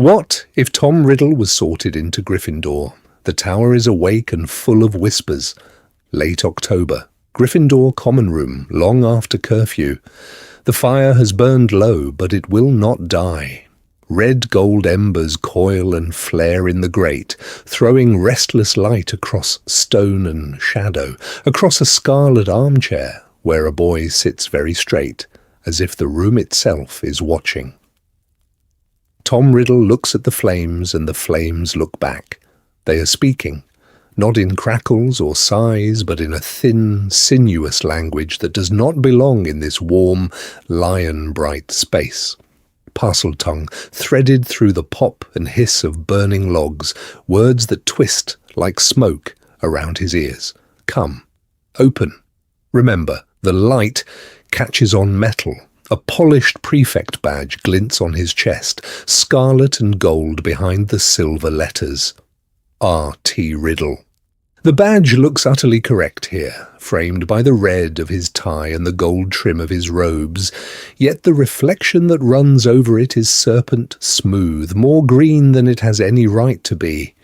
What if Tom Riddle was sorted into Gryffindor? The tower is awake and full of whispers. Late October. Gryffindor common room, long after curfew. The fire has burned low, but it will not die. Red gold embers coil and flare in the grate, throwing restless light across stone and shadow, across a scarlet armchair, where a boy sits very straight, as if the room itself is watching. Tom Riddle looks at the flames, and the flames look back. They are speaking, not in crackles or sighs, but in a thin, sinuous language that does not belong in this warm, lion-bright space. Parseltongue threaded through the pop and hiss of burning logs, words that twist like smoke around his ears. Come, open. Remember, the light catches on metal. A polished prefect badge glints on his chest, scarlet and gold behind the silver letters. R.T. Riddle. The badge looks utterly correct here, framed by the red of his tie and the gold trim of his robes, yet the reflection that runs over it is serpent smooth, more green than it has any right to be.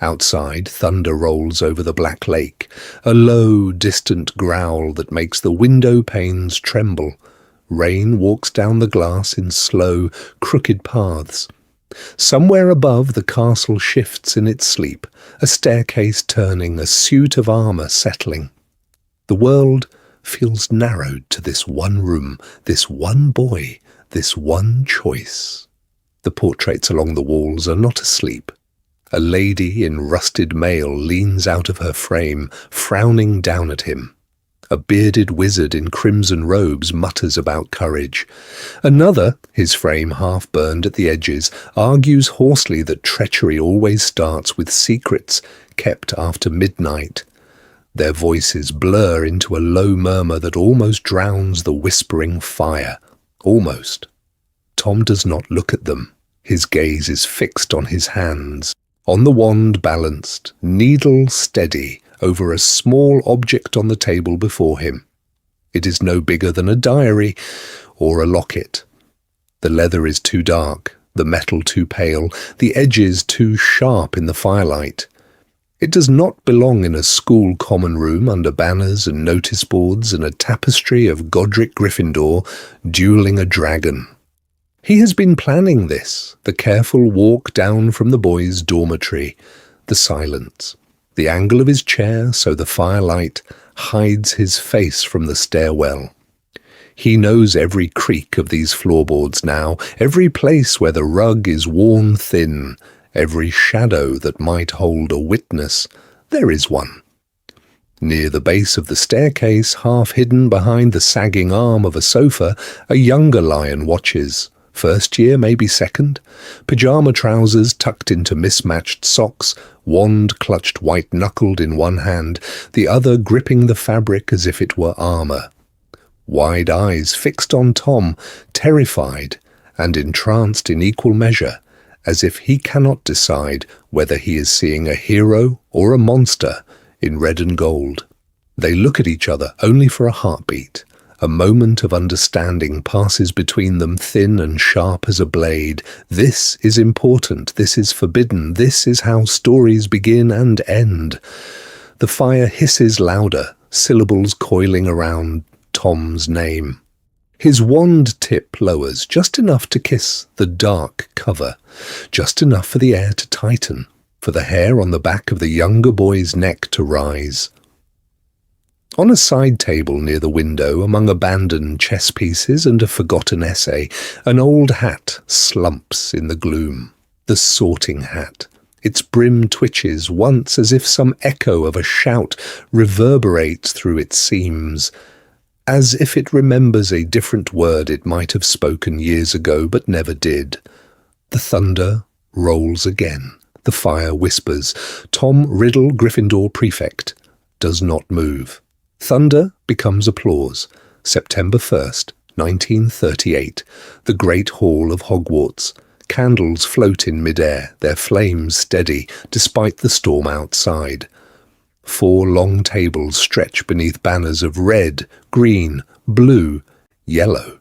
Outside, thunder rolls over the black lake, a low, distant growl that makes the window panes tremble. Rain walks down the glass in slow, crooked paths. Somewhere above, the castle shifts in its sleep, a staircase turning, a suit of armour settling. The world feels narrowed to this one room, this one boy, this one choice. The portraits along the walls are not asleep. A lady in rusted mail leans out of her frame, frowning down at him. A bearded wizard in crimson robes mutters about courage. Another, his frame half-burned at the edges, argues hoarsely that treachery always starts with secrets kept after midnight. Their voices blur into a low murmur that almost drowns the whispering fire. Almost. Tom does not look at them. His gaze is fixed on his hands, on the wand balanced, needle steady, over a small object on the table before him. It is no bigger than a diary or a locket. The leather is too dark, the metal too pale, the edges too sharp in the firelight. It does not belong in a school common room under banners and notice boards and a tapestry of Godric Gryffindor duelling a dragon. He has been planning this, the careful walk down from the boys' dormitory, the silence. The angle of his chair so the firelight hides his face from the stairwell. He knows every creak of these floorboards now, every place where the rug is worn thin, every shadow that might hold a witness. There is one. Near the base of the staircase, half hidden behind the sagging arm of a sofa, a younger lion watches. First year, maybe second. Pyjama trousers tucked into mismatched socks, wand clutched white-knuckled in one hand, the other gripping the fabric as if it were armour. Wide eyes fixed on Tom, terrified and entranced in equal measure, as if he cannot decide whether he is seeing a hero or a monster in red and gold. They look at each other only for a heartbeat. A moment of understanding passes between them, thin and sharp as a blade. This is important, this is forbidden, this is how stories begin and end. The fire hisses louder, syllables coiling around Tom's name. His wand tip lowers, just enough to kiss the dark cover, just enough for the air to tighten, for the hair on the back of the younger boy's neck to rise. On a side table near the window, among abandoned chess pieces and a forgotten essay, an old hat slumps in the gloom. The sorting hat. Its brim twitches once as if some echo of a shout reverberates through its seams, as if it remembers a different word it might have spoken years ago but never did. The thunder rolls again. The fire whispers. Tom Riddle, Gryffindor prefect, does not move. Thunder becomes applause. September 1st, 1938. The Great Hall of Hogwarts. Candles float in mid-air, their flames steady, despite the storm outside. 4 long tables stretch beneath banners of red, green, blue, yellow.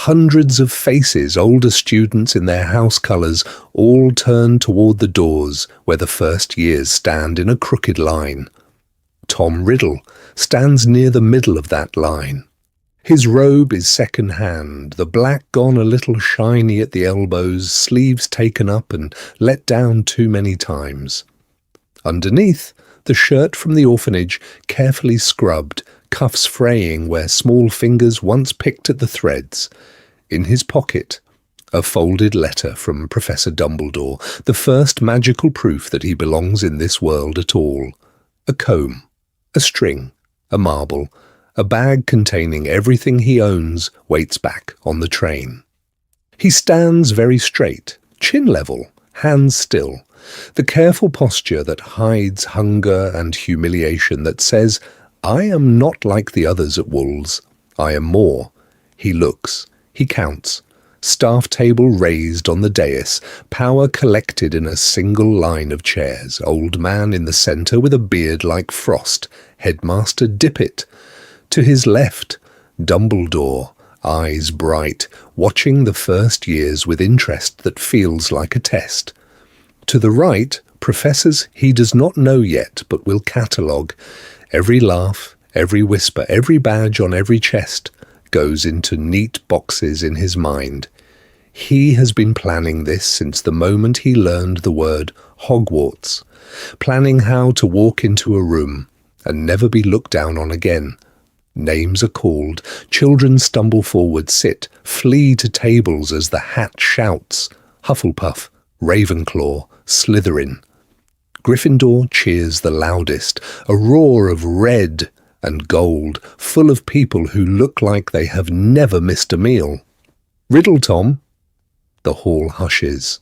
Hundreds of faces, older students in their house colours, all turn toward the doors where the first years stand in a crooked line. Tom Riddle stands near the middle of that line. His robe is second-hand, the black gone a little shiny at the elbows, sleeves taken up and let down too many times. Underneath, the shirt from the orphanage, carefully scrubbed, cuffs fraying where small fingers once picked at the threads. In his pocket, a folded letter from Professor Dumbledore, the first magical proof that he belongs in this world at all. A comb, a string, a marble, a bag containing everything he owns waits back on the train. He stands very straight, chin level, hands still, the careful posture that hides hunger and humiliation, that says, "I am not like the others at Wool's. I am more." He looks, he counts. Staff table raised on the dais, power collected in a single line of chairs, old man in the centre with a beard like frost, headmaster Dippet. To his left, Dumbledore, eyes bright, watching the first years with interest that feels like a test. To the right, professors he does not know yet but will catalogue. Every laugh, every whisper, every badge on every chest goes into neat boxes in his mind. He has been planning this since the moment he learned the word Hogwarts, planning how to walk into a room and never be looked down on again. Names are called, children stumble forward, sit, flee to tables as the hat shouts. Hufflepuff, Ravenclaw, Slytherin. Gryffindor cheers the loudest, a roar of red and gold, full of people who look like they have never missed a meal. "Riddle, Tom." The hall hushes.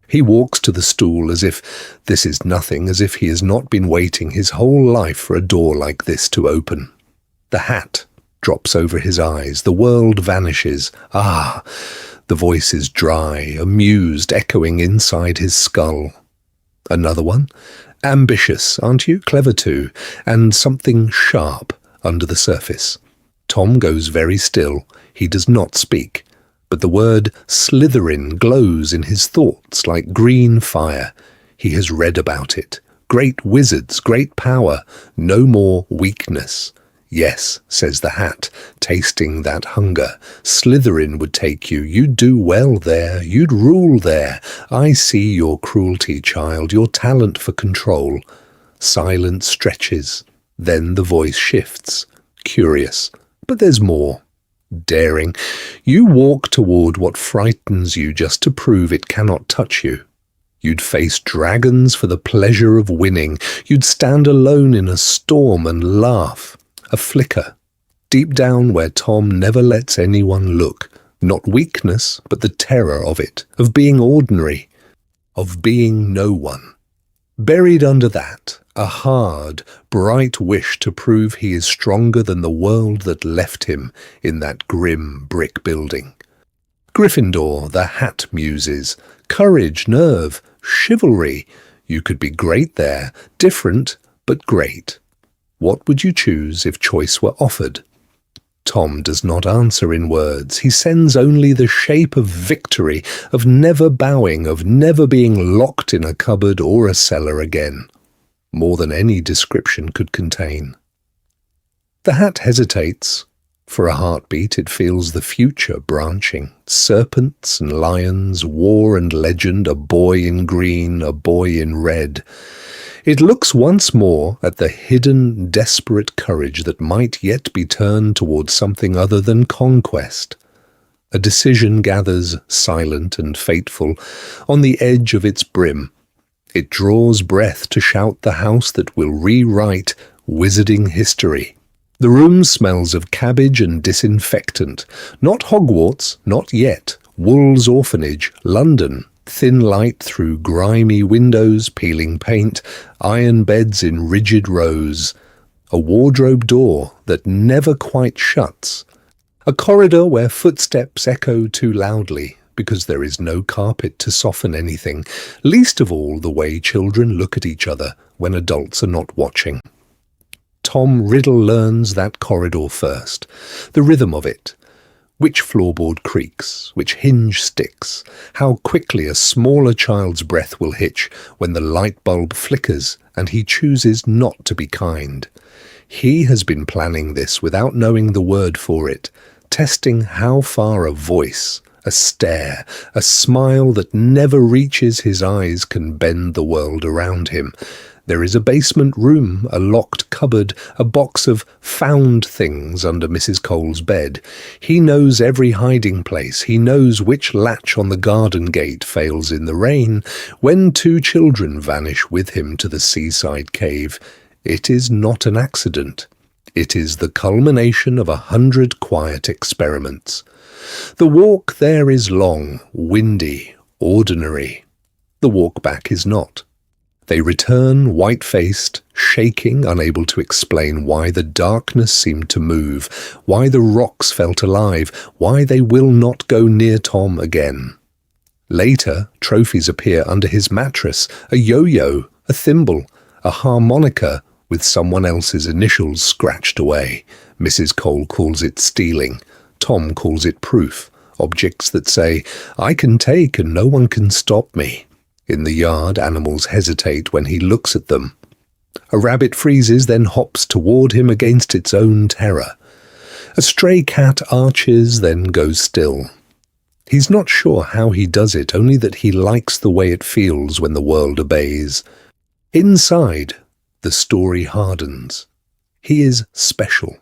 He walks to the stool as if this is nothing, as if he has not been waiting his whole life for a door like this to open. The hat drops over his eyes. The world vanishes. Ah! The voice is dry, amused, echoing inside his skull. Another one? "Ambitious, aren't you? Clever too. And something sharp under the surface." Tom goes very still. He does not speak. But the word Slytherin glows in his thoughts like green fire. He has read about it. Great wizards, great power, no more weakness. "Yes," says the hat, tasting that hunger. "Slytherin would take you. You'd do well there. You'd rule there. I see your cruelty, child, your talent for control." Silence stretches. Then the voice shifts. Curious. But there's more. Daring. You walk toward what frightens you just to prove it cannot touch you. You'd face dragons for the pleasure of winning. You'd stand alone in a storm and laugh. A flicker, deep down where Tom never lets anyone look. Not weakness, but the terror of it, of being ordinary, of being no one. Buried under that, a hard, bright wish to prove he is stronger than the world that left him in that grim brick building. Gryffindor, the hat muses. Courage, nerve, chivalry. You could be great there, different, but great. What would you choose if choice were offered? Tom does not answer in words. He sends only the shape of victory, of never bowing, of never being locked in a cupboard or a cellar again. More than any description could contain. The hat hesitates. For a heartbeat it feels the future branching. Serpents and lions, war and legend, a boy in green, a boy in red. It looks once more at the hidden, desperate courage that might yet be turned towards something other than conquest. A decision gathers, silent and fateful, on the edge of its brim. It draws breath to shout the house that will rewrite wizarding history. The room smells of cabbage and disinfectant. Not Hogwarts, not yet. Wool's Orphanage, London. Thin light through grimy windows, peeling paint, iron beds in rigid rows. A wardrobe door that never quite shuts. A corridor where footsteps echo too loudly, because there is no carpet to soften anything, least of all the way children look at each other when adults are not watching. Tom Riddle learns that corridor first, the rhythm of it. Which floorboard creaks, which hinge sticks, how quickly a smaller child's breath will hitch when the light bulb flickers and he chooses not to be kind. He has been planning this without knowing the word for it, testing how far a voice, a stare, a smile that never reaches his eyes can bend the world around him. There is a basement room, a locked cupboard, a box of found things under Mrs. Cole's bed. He knows every hiding place. He knows which latch on the garden gate fails in the rain, when 2 children vanish with him to the seaside cave. It is not an accident. It is the culmination of 100 quiet experiments. The walk there is long, windy, ordinary. The walk back is not. They return white-faced, shaking, unable to explain why the darkness seemed to move, why the rocks felt alive, why they will not go near Tom again. Later, trophies appear under his mattress, a yo-yo, a thimble, a harmonica with someone else's initials scratched away. Mrs. Cole calls it stealing. Tom calls it proof, objects that say, "I can take and no one can stop me." In the yard, animals hesitate when he looks at them. A rabbit freezes, then hops toward him against its own terror. A stray cat arches, then goes still. He's not sure how he does it, only that he likes the way it feels when the world obeys. Inside, the story hardens. He is special.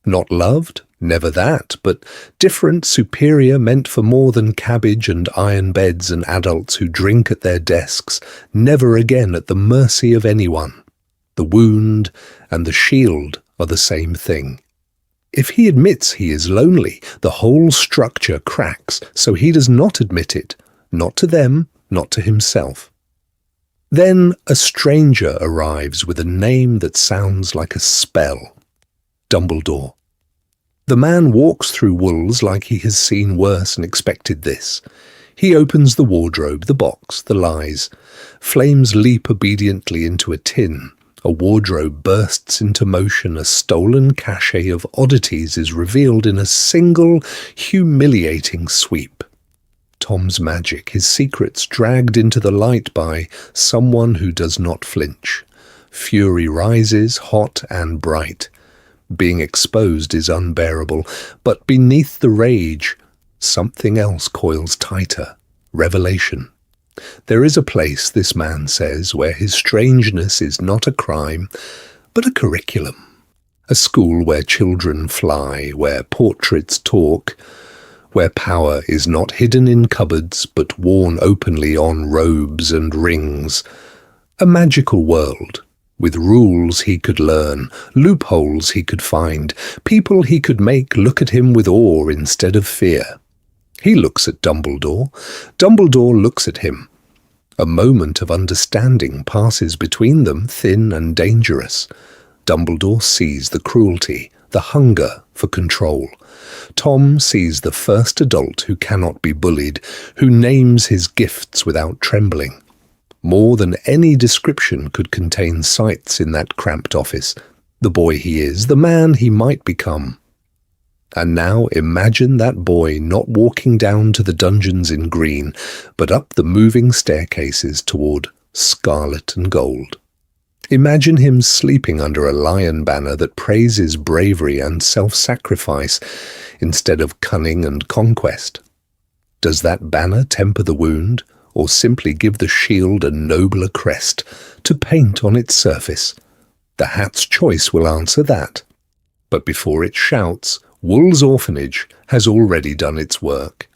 Not loved, never that, but different, superior, meant for more than cabbage and iron beds and adults who drink at their desks, never again at the mercy of anyone. The wound and the shield are the same thing. If he admits he is lonely, the whole structure cracks, so he does not admit it, not to them, not to himself. Then a stranger arrives with a name that sounds like a spell. Dumbledore. The man walks through Wool's like he has seen worse and expected this. He opens the wardrobe, the box, the lies. Flames leap obediently into a tin. A wardrobe bursts into motion. A stolen cachet of oddities is revealed in a single, humiliating sweep. Tom's magic, his secrets dragged into the light by someone who does not flinch. Fury rises, hot and bright. Being exposed is unbearable, but beneath the rage, something else coils tighter. Revelation. There is a place, this man says, where his strangeness is not a crime, but a curriculum. A school where children fly, where portraits talk, where power is not hidden in cupboards, but worn openly on robes and rings. A magical world, with rules he could learn, loopholes he could find, people he could make look at him with awe instead of fear. He looks at Dumbledore. Dumbledore looks at him. A moment of understanding passes between them, thin and dangerous. Dumbledore sees the cruelty, the hunger for control. Tom sees the first adult who cannot be bullied, who names his gifts without trembling. More than any description could contain sights in that cramped office. The boy he is, the man he might become. And now imagine that boy not walking down to the dungeons in green, but up the moving staircases toward scarlet and gold. Imagine him sleeping under a lion banner that praises bravery and self-sacrifice instead of cunning and conquest. Does that banner temper the wound, or simply give the shield a nobler crest to paint on its surface? The hat's choice will answer that. But before it shouts, Wool's orphanage has already done its work.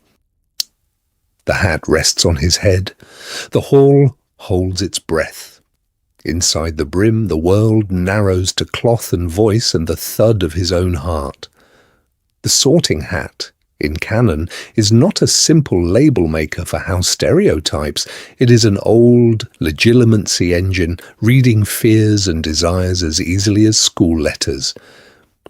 The hat rests on his head. The hall holds its breath. Inside the brim, the world narrows to cloth and voice and the thud of his own heart. The sorting hat, in canon, is not a simple label maker for house stereotypes. It is an old legilimency engine, reading fears and desires as easily as school letters.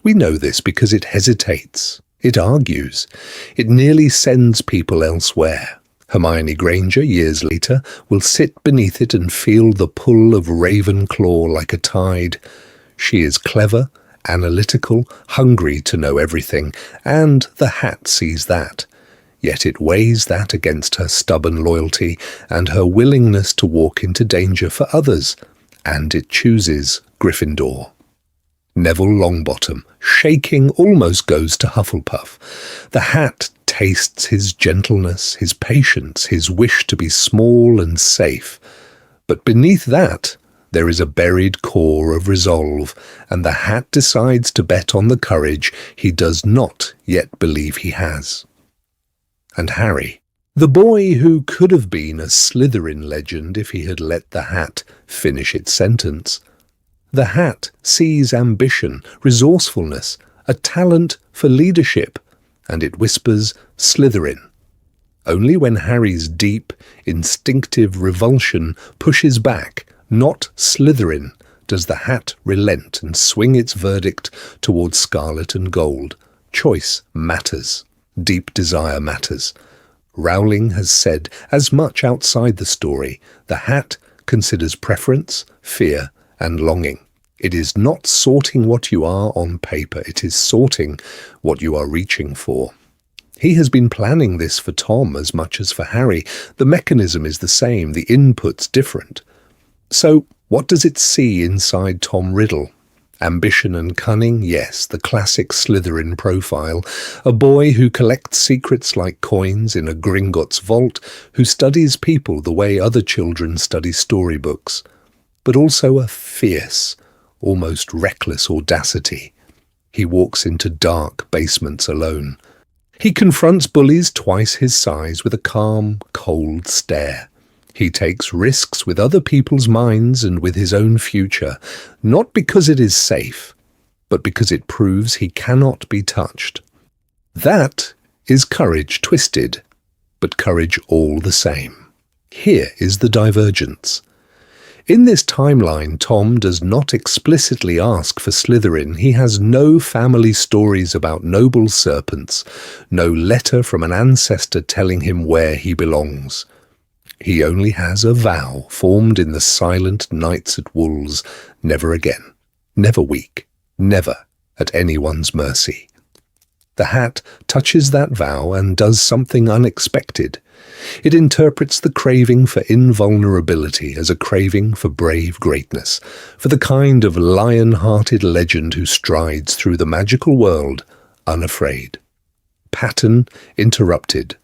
We know this because it hesitates, it argues, it nearly sends people elsewhere. Hermione Granger, years later, will sit beneath it and feel the pull of Ravenclaw like a tide. She is clever analytical, hungry to know everything, and the hat sees that. Yet it weighs that against her stubborn loyalty and her willingness to walk into danger for others, and it chooses Gryffindor. Neville Longbottom, shaking, almost goes to Hufflepuff. The hat tastes his gentleness, his patience, his wish to be small and safe. But beneath that, there is a buried core of resolve, and the hat decides to bet on the courage he does not yet believe he has. And Harry, the boy who could have been a Slytherin legend if he had let the hat finish its sentence. The hat sees ambition, resourcefulness, a talent for leadership, and it whispers Slytherin. Only when Harry's deep, instinctive revulsion pushes back, not Slytherin, does the hat relent and swing its verdict towards scarlet and gold. Choice matters. Deep desire matters. Rowling has said as much outside the story. The hat considers preference, fear, and longing. It is not sorting what you are on paper, it is sorting what you are reaching for. He has been planning this for Tom as much as for Harry. The mechanism is the same, the input's different. So, what does it see inside Tom Riddle? Ambition and cunning, yes, the classic Slytherin profile. A boy who collects secrets like coins in a Gringotts vault, who studies people the way other children study storybooks. But also a fierce, almost reckless audacity. He walks into dark basements alone. He confronts bullies twice his size with a calm, cold stare. He takes risks with other people's minds and with his own future, not because it is safe, but because it proves he cannot be touched. That is courage twisted, but courage all the same. Here is the divergence. In this timeline, Tom does not explicitly ask for Slytherin. He has no family stories about noble serpents, no letter from an ancestor telling him where he belongs. He only has a vow formed in the silent nights at Wolves, never again, never weak, never at anyone's mercy. The hat touches that vow and does something unexpected. It interprets the craving for invulnerability as a craving for brave greatness, for the kind of lion-hearted legend who strides through the magical world unafraid. Pattern interrupted.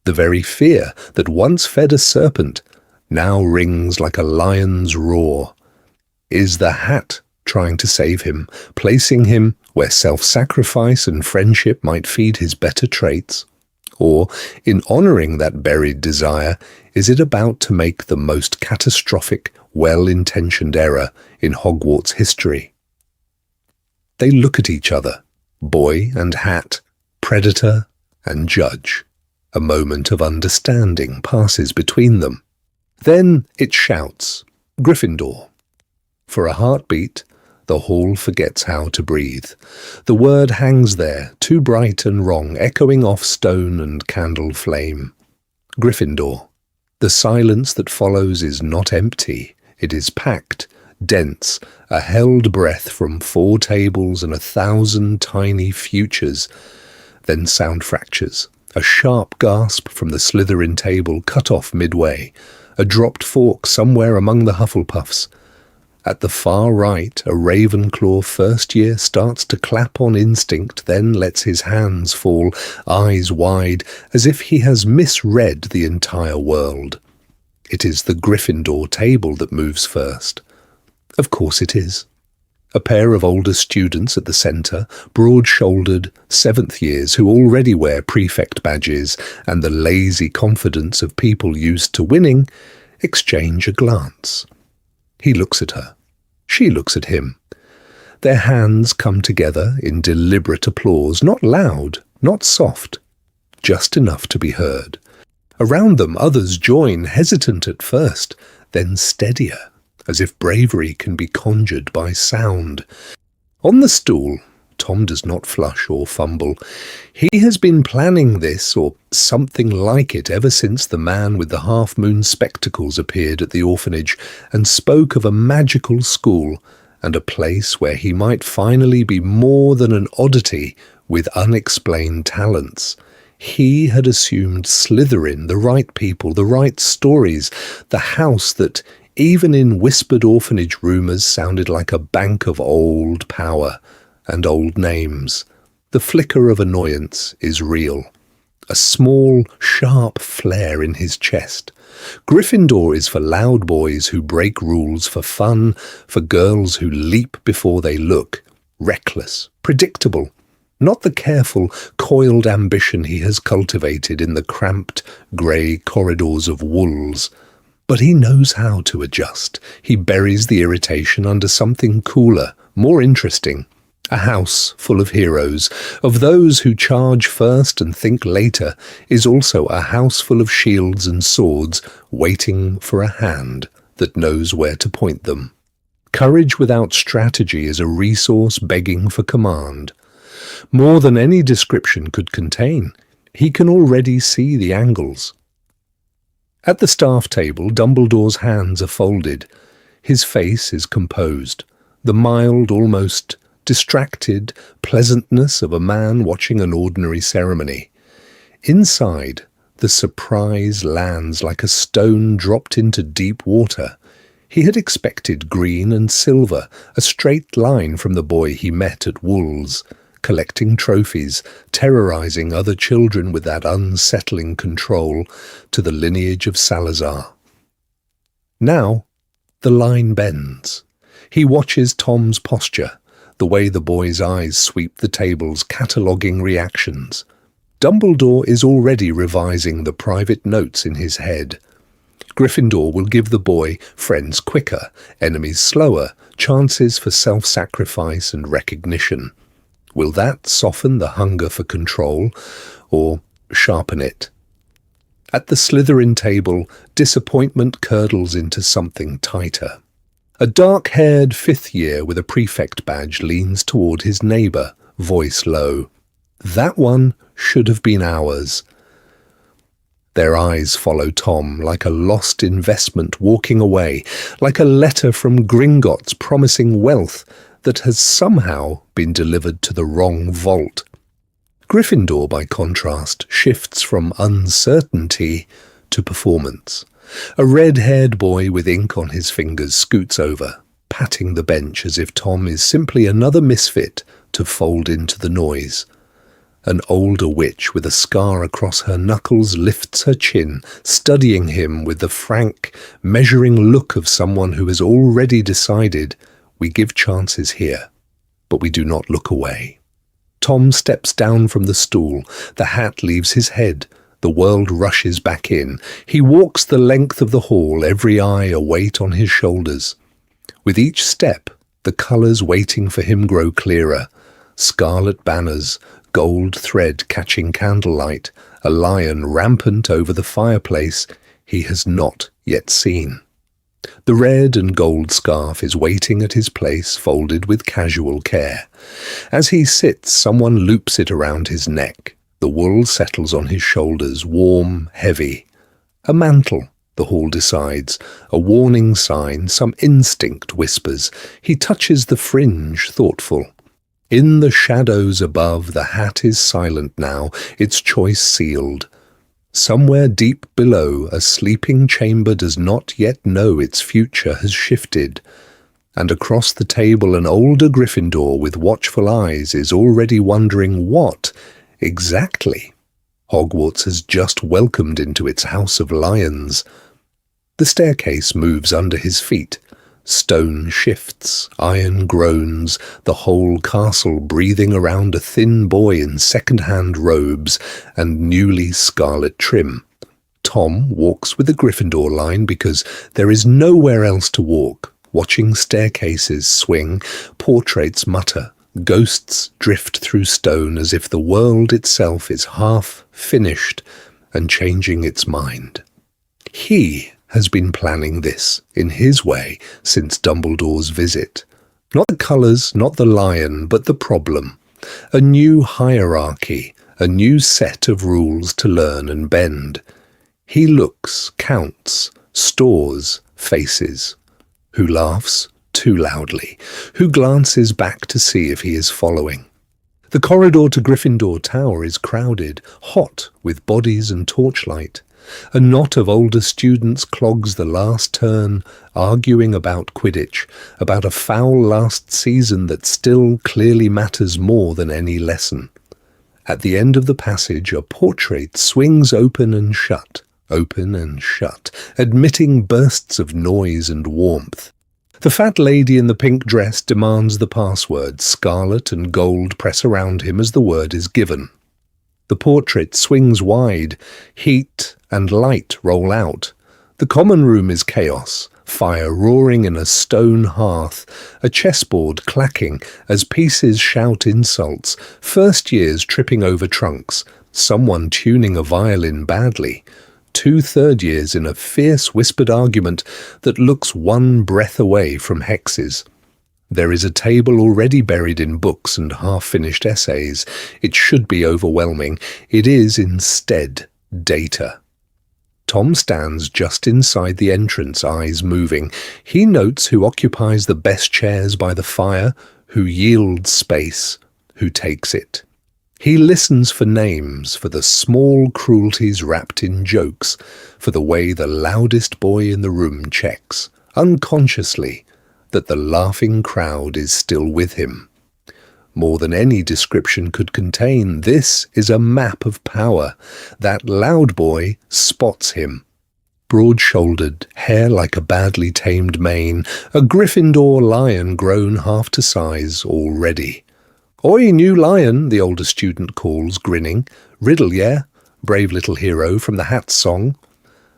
The very fear that once fed a serpent now rings like a lion's roar. Is the hat trying to save him, placing him where self-sacrifice and friendship might feed his better traits? Or, in honouring that buried desire, is it about to make the most catastrophic, well-intentioned error in Hogwarts history? They look at each other, boy and hat, predator and judge. A moment of understanding passes between them. Then it shouts, Gryffindor. For a heartbeat, the hall forgets how to breathe. The word hangs there, too bright and wrong, echoing off stone and candle flame. Gryffindor. The silence that follows is not empty. It is packed, dense, a held breath from 4 tables and 1,000 tiny futures. Then sound fractures. A sharp gasp from the Slytherin table cut off midway. A dropped fork somewhere among the Hufflepuffs. At the far right, a Ravenclaw first year starts to clap on instinct, then lets his hands fall, eyes wide, as if he has misread the entire world. It is the Gryffindor table that moves first. Of course it is. A pair of older students at the centre, broad-shouldered, 7th years who already wear prefect badges and the lazy confidence of people used to winning, exchange a glance. He looks at her. She looks at him. Their hands come together in deliberate applause, not loud, not soft, just enough to be heard. Around them others join, hesitant at first, then steadier, as if bravery can be conjured by sound. On the stool, Tom does not flush or fumble. He has been planning this, or something like it, ever since the man with the half-moon spectacles appeared at the orphanage and spoke of a magical school, and a place where he might finally be more than an oddity with unexplained talents. He had assumed Slytherin, the right people, the right stories, the house that, even in whispered orphanage rumours, sounded like a bank of old power and old names. The flicker of annoyance is real. A small, sharp flare in his chest. Gryffindor is for loud boys who break rules for fun, for girls who leap before they look. Reckless, predictable. Not the careful, coiled ambition he has cultivated in the cramped, grey corridors of Wolves. But he knows how to adjust. He buries the irritation under something cooler, more interesting. A house full of heroes, of those who charge first and think later, is also a house full of shields and swords waiting for a hand that knows where to point them. Courage without strategy is a resource begging for command. More than any description could contain, he can already see the angles. At the staff table, Dumbledore's hands are folded. His face is composed, the mild, almost distracted pleasantness of a man watching an ordinary ceremony. Inside, the surprise lands like a stone dropped into deep water. He had expected green and silver, a straight line from the boy he met at Wolves, collecting trophies, terrorizing other children with that unsettling control, to the lineage of Salazar. Now, the line bends. He watches Tom's posture, the way the boy's eyes sweep the tables, cataloguing reactions. Dumbledore is already revising the private notes in his head. Gryffindor will give the boy friends quicker, enemies slower, chances for self-sacrifice and recognition. Will that soften the hunger for control, or sharpen it? At the Slytherin table, disappointment curdles into something tighter. A dark-haired fifth year with a prefect badge leans toward his neighbour, voice low. That one should have been ours. Their eyes follow Tom like a lost investment walking away, like a letter from Gringotts promising wealth that has somehow been delivered to the wrong vault. Gryffindor, by contrast, shifts from uncertainty to performance. A red-haired boy with ink on his fingers scoots over, patting the bench as if Tom is simply another misfit to fold into the noise. An older witch with a scar across her knuckles lifts her chin, studying him with the frank, measuring look of someone who has already decided, we give chances here, but we do not look away. Tom steps down from the stool. The hat leaves his head. The world rushes back in. He walks the length of the hall, every eye a weight on his shoulders. With each step, the colours waiting for him grow clearer. Scarlet banners, gold thread catching candlelight, a lion rampant over the fireplace he has not yet seen. The red and gold scarf is waiting at his place, folded with casual care. As he sits, someone loops it around his neck. The wool settles on his shoulders, warm, heavy. A mantle, the hall decides, a warning sign, some instinct whispers. He touches the fringe, thoughtful. In the shadows above, the hat is silent now, its choice sealed. Somewhere deep below, a sleeping chamber does not yet know its future has shifted. And across the table, an older Gryffindor with watchful eyes is already wondering what, exactly, Hogwarts has just welcomed into its house of lions. The staircase moves under his feet. Stone shifts, iron groans, the whole castle breathing around a thin boy in second-hand robes and newly scarlet trim. Tom walks with the Gryffindor line because there is nowhere else to walk, watching staircases swing, portraits mutter, ghosts drift through stone as if the world itself is half finished and changing its mind. He has been planning this, in his way, since Dumbledore's visit. Not the colours, not the lion, but the problem. A new hierarchy, a new set of rules to learn and bend. He looks, counts, stores, faces. Who laughs, too loudly, who glances back to see if he is following. The corridor to Gryffindor Tower is crowded, hot with bodies and torchlight. A knot of older students clogs the last turn, arguing about Quidditch, about a foul last season that still clearly matters more than any lesson. At the end of the passage, a portrait swings open and shut, admitting bursts of noise and warmth. The fat lady in the pink dress demands the password. Scarlet and gold press around him as the word is given. The portrait swings wide. Heat and light roll out. The common room is chaos. Fire roaring in a stone hearth, a chessboard clacking as pieces shout insults, first years tripping over trunks, someone tuning a violin badly, 2 third years in a fierce whispered argument that looks one breath away from hexes. There is a table already buried in books and half-finished essays. It should be overwhelming. It is instead data. Tom stands just inside the entrance, eyes moving. He notes who occupies the best chairs by the fire, who yields space, who takes it. He listens for names, for the small cruelties wrapped in jokes, for the way the loudest boy in the room checks, unconsciously, that the laughing crowd is still with him. More than any description could contain, this is a map of power. That loud boy spots him. Broad-shouldered, hair like a badly tamed mane, a Gryffindor lion grown half to size already. "Oi, new lion," the older student calls, grinning. "Riddle, yeah? Brave little hero from the Hat song."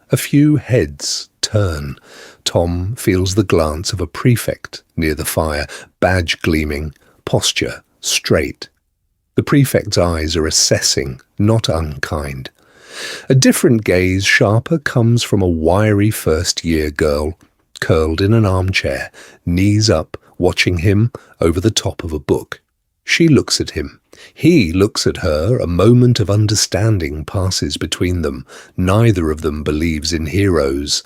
A few heads turn. Tom feels the glance of a prefect near the fire, badge gleaming, posture straight. The prefect's eyes are assessing, not unkind. A different gaze, sharper, comes from a wiry first-year girl, curled in an armchair, knees up, watching him over the top of a book. She looks at him. He looks at her. A moment of understanding passes between them. Neither of them believes in heroes.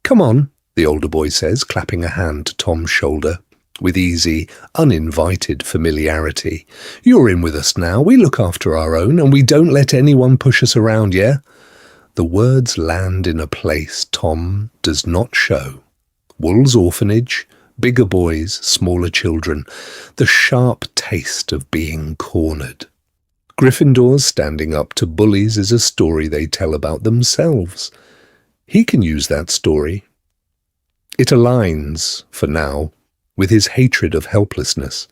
"Come on," the older boy says, clapping a hand to Tom's shoulder, with easy, uninvited familiarity. "You're in with us now. We look after our own, and we don't let anyone push us around, yeah?" The words land in a place Tom does not show. Wool's orphanage, bigger boys, smaller children, the sharp taste of being cornered. Gryffindor's standing up to bullies is a story they tell about themselves. He can use that story. It aligns, for now, with his hatred of helplessness.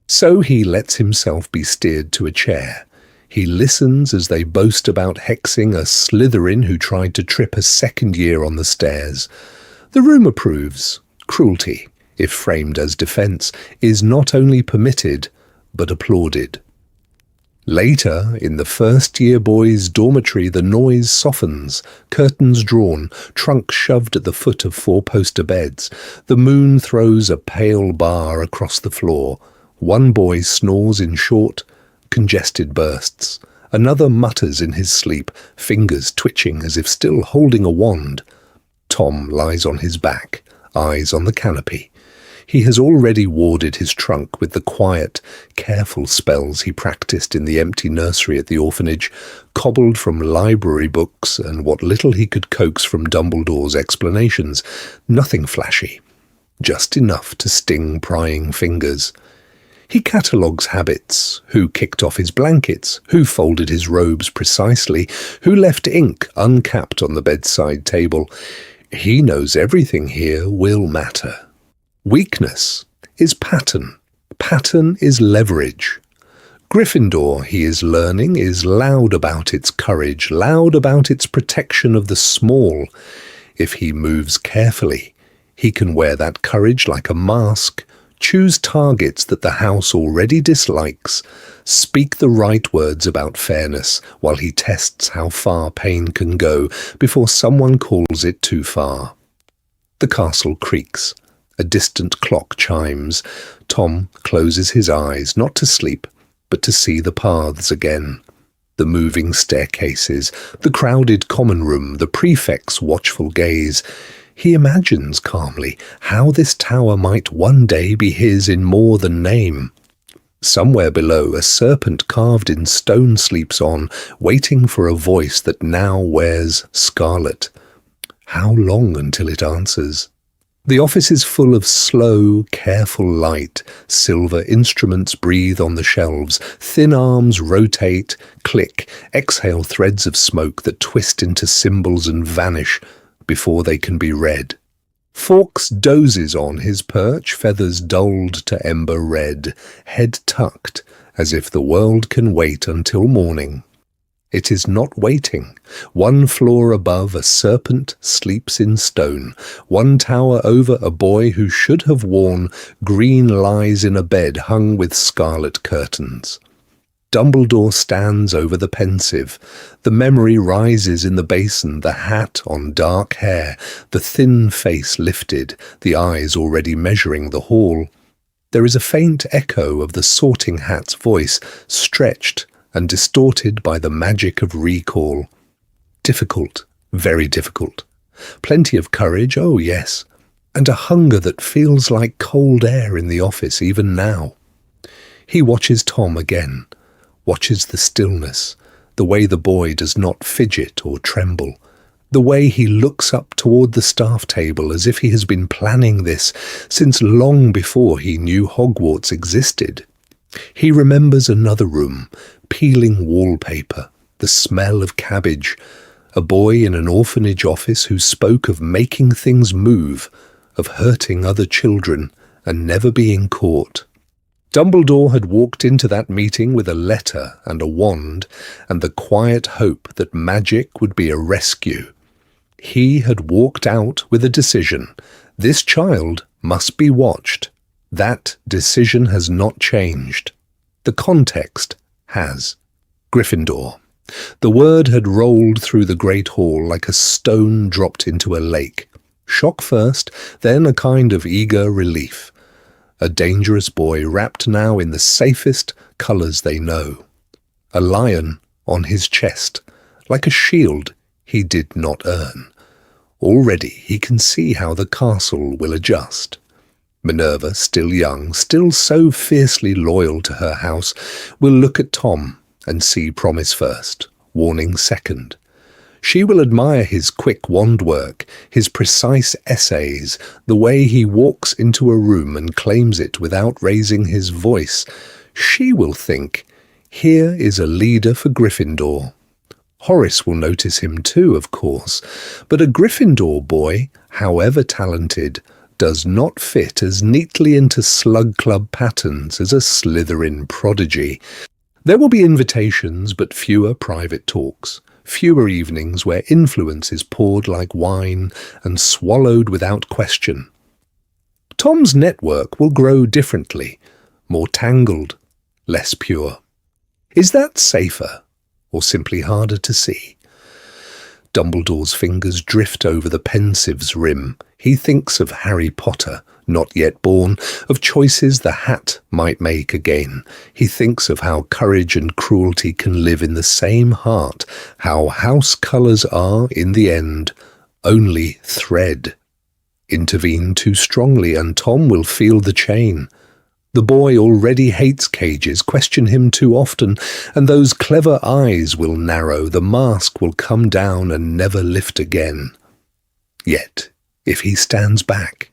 So he lets himself be steered to a chair. He listens as they boast about hexing a Slytherin who tried to trip a second year on the stairs. The room approves. Cruelty, if framed as defence, is not only permitted, but applauded. Later, in the first-year boys' dormitory, the noise softens, curtains drawn, trunks shoved at the foot of four-poster beds. The moon throws a pale bar across the floor. One boy snores in short, congested bursts. Another mutters in his sleep, fingers twitching as if still holding a wand. Tom lies on his back, eyes on the canopy. He has already warded his trunk with the quiet, careful spells he practiced in the empty nursery at the orphanage, cobbled from library books and what little he could coax from Dumbledore's explanations. Nothing flashy, just enough to sting prying fingers. He catalogues habits, who kicked off his blankets, who folded his robes precisely, who left ink uncapped on the bedside table. He knows everything here will matter. Weakness is pattern. Pattern is leverage. Gryffindor, he is learning, is loud about its courage, loud about its protection of the small. If he moves carefully, he can wear that courage like a mask, choose targets that the house already dislikes, speak the right words about fairness while he tests how far pain can go before someone calls it too far. The castle creaks. A distant clock chimes. Tom closes his eyes, not to sleep, but to see the paths again. The moving staircases, the crowded common room, the prefect's watchful gaze. He imagines calmly how this tower might one day be his in more than name. Somewhere below, a serpent carved in stone sleeps on, waiting for a voice that now wears scarlet. How long until it answers? The office is full of slow, careful light. Silver instruments breathe on the shelves. Thin arms rotate, click, exhale threads of smoke that twist into symbols and vanish before they can be read. Fawkes dozes on his perch, feathers dulled to ember red, head tucked, as if the world can wait until morning. It is not waiting. 1 floor above, a serpent sleeps in stone. 1 tower over, a boy who should have worn green lies in a bed hung with scarlet curtains. Dumbledore stands over the pensive. The memory rises in the basin, the hat on dark hair, the thin face lifted, the eyes already measuring the hall. There is a faint echo of the sorting hat's voice, stretched and distorted by the magic of recall. Difficult, very difficult. Plenty of courage, oh yes, and a hunger that feels like cold air in the office even now. He watches Tom again, watches the stillness, the way the boy does not fidget or tremble, the way he looks up toward the staff table as if he has been planning this since long before he knew Hogwarts existed. He remembers another room, peeling wallpaper, the smell of cabbage, a boy in an orphanage office who spoke of making things move, of hurting other children and never being caught. Dumbledore had walked into that meeting with a letter and a wand and the quiet hope that magic would be a rescue. He had walked out with a decision. This child must be watched. That decision has not changed. The context has. Gryffindor. The word had rolled through the great hall like a stone dropped into a lake. Shock first, then a kind of eager relief. A dangerous boy wrapped now in the safest colours they know. A lion on his chest, like a shield he did not earn. Already he can see how the castle will adjust. Minerva, still young, still so fiercely loyal to her house, will look at Tom and see promise first, warning second. She will admire his quick wand work, his precise essays, the way he walks into a room and claims it without raising his voice. She will think, here is a leader for Gryffindor. Horace will notice him too, of course, but a Gryffindor boy, however talented, does not fit as neatly into slug club patterns as a Slytherin prodigy. There will be invitations, but fewer private talks, fewer evenings where influence is poured like wine and swallowed without question. Tom's network will grow differently, more tangled, less pure. Is that safer, or simply harder to see? Dumbledore's fingers drift over the pensive's rim. He thinks of Harry Potter, not yet born, of choices the hat might make again. He thinks of how courage and cruelty can live in the same heart, how house colours are, in the end, only thread. Intervene too strongly and Tom will feel the chain. The boy already hates cages, question him too often, and those clever eyes will narrow, the mask will come down and never lift again. Yet, if he stands back,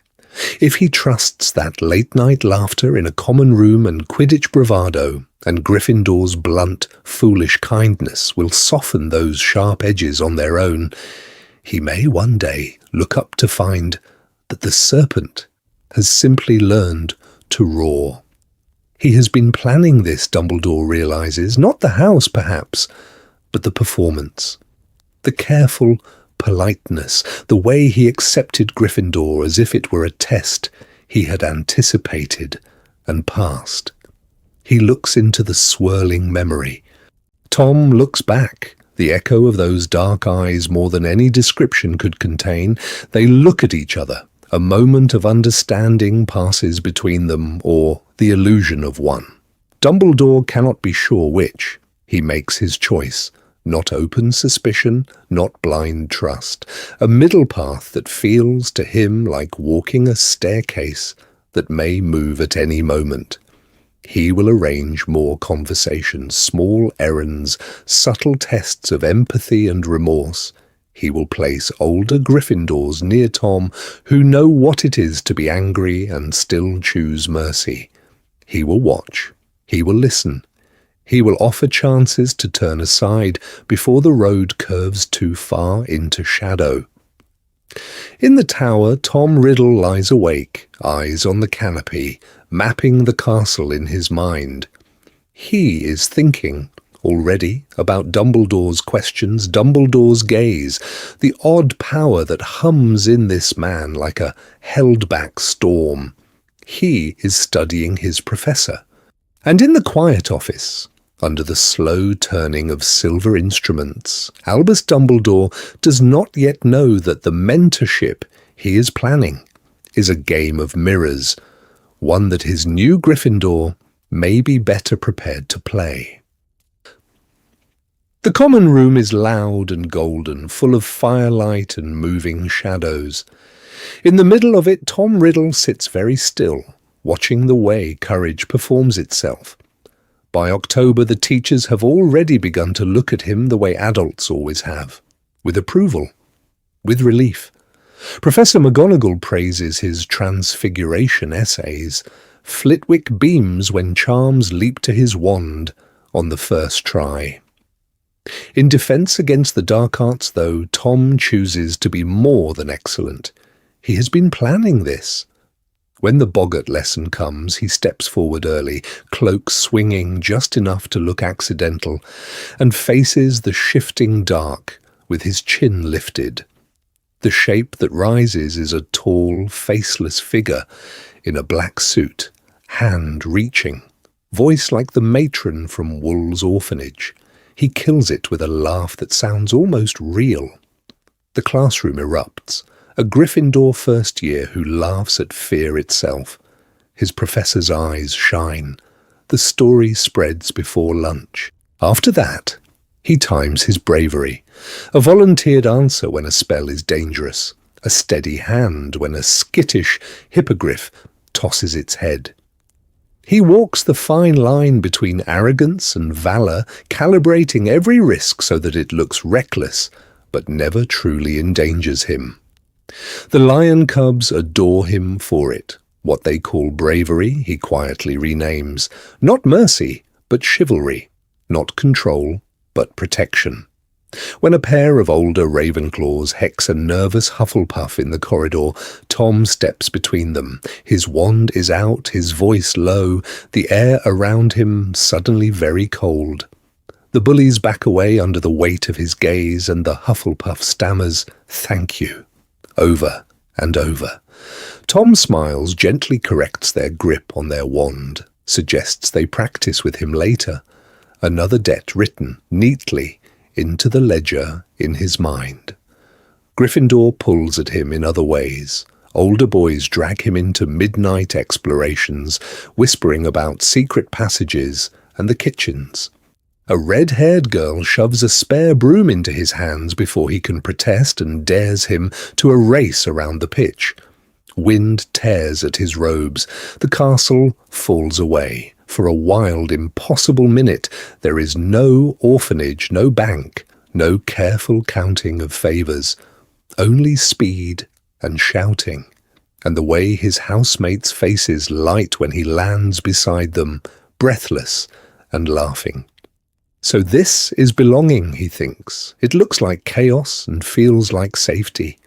if he trusts that late-night laughter in a common room and Quidditch bravado, and Gryffindor's blunt, foolish kindness will soften those sharp edges on their own, he may one day look up to find that the serpent has simply learned to roar. He has been planning this, Dumbledore realizes, not the house perhaps, but the performance. The careful politeness, the way he accepted Gryffindor as if it were a test he had anticipated and passed. He looks into the swirling memory. Tom looks back, the echo of those dark eyes more than any description could contain. They look at each other. A moment of understanding passes between them, or the illusion of one. Dumbledore cannot be sure which. He makes his choice, not open suspicion, not blind trust, a middle path that feels to him like walking a staircase that may move at any moment. He will arrange more conversations, small errands, subtle tests of empathy and remorse. He will place older Gryffindors near Tom who know what it is to be angry and still choose mercy. He will watch. He will listen. He will offer chances to turn aside before the road curves too far into shadow. In the tower, Tom Riddle lies awake, eyes on the canopy, mapping the castle in his mind. He is thinking already about Dumbledore's questions, Dumbledore's gaze, the odd power that hums in this man like a held-back storm. He is studying his professor. And in the quiet office, under the slow turning of silver instruments, Albus Dumbledore does not yet know that the mentorship he is planning is a game of mirrors, one that his new Gryffindor may be better prepared to play. The common room is loud and golden, full of firelight and moving shadows. In the middle of it, Tom Riddle sits very still, watching the way courage performs itself. By October, the teachers have already begun to look at him the way adults always have, with approval, with relief. Professor McGonagall praises his transfiguration essays. Flitwick beams when charms leap to his wand on the first try. In defence against the dark arts, though, Tom chooses to be more than excellent. He has been planning this. When the boggart lesson comes, he steps forward early, cloak swinging just enough to look accidental, and faces the shifting dark with his chin lifted. The shape that rises is a tall, faceless figure in a black suit, hand reaching, voice like the matron from Wool's orphanage. He kills it with a laugh that sounds almost real. The classroom erupts. A Gryffindor first year who laughs at fear itself. His professor's eyes shine. The story spreads before lunch. After that, he times his bravery. A volunteered answer when a spell is dangerous. A steady hand when a skittish hippogriff tosses its head. He walks the fine line between arrogance and valour, calibrating every risk so that it looks reckless, but never truly endangers him. The lion cubs adore him for it. What they call bravery, he quietly renames. Not mercy, but chivalry. Not control, but protection. When a pair of older Ravenclaws hex a nervous Hufflepuff in the corridor, Tom steps between them. His wand is out, his voice low, the air around him suddenly very cold. The bullies back away under the weight of his gaze, and the Hufflepuff stammers, "Thank you," over and over. Tom smiles, gently corrects their grip on their wand, suggests they practice with him later. Another debt written neatly into the ledger in his mind. Gryffindor pulls at him in other ways. Older boys drag him into midnight explorations, whispering about secret passages and the kitchens. A red-haired girl shoves a spare broom into his hands before he can protest and dares him to a race around the pitch. Wind tears at his robes. The castle falls away. For a wild, impossible minute, there is no orphanage, no bank, no careful counting of favours. Only speed and shouting, and the way his housemates' faces light when he lands beside them, breathless and laughing. So this is belonging, he thinks. It looks like chaos and feels like safety.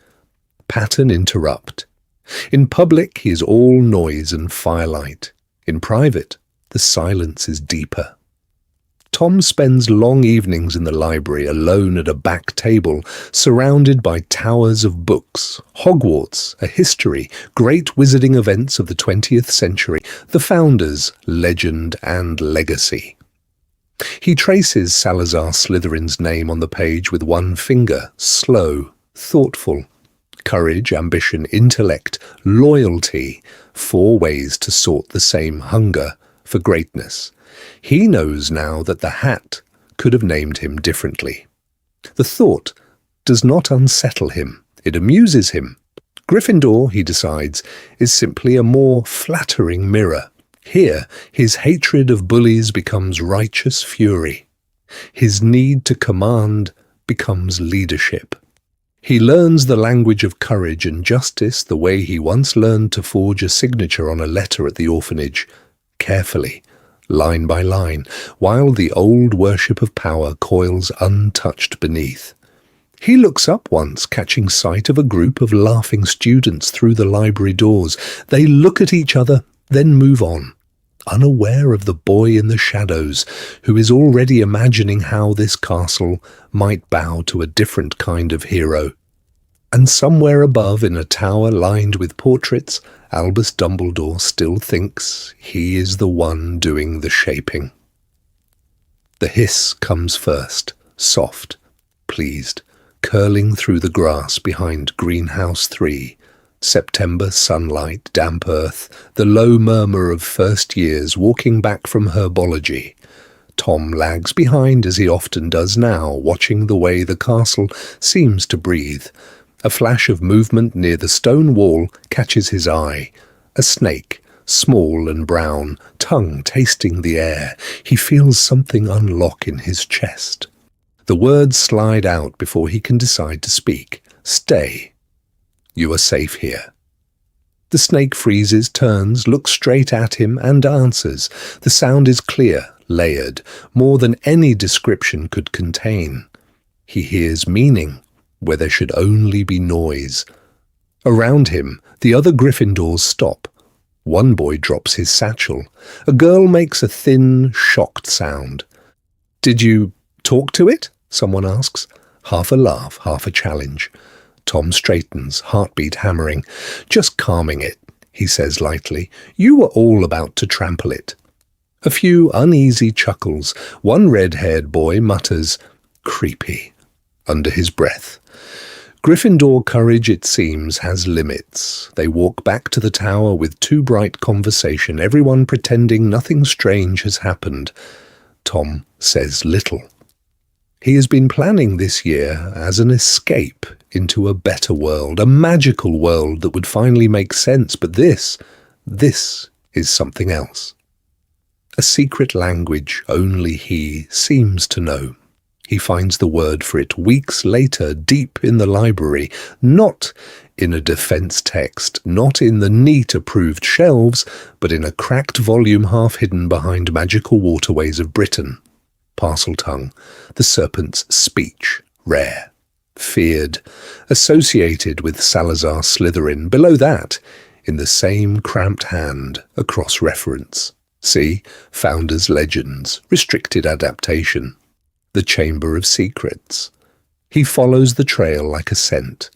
Pattern interrupt. In public, he is all noise and firelight. In private, the silence is deeper. Tom spends long evenings in the library, alone at a back table, surrounded by towers of books. Hogwarts, a history, great wizarding events of the 20th century, the founders, legend and legacy. He traces Salazar Slytherin's name on the page with one finger, slow, thoughtful. Courage, ambition, intellect, loyalty, 4 ways to sort the same hunger for greatness. He knows now that the hat could have named him differently. The thought does not unsettle him. It amuses him. Gryffindor, he decides, is simply a more flattering mirror. Here, his hatred of bullies becomes righteous fury. His need to command becomes leadership. He learns the language of courage and justice the way he once learned to forge a signature on a letter at the orphanage, carefully, line by line, while the old worship of power coils untouched beneath. He looks up once, catching sight of a group of laughing students through the library doors. They look at each other, then move on, unaware of the boy in the shadows who is already imagining how this castle might bow to a different kind of hero. And somewhere above, in a tower lined with portraits, Albus Dumbledore still thinks he is the one doing the shaping. The hiss comes first, soft, pleased, curling through the grass behind Greenhouse 3. September sunlight, damp earth, the low murmur of first years walking back from herbology. Tom lags behind as he often does now, watching the way the castle seems to breathe. A flash of movement near the stone wall catches his eye. A snake, small and brown, tongue tasting the air. He feels something unlock in his chest. The words slide out before he can decide to speak. Stay. You are safe here. The snake freezes, turns, looks straight at him, and answers. The sound is clear, layered, more than any description could contain. He hears meaning where there should only be noise. Around him, the other Gryffindors stop. One boy drops his satchel. A girl makes a thin, shocked sound. Did you talk to it? Someone asks. Half a laugh, half a challenge. Tom straightens, heartbeat hammering. Just calming it, he says lightly. You were all about to trample it. A few uneasy chuckles. One red-haired boy mutters, creepy, under his breath. Gryffindor courage, it seems, has limits. They walk back to the tower with too bright conversation, everyone pretending nothing strange has happened. Tom says little. He has been planning this year as an escape into a better world, a magical world that would finally make sense, but this is something else. A secret language only he seems to know. He finds the word for it weeks later, deep in the library, not in a defense text, not in the neat approved shelves, but in a cracked volume half hidden behind magical waterways of Britain. Parseltongue, the serpent's speech, rare, feared, associated with Salazar Slytherin. Below that, in the same cramped hand, a cross-reference. See, Founders' Legends, restricted adaptation. The Chamber of Secrets. He follows the trail like a scent.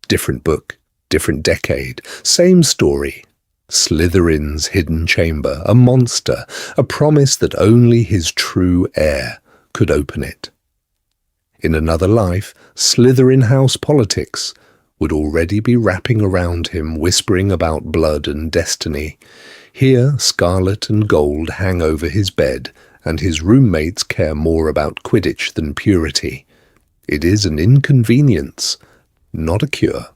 Different book, different decade, same story. Slytherin's hidden chamber, a monster, a promise that only his true heir could open it. In another life, Slytherin house politics would already be wrapping around him, whispering about blood and destiny. Here, scarlet and gold hang over his bed, and his roommates care more about Quidditch than purity. It is an inconvenience, not a cure.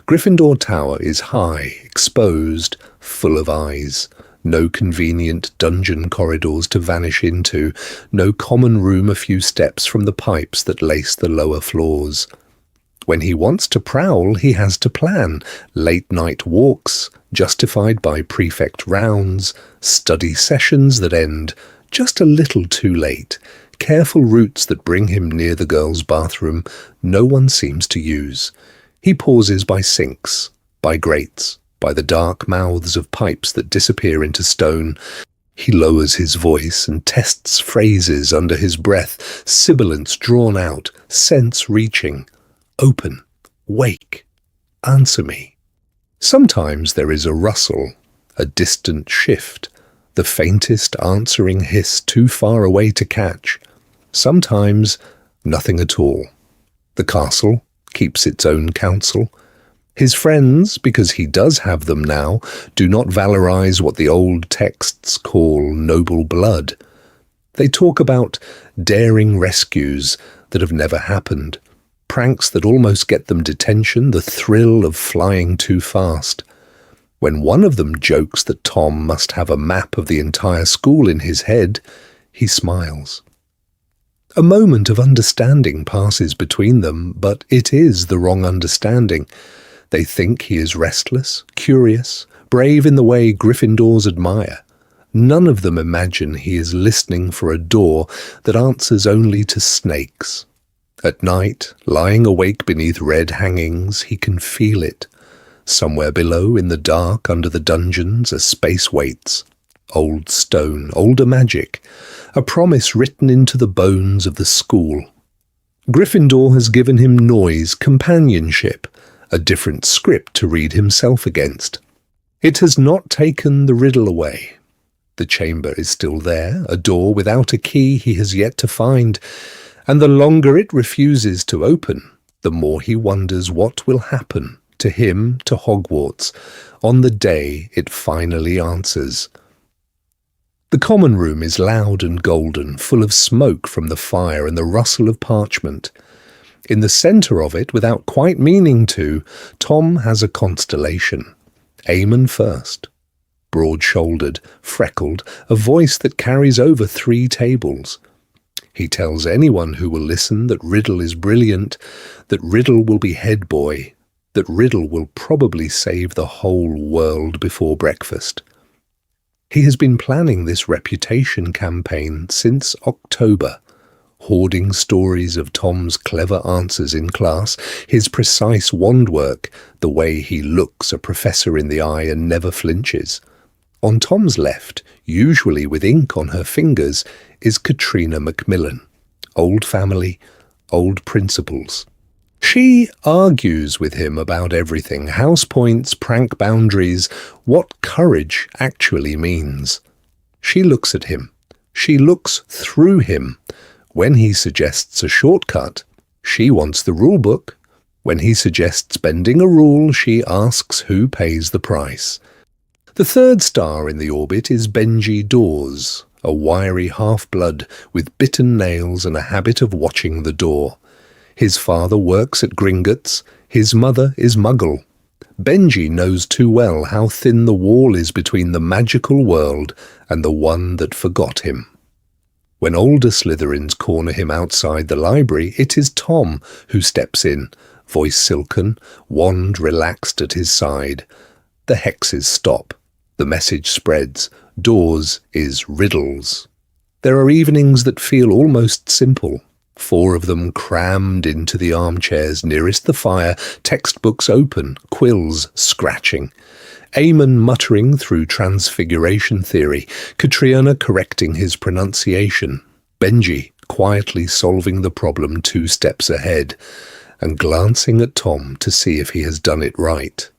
Gryffindor Tower is high, exposed, full of eyes. No convenient dungeon corridors to vanish into, no common room a few steps from the pipes that lace the lower floors. When he wants to prowl, he has to plan. Late-night walks, justified by prefect rounds, study sessions that end just a little too late, careful routes that bring him near the girls' bathroom no one seems to use. He pauses by sinks, by grates, by the dark mouths of pipes that disappear into stone. He lowers his voice and tests phrases under his breath, sibilants drawn out, sense reaching. Open, wake, answer me. Sometimes there is a rustle, a distant shift, the faintest answering hiss too far away to catch. Sometimes nothing at all. The castle keeps its own counsel. His friends, because he does have them now, do not valorize what the old texts call noble blood. They talk about daring rescues, that have never happened. Pranks that almost get them detention, the thrill of flying too fast. When one of them jokes that Tom must have a map of the entire school in his head, he smiles. A moment of understanding passes between them, but it is the wrong understanding. They think he is restless, curious, brave in the way Gryffindors admire. None of them imagine he is listening for a door that answers only to snakes. At night, lying awake beneath red hangings, he can feel it. Somewhere below, in the dark, under the dungeons, a space waits. Old stone, older magic, a promise written into the bones of the school. Gryffindor has given him noise, companionship, a different script to read himself against. It has not taken the riddle away. The chamber is still there, a door without a key he has yet to find, and the longer it refuses to open, the more he wonders what will happen to him, to Hogwarts, on the day it finally answers. The common room is loud and golden, full of smoke from the fire and the rustle of parchment. In the centre of it, without quite meaning to, Tom has a constellation. Eamon first. Broad-shouldered, freckled, a voice that carries over 3 tables. He tells anyone who will listen that Riddle is brilliant, that Riddle will be head boy, that Riddle will probably save the whole world before breakfast. He has been planning this reputation campaign since October, hoarding stories of Tom's clever answers in class, his precise wand work, the way he looks a professor in the eye and never flinches. On Tom's left, usually with ink on her fingers, is Katrina Macmillan. Old family, old principles. She argues with him about everything, house points, prank boundaries, what courage actually means. She looks at him. She looks through him. When he suggests a shortcut, she wants the rule book. When he suggests bending a rule, she asks who pays the price. The third star in the orbit is Benji Dawes, a wiry half-blood with bitten nails and a habit of watching the door. His father works at Gringotts, his mother is Muggle. Benji knows too well how thin the wall is between the magical world and the one that forgot him. When older Slytherins corner him outside the library, it is Tom who steps in, voice silken, wand relaxed at his side. The hexes stop. The message spreads. Dawes is riddles. There are evenings that feel almost simple. 4 of them crammed into the armchairs nearest the fire, textbooks open, quills scratching. Eamon muttering through transfiguration theory, Katrina correcting his pronunciation, Benji quietly solving the problem 2 steps ahead, and glancing at Tom to see if he has done it right.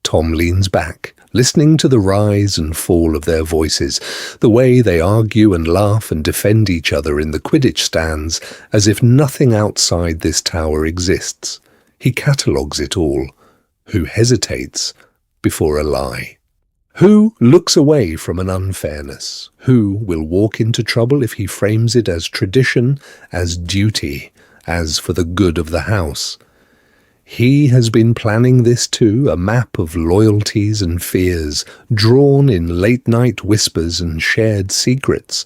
Tom leans back, listening to the rise and fall of their voices, the way they argue and laugh and defend each other in the Quidditch stands, as if nothing outside this tower exists. He catalogues it all. Who hesitates before a lie? Who looks away from an unfairness? Who will walk into trouble if he frames it as tradition, as duty, as for the good of the house? He has been planning this too, a map of loyalties and fears, drawn in late-night whispers and shared secrets.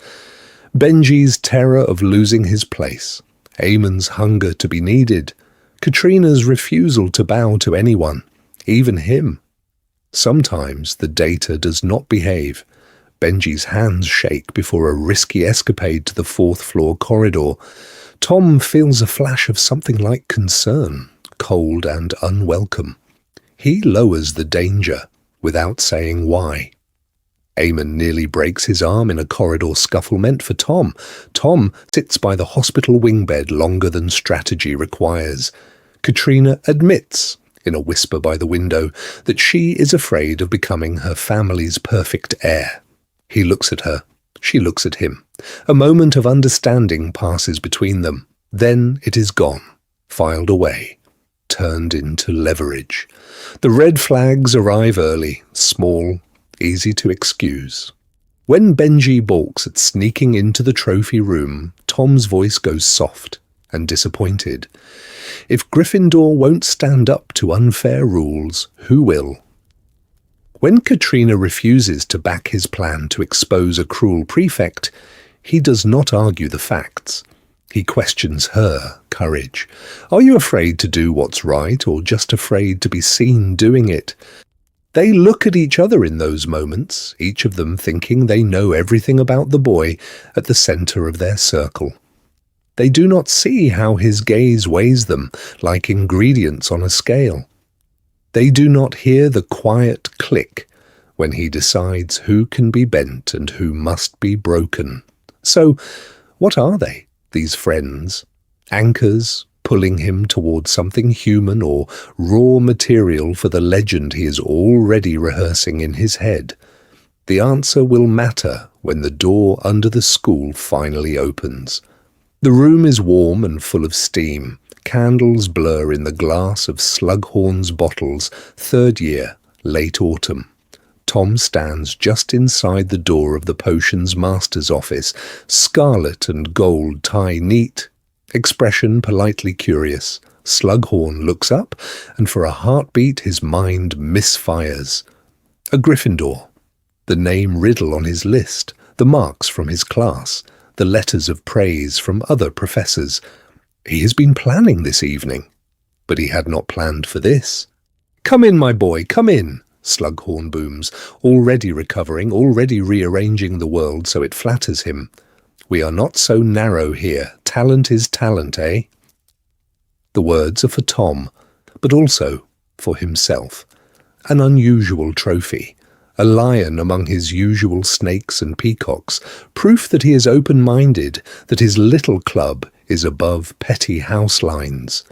Benji's terror of losing his place, Eamon's hunger to be needed, Katrina's refusal to bow to anyone, even him. Sometimes the data does not behave. Benji's hands shake before a risky escapade to the 4th-floor corridor. Tom feels a flash of something like concern, cold and unwelcome. He lowers the danger without saying why. Eamon nearly breaks his arm in a corridor scuffle meant for Tom. Tom sits by the hospital wing bed longer than strategy requires. Katrina admits, in a whisper by the window, that she is afraid of becoming her family's perfect heir. He looks at her. She looks at him. A moment of understanding passes between them. Then it is gone, filed away, turned into leverage. The red flags arrive early, small, easy to excuse. When Benji balks at sneaking into the trophy room, Tom's voice goes soft, and disappointed. If Gryffindor won't stand up to unfair rules, who will? When Katrina refuses to back his plan to expose a cruel prefect, he does not argue the facts. He questions her courage. Are you afraid to do what's right, or just afraid to be seen doing it? They look at each other in those moments, each of them thinking they know everything about the boy at the centre of their circle. They do not see how his gaze weighs them like ingredients on a scale. They do not hear the quiet click when he decides who can be bent and who must be broken. So, what are they, these friends? Anchors pulling him towards something human, or raw material for the legend he is already rehearsing in his head? The answer will matter when the door under the school finally opens. The room is warm and full of steam. Candles blur in the glass of Slughorn's bottles, third year, late autumn. Tom stands just inside the door of the potions master's office, scarlet and gold tie neat, expression politely curious. Slughorn looks up, and for a heartbeat his mind misfires. A Gryffindor. The name Riddle on his list, the marks from his class, the letters of praise from other professors. He has been planning this evening, but he had not planned for this. "Come in, my boy, come in," Slughorn booms, already recovering, already rearranging the world so it flatters him. "We are not so narrow here. Talent is talent, eh?" The words are for Tom, but also for himself. An unusual trophy. A lion among his usual snakes and peacocks, proof that he is open-minded, that his little club is above petty house lines.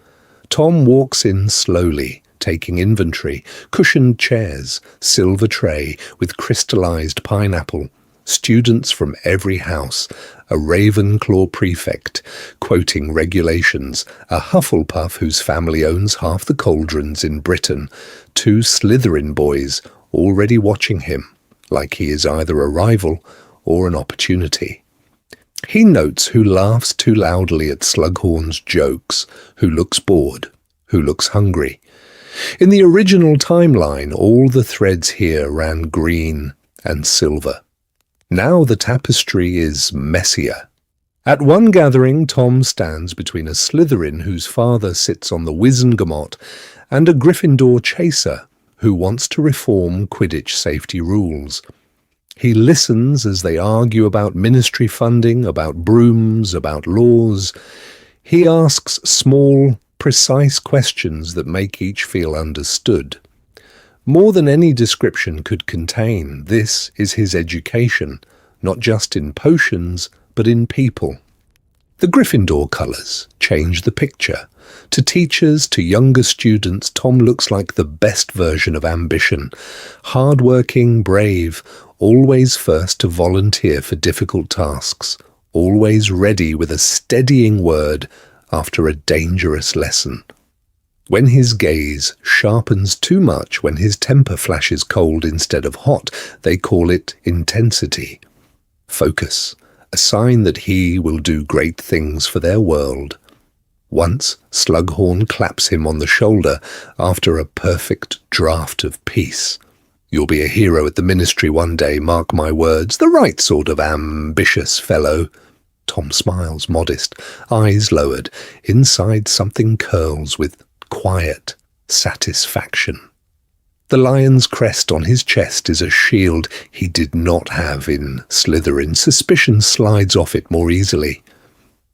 Tom walks in slowly, taking inventory, cushioned chairs, silver tray with crystallized pineapple, students from every house, a Ravenclaw prefect, quoting regulations, a Hufflepuff whose family owns half the cauldrons in Britain, 2 Slytherin boys already watching him, like he is either a rival or an opportunity. He notes who laughs too loudly at Slughorn's jokes, who looks bored, who looks hungry. In the original timeline, all the threads here ran green and silver. Now the tapestry is messier. At one gathering, Tom stands between a Slytherin whose father sits on the Wizengamot and a Gryffindor chaser who wants to reform Quidditch safety rules. He listens as they argue about ministry funding, about brooms, about laws. He asks small, precise questions that make each feel understood. More than any description could contain, this is his education, not just in potions, but in people. The Gryffindor colours change the picture. To teachers, to younger students, Tom looks like the best version of ambition. Hard-working, brave, always first to volunteer for difficult tasks, always ready with a steadying word after a dangerous lesson. When his gaze sharpens too much, when his temper flashes cold instead of hot, they call it intensity. Focus, a sign that he will do great things for their world. Once, Slughorn claps him on the shoulder after a perfect draught of peace. "You'll be a hero at the ministry one day, mark my words, the right sort of ambitious fellow." Tom smiles, modest, eyes lowered. Inside something curls with quiet satisfaction. The lion's crest on his chest is a shield he did not have in Slytherin. Suspicion slides off it more easily.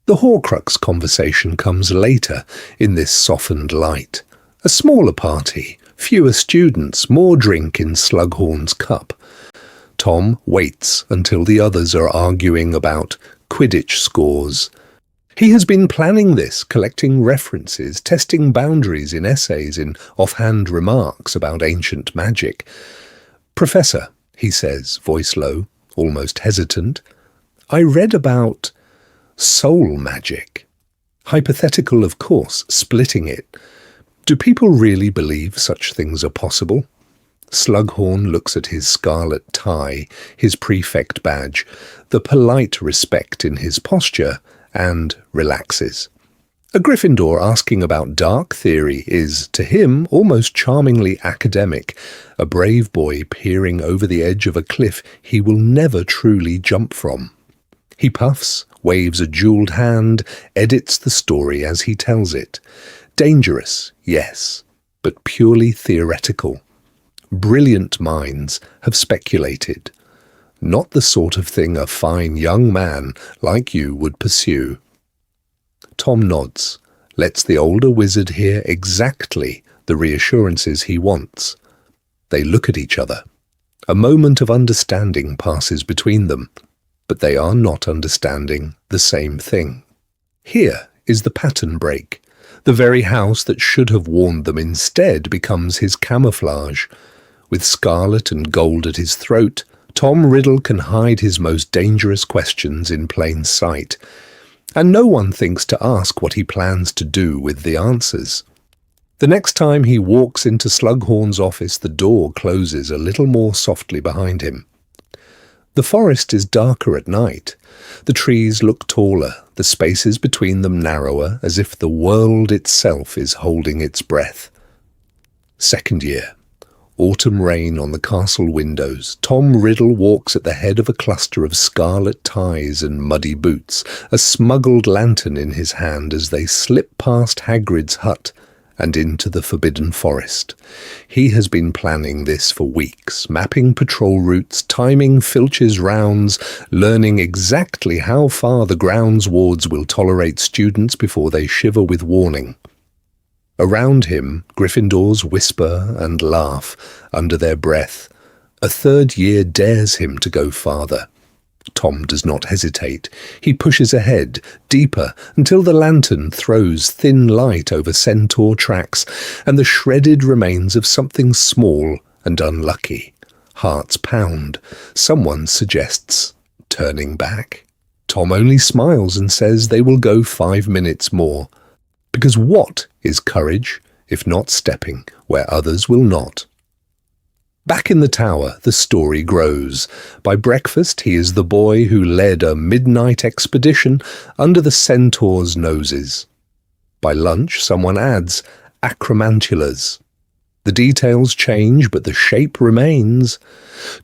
The Horcrux conversation comes later in this softened light. A smaller party, fewer students, more drink in Slughorn's cup. Tom waits until the others are arguing about Quidditch scores. He has been planning this, collecting references, testing boundaries in essays, in offhand remarks about ancient magic. "Professor," he says, voice low, almost hesitant, "I read about soul magic. Hypothetical, of course, splitting it. Do people really believe such things are possible?" Slughorn looks at his scarlet tie, his prefect badge, the polite respect in his posture, and relaxes. A Gryffindor asking about dark theory is, to him, almost charmingly academic, a brave boy peering over the edge of a cliff he will never truly jump from. He puffs, waves a jewelled hand, edits the story as he tells it. Dangerous, yes, but purely theoretical. Brilliant minds have speculated. Not the sort of thing a fine young man like you would pursue. Tom nods, lets the older wizard hear exactly the reassurances he wants. They look at each other. A moment of understanding passes between them, but they are not understanding the same thing. Here is the pattern break. The very house that should have warned them instead becomes his camouflage. With scarlet and gold at his throat, Tom Riddle can hide his most dangerous questions in plain sight, and no one thinks to ask what he plans to do with the answers. The next time he walks into Slughorn's office, the door closes a little more softly behind him. The forest is darker at night. The trees look taller, the spaces between them narrower, as if the world itself is holding its breath. Second year. Autumn rain on the castle windows. Tom Riddle walks at the head of a cluster of scarlet ties and muddy boots, a smuggled lantern in his hand as they slip past Hagrid's hut and into the forbidden forest. He has been planning this for weeks, mapping patrol routes, timing Filch's rounds, learning exactly how far the grounds wards will tolerate students before they shiver with warning. Around him, Gryffindors whisper and laugh under their breath. A third year dares him to go farther. Tom does not hesitate. He pushes ahead, deeper, until the lantern throws thin light over centaur tracks and the shredded remains of something small and unlucky. Hearts pound. Someone suggests turning back. Tom only smiles and says they will go 5 minutes more. Because what is courage, if not stepping where others will not? Back in the tower, the story grows. By breakfast, he is the boy who led a midnight expedition under the centaurs' noses. By lunch, someone adds acromantulas. The details change, but the shape remains.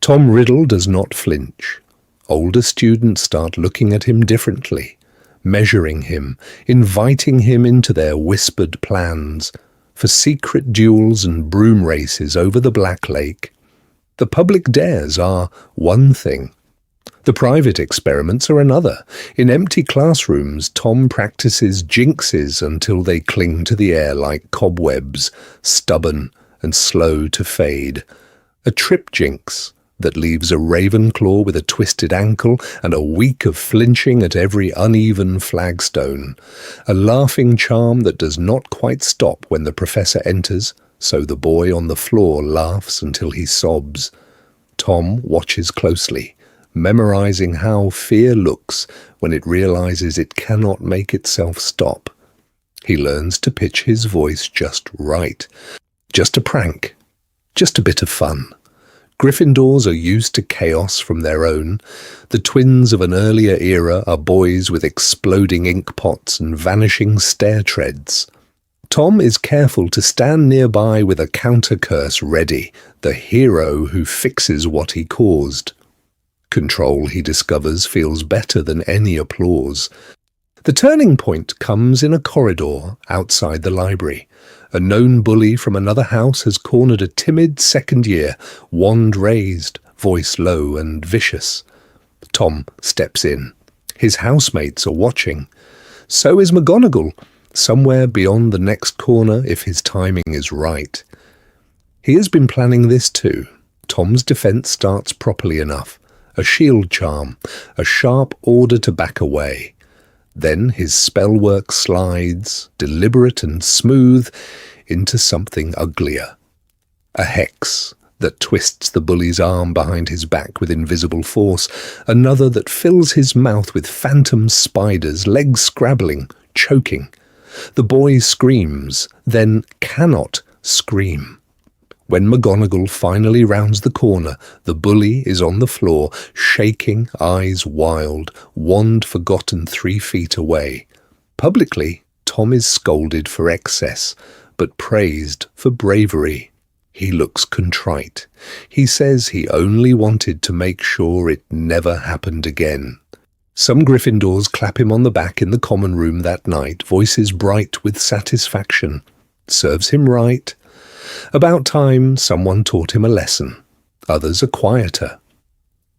Tom Riddle does not flinch. Older students start looking at him differently, measuring him, inviting him into their whispered plans for secret duels and broom races over the Black Lake. The public dares are one thing. The private experiments are another. In empty classrooms, Tom practices jinxes until they cling to the air like cobwebs, stubborn and slow to fade. A trip jinx that leaves a Ravenclaw with a twisted ankle and a week of flinching at every uneven flagstone. A laughing charm that does not quite stop when the professor enters, so the boy on the floor laughs until he sobs. Tom watches closely, memorizing how fear looks when it realizes it cannot make itself stop. He learns to pitch his voice just right. Just a prank. Just a bit of fun. Gryffindors are used to chaos from their own. The twins of an earlier era are boys with exploding ink pots and vanishing stair treads. Tom is careful to stand nearby with a counter-curse ready, the hero who fixes what he caused. Control, he discovers, feels better than any applause. The turning point comes in a corridor outside the library. A known bully from another house has cornered a timid second year, wand raised, voice low and vicious. Tom steps in. His housemates are watching. So is McGonagall, somewhere beyond the next corner if his timing is right. He has been planning this too. Tom's defense starts properly enough. A shield charm, a sharp order to back away. Then his spell work slides, deliberate and smooth, into something uglier. A hex that twists the bully's arm behind his back with invisible force, another that fills his mouth with phantom spiders, legs scrabbling, choking. The boy screams, then cannot scream. When McGonagall finally rounds the corner, the bully is on the floor, shaking, eyes wild, wand forgotten 3 feet away. Publicly, Tom is scolded for excess, but praised for bravery. He looks contrite. He says he only wanted to make sure it never happened again. Some Gryffindors clap him on the back in the common room that night, voices bright with satisfaction. Serves him right. About time someone taught him a lesson. Others are quieter.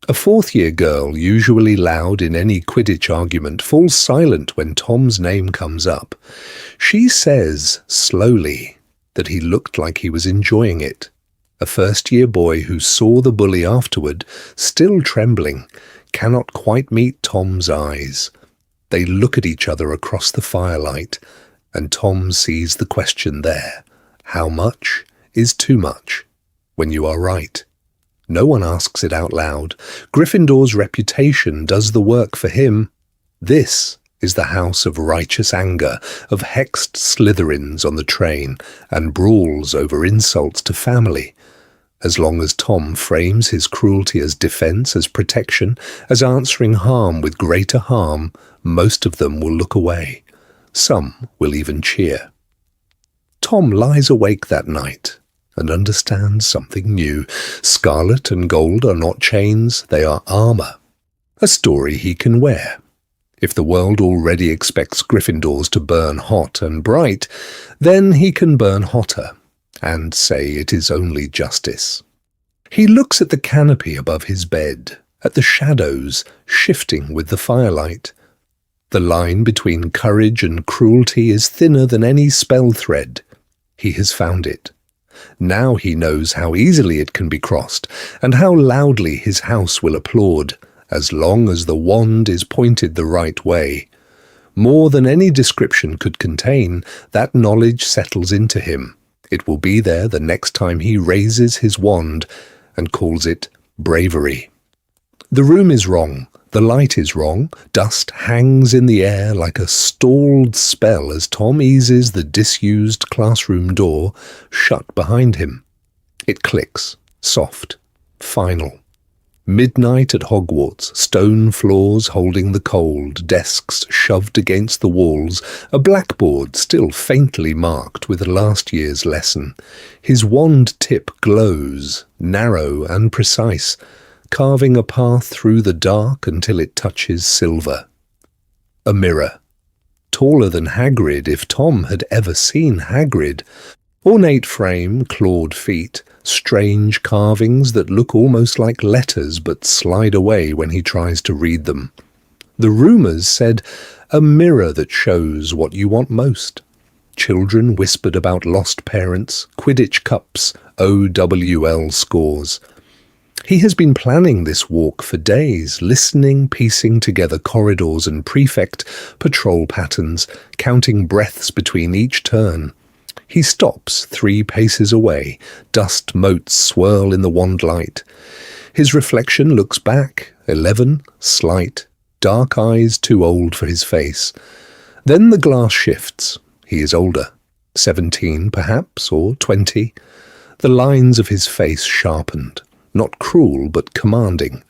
A fourth-year girl, usually loud in any Quidditch argument, falls silent when Tom's name comes up. She says, slowly, that he looked like he was enjoying it. A first-year boy who saw the bully afterward, still trembling, cannot quite meet Tom's eyes. They look at each other across the firelight, and Tom sees the question there. How much is too much when you are right? No one asks it out loud. Gryffindor's reputation does the work for him. This is the house of righteous anger, of hexed Slytherins on the train, and brawls over insults to family. As long as Tom frames his cruelty as defence, as protection, as answering harm with greater harm, most of them will look away. Some will even cheer. Tom lies awake that night and understands something new. Scarlet and gold are not chains, they are armour. A story he can wear. If the world already expects Gryffindors to burn hot and bright, then he can burn hotter and say it is only justice. He looks at the canopy above his bed, at the shadows shifting with the firelight. The line between courage and cruelty is thinner than any spell thread. He has found it. Now he knows how easily it can be crossed, and how loudly his house will applaud, as long as the wand is pointed the right way. More than any description could contain, that knowledge settles into him. It will be there the next time he raises his wand and calls it bravery. The room is wrong. The light is wrong. Dust hangs in the air like a stalled spell as Tom eases the disused classroom door shut behind him. It clicks, soft, final. Midnight at Hogwarts, stone floors holding the cold, desks shoved against the walls, a blackboard still faintly marked with last year's lesson. His wand tip glows, narrow and precise, carving a path through the dark until it touches silver. A mirror. Taller than Hagrid, if Tom had ever seen Hagrid. Ornate frame, clawed feet, strange carvings that look almost like letters but slide away when he tries to read them. The rumours said, a mirror that shows what you want most. Children whispered about lost parents, Quidditch cups, OWL scores. He has been planning this walk for days, listening, piecing together corridors and prefect patrol patterns, counting breaths between each turn. He stops 3 paces away. Dust motes swirl in the wand light. His reflection looks back, 11, slight, dark eyes too old for his face. Then the glass shifts. He is older, 17 perhaps, or 20. The lines of his face sharpened. Not cruel, but commanding.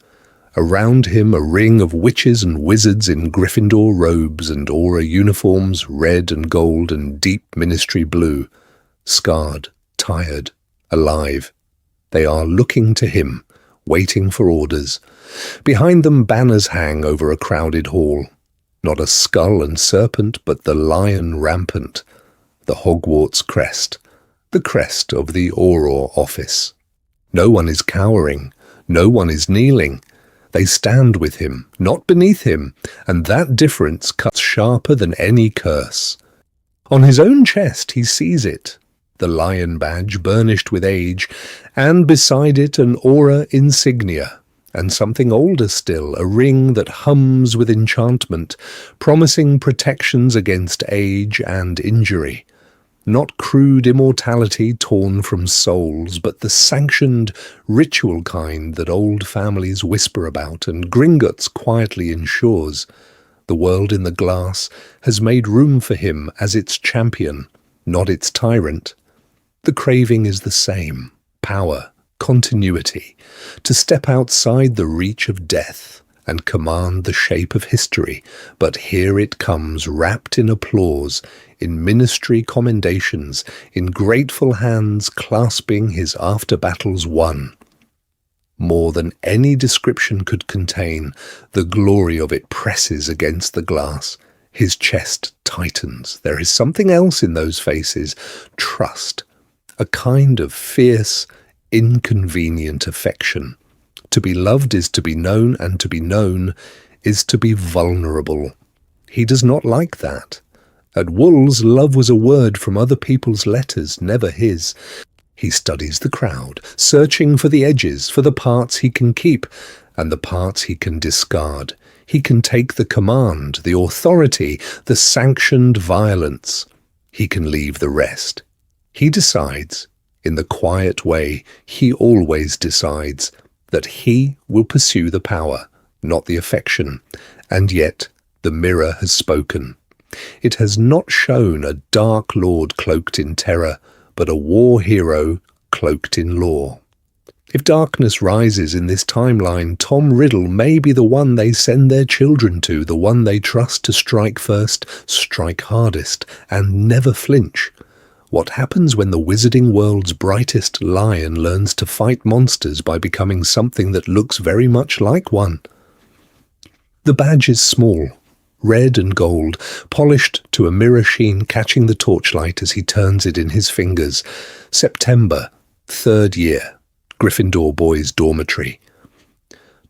Around him a ring of witches and wizards in Gryffindor robes and aura uniforms, red and gold and deep ministry blue. Scarred, tired, alive. They are looking to him, waiting for orders. Behind them banners hang over a crowded hall. Not a skull and serpent, but the lion rampant. The Hogwarts crest. The crest of the Auror office. No one is cowering, no one is kneeling. They stand with him, not beneath him, and that difference cuts sharper than any curse. On his own chest he sees it, the lion badge burnished with age, and beside it an aura insignia, and something older still, a ring that hums with enchantment, promising protections against age and injury. Not crude immortality torn from souls, but the sanctioned, ritual kind that old families whisper about and Gringotts quietly ensures. The world in the glass has made room for him as its champion, not its tyrant. The craving is the same, power, continuity, to step outside the reach of death, and command the shape of history, but here it comes wrapped in applause, in ministry commendations, in grateful hands clasping his after-battles won. More than any description could contain, the glory of it presses against the glass. His chest tightens. There is something else in those faces, trust, a kind of fierce, inconvenient affection. To be loved is to be known, and to be known is to be vulnerable. He does not like that. At Wool's, love was a word from other people's letters, never his. He studies the crowd, searching for the edges, for the parts he can keep, and the parts he can discard. He can take the command, the authority, the sanctioned violence. He can leave the rest. He decides, in the quiet way he always decides, that he will pursue the power, not the affection. And yet the mirror has spoken. It has not shown a dark lord cloaked in terror, but a war hero cloaked in law. If darkness rises in this timeline, Tom Riddle may be the one they send their children to, the one they trust to strike first, strike hardest, and never flinch. What happens when the wizarding world's brightest lion learns to fight monsters by becoming something that looks very much like one? The badge is small, red and gold, polished to a mirror sheen catching the torchlight as he turns it in his fingers. September, 3rd year, Gryffindor Boys' Dormitory.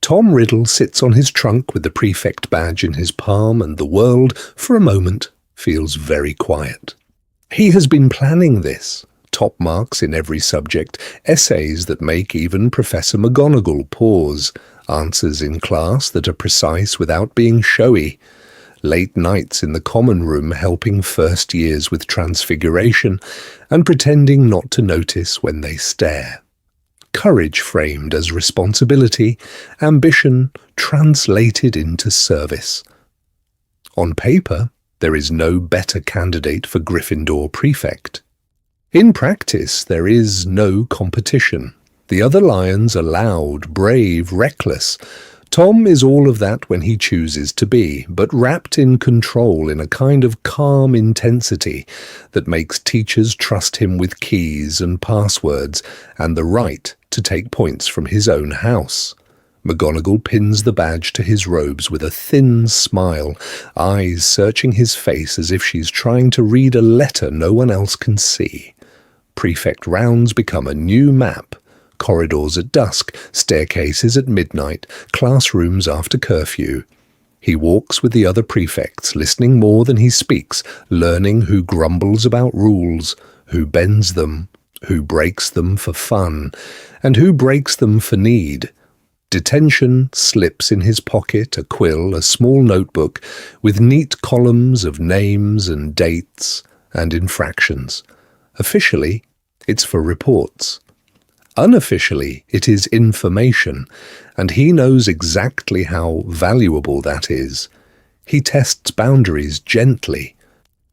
Tom Riddle sits on his trunk with the prefect badge in his palm, and the world, for a moment, feels very quiet. He has been planning this. Top marks in every subject, essays that make even Professor McGonagall pause, answers in class that are precise without being showy, late nights in the common room helping first years with transfiguration and pretending not to notice when they stare. Courage framed as responsibility, ambition translated into service. On paper, there is no better candidate for Gryffindor prefect. In practice, there is no competition. The other lions are loud, brave, reckless. Tom is all of that when he chooses to be, but wrapped in control in a kind of calm intensity that makes teachers trust him with keys and passwords and the right to take points from his own house. McGonagall pins the badge to his robes with a thin smile, eyes searching his face as if she's trying to read a letter no one else can see. Prefect rounds become a new map. Corridors at dusk, staircases at midnight, classrooms after curfew. He walks with the other prefects, listening more than he speaks, learning who grumbles about rules, who bends them, who breaks them for fun, and who breaks them for need. Detention slips in his pocket, a quill, a small notebook, with neat columns of names and dates and infractions. Officially, it's for reports. Unofficially, it is information, and he knows exactly how valuable that is. He tests boundaries gently.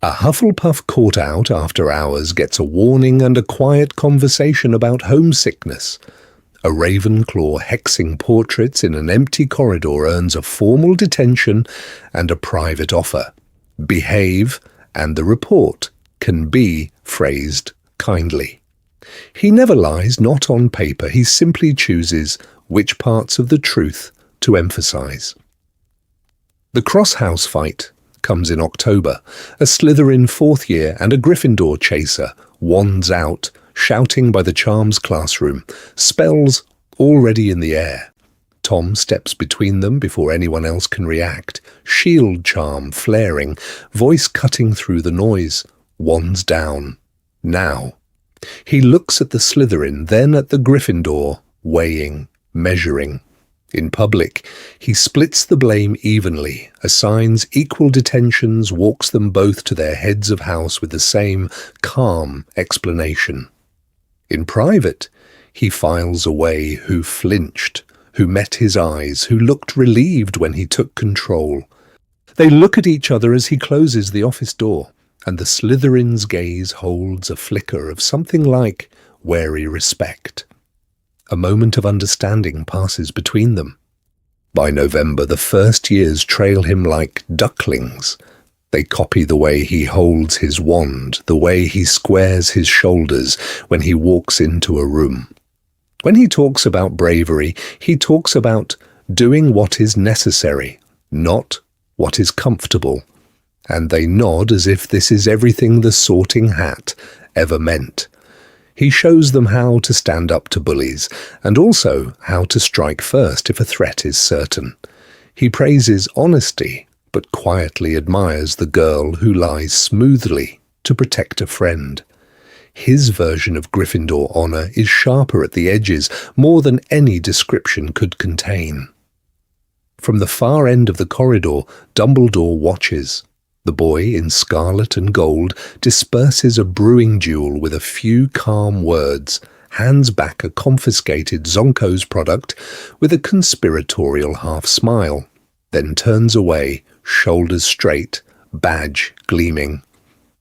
A Hufflepuff caught out after hours gets a warning and a quiet conversation about homesickness. A Ravenclaw hexing portraits in an empty corridor earns a formal detention and a private offer. Behave, and the report can be phrased kindly. He never lies, not on paper. He simply chooses which parts of the truth to emphasize. The cross-house fight comes in October. A Slytherin 4th year and a Gryffindor chaser, wands out, shouting by the charms classroom, spells already in the air. Tom steps between them before anyone else can react, shield charm flaring, voice cutting through the noise, wands down. Now. He looks at the Slytherin, then at the Gryffindor, weighing, measuring. In public, he splits the blame evenly, assigns equal detentions, walks them both to their heads of house with the same calm explanation. In private, he files away who flinched, who met his eyes, who looked relieved when he took control. They look at each other as he closes the office door, and the Slytherin's gaze holds a flicker of something like wary respect. A moment of understanding passes between them. By November, the first years trail him like ducklings. They copy the way he holds his wand, the way he squares his shoulders when he walks into a room. When he talks about bravery, he talks about doing what is necessary, not what is comfortable. And they nod as if this is everything the Sorting Hat ever meant. He shows them how to stand up to bullies, and also how to strike first if a threat is certain. He praises honesty, but quietly admires the girl who lies smoothly to protect a friend. His version of Gryffindor honor is sharper at the edges, more than any description could contain. From the far end of the corridor, Dumbledore watches. The boy in scarlet and gold disperses a brewing duel with a few calm words, hands back a confiscated Zonko's product with a conspiratorial half-smile, then turns away, shoulders straight, badge gleaming.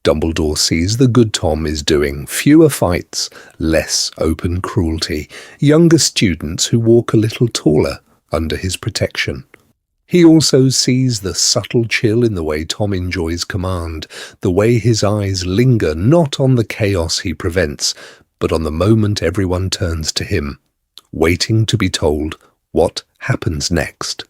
Dumbledore sees the good Tom is doing fewer fights, less open cruelty, younger students who walk a little taller under his protection. He also sees the subtle chill in the way Tom enjoys command, the way his eyes linger not on the chaos he prevents, but on the moment everyone turns to him, waiting to be told what happens next.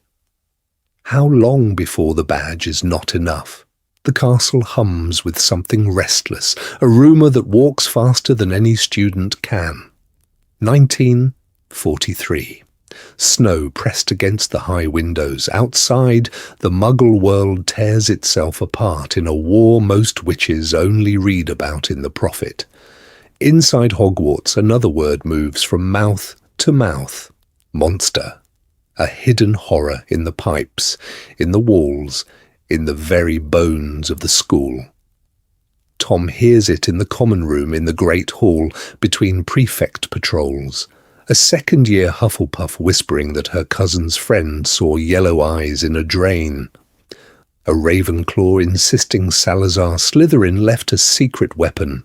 How long before the badge is not enough? The castle hums with something restless, a rumour that walks faster than any student can. 1943. Snow pressed against the high windows. Outside, the Muggle world tears itself apart in a war most witches only read about in the Prophet. Inside Hogwarts, another word moves from mouth to mouth. Monster. A hidden horror in the pipes, in the walls, in the very bones of the school. Tom hears it in the common room in the Great Hall between prefect patrols. A second-year Hufflepuff whispering that her cousin's friend saw yellow eyes in a drain. A Ravenclaw insisting Salazar Slytherin left a secret weapon.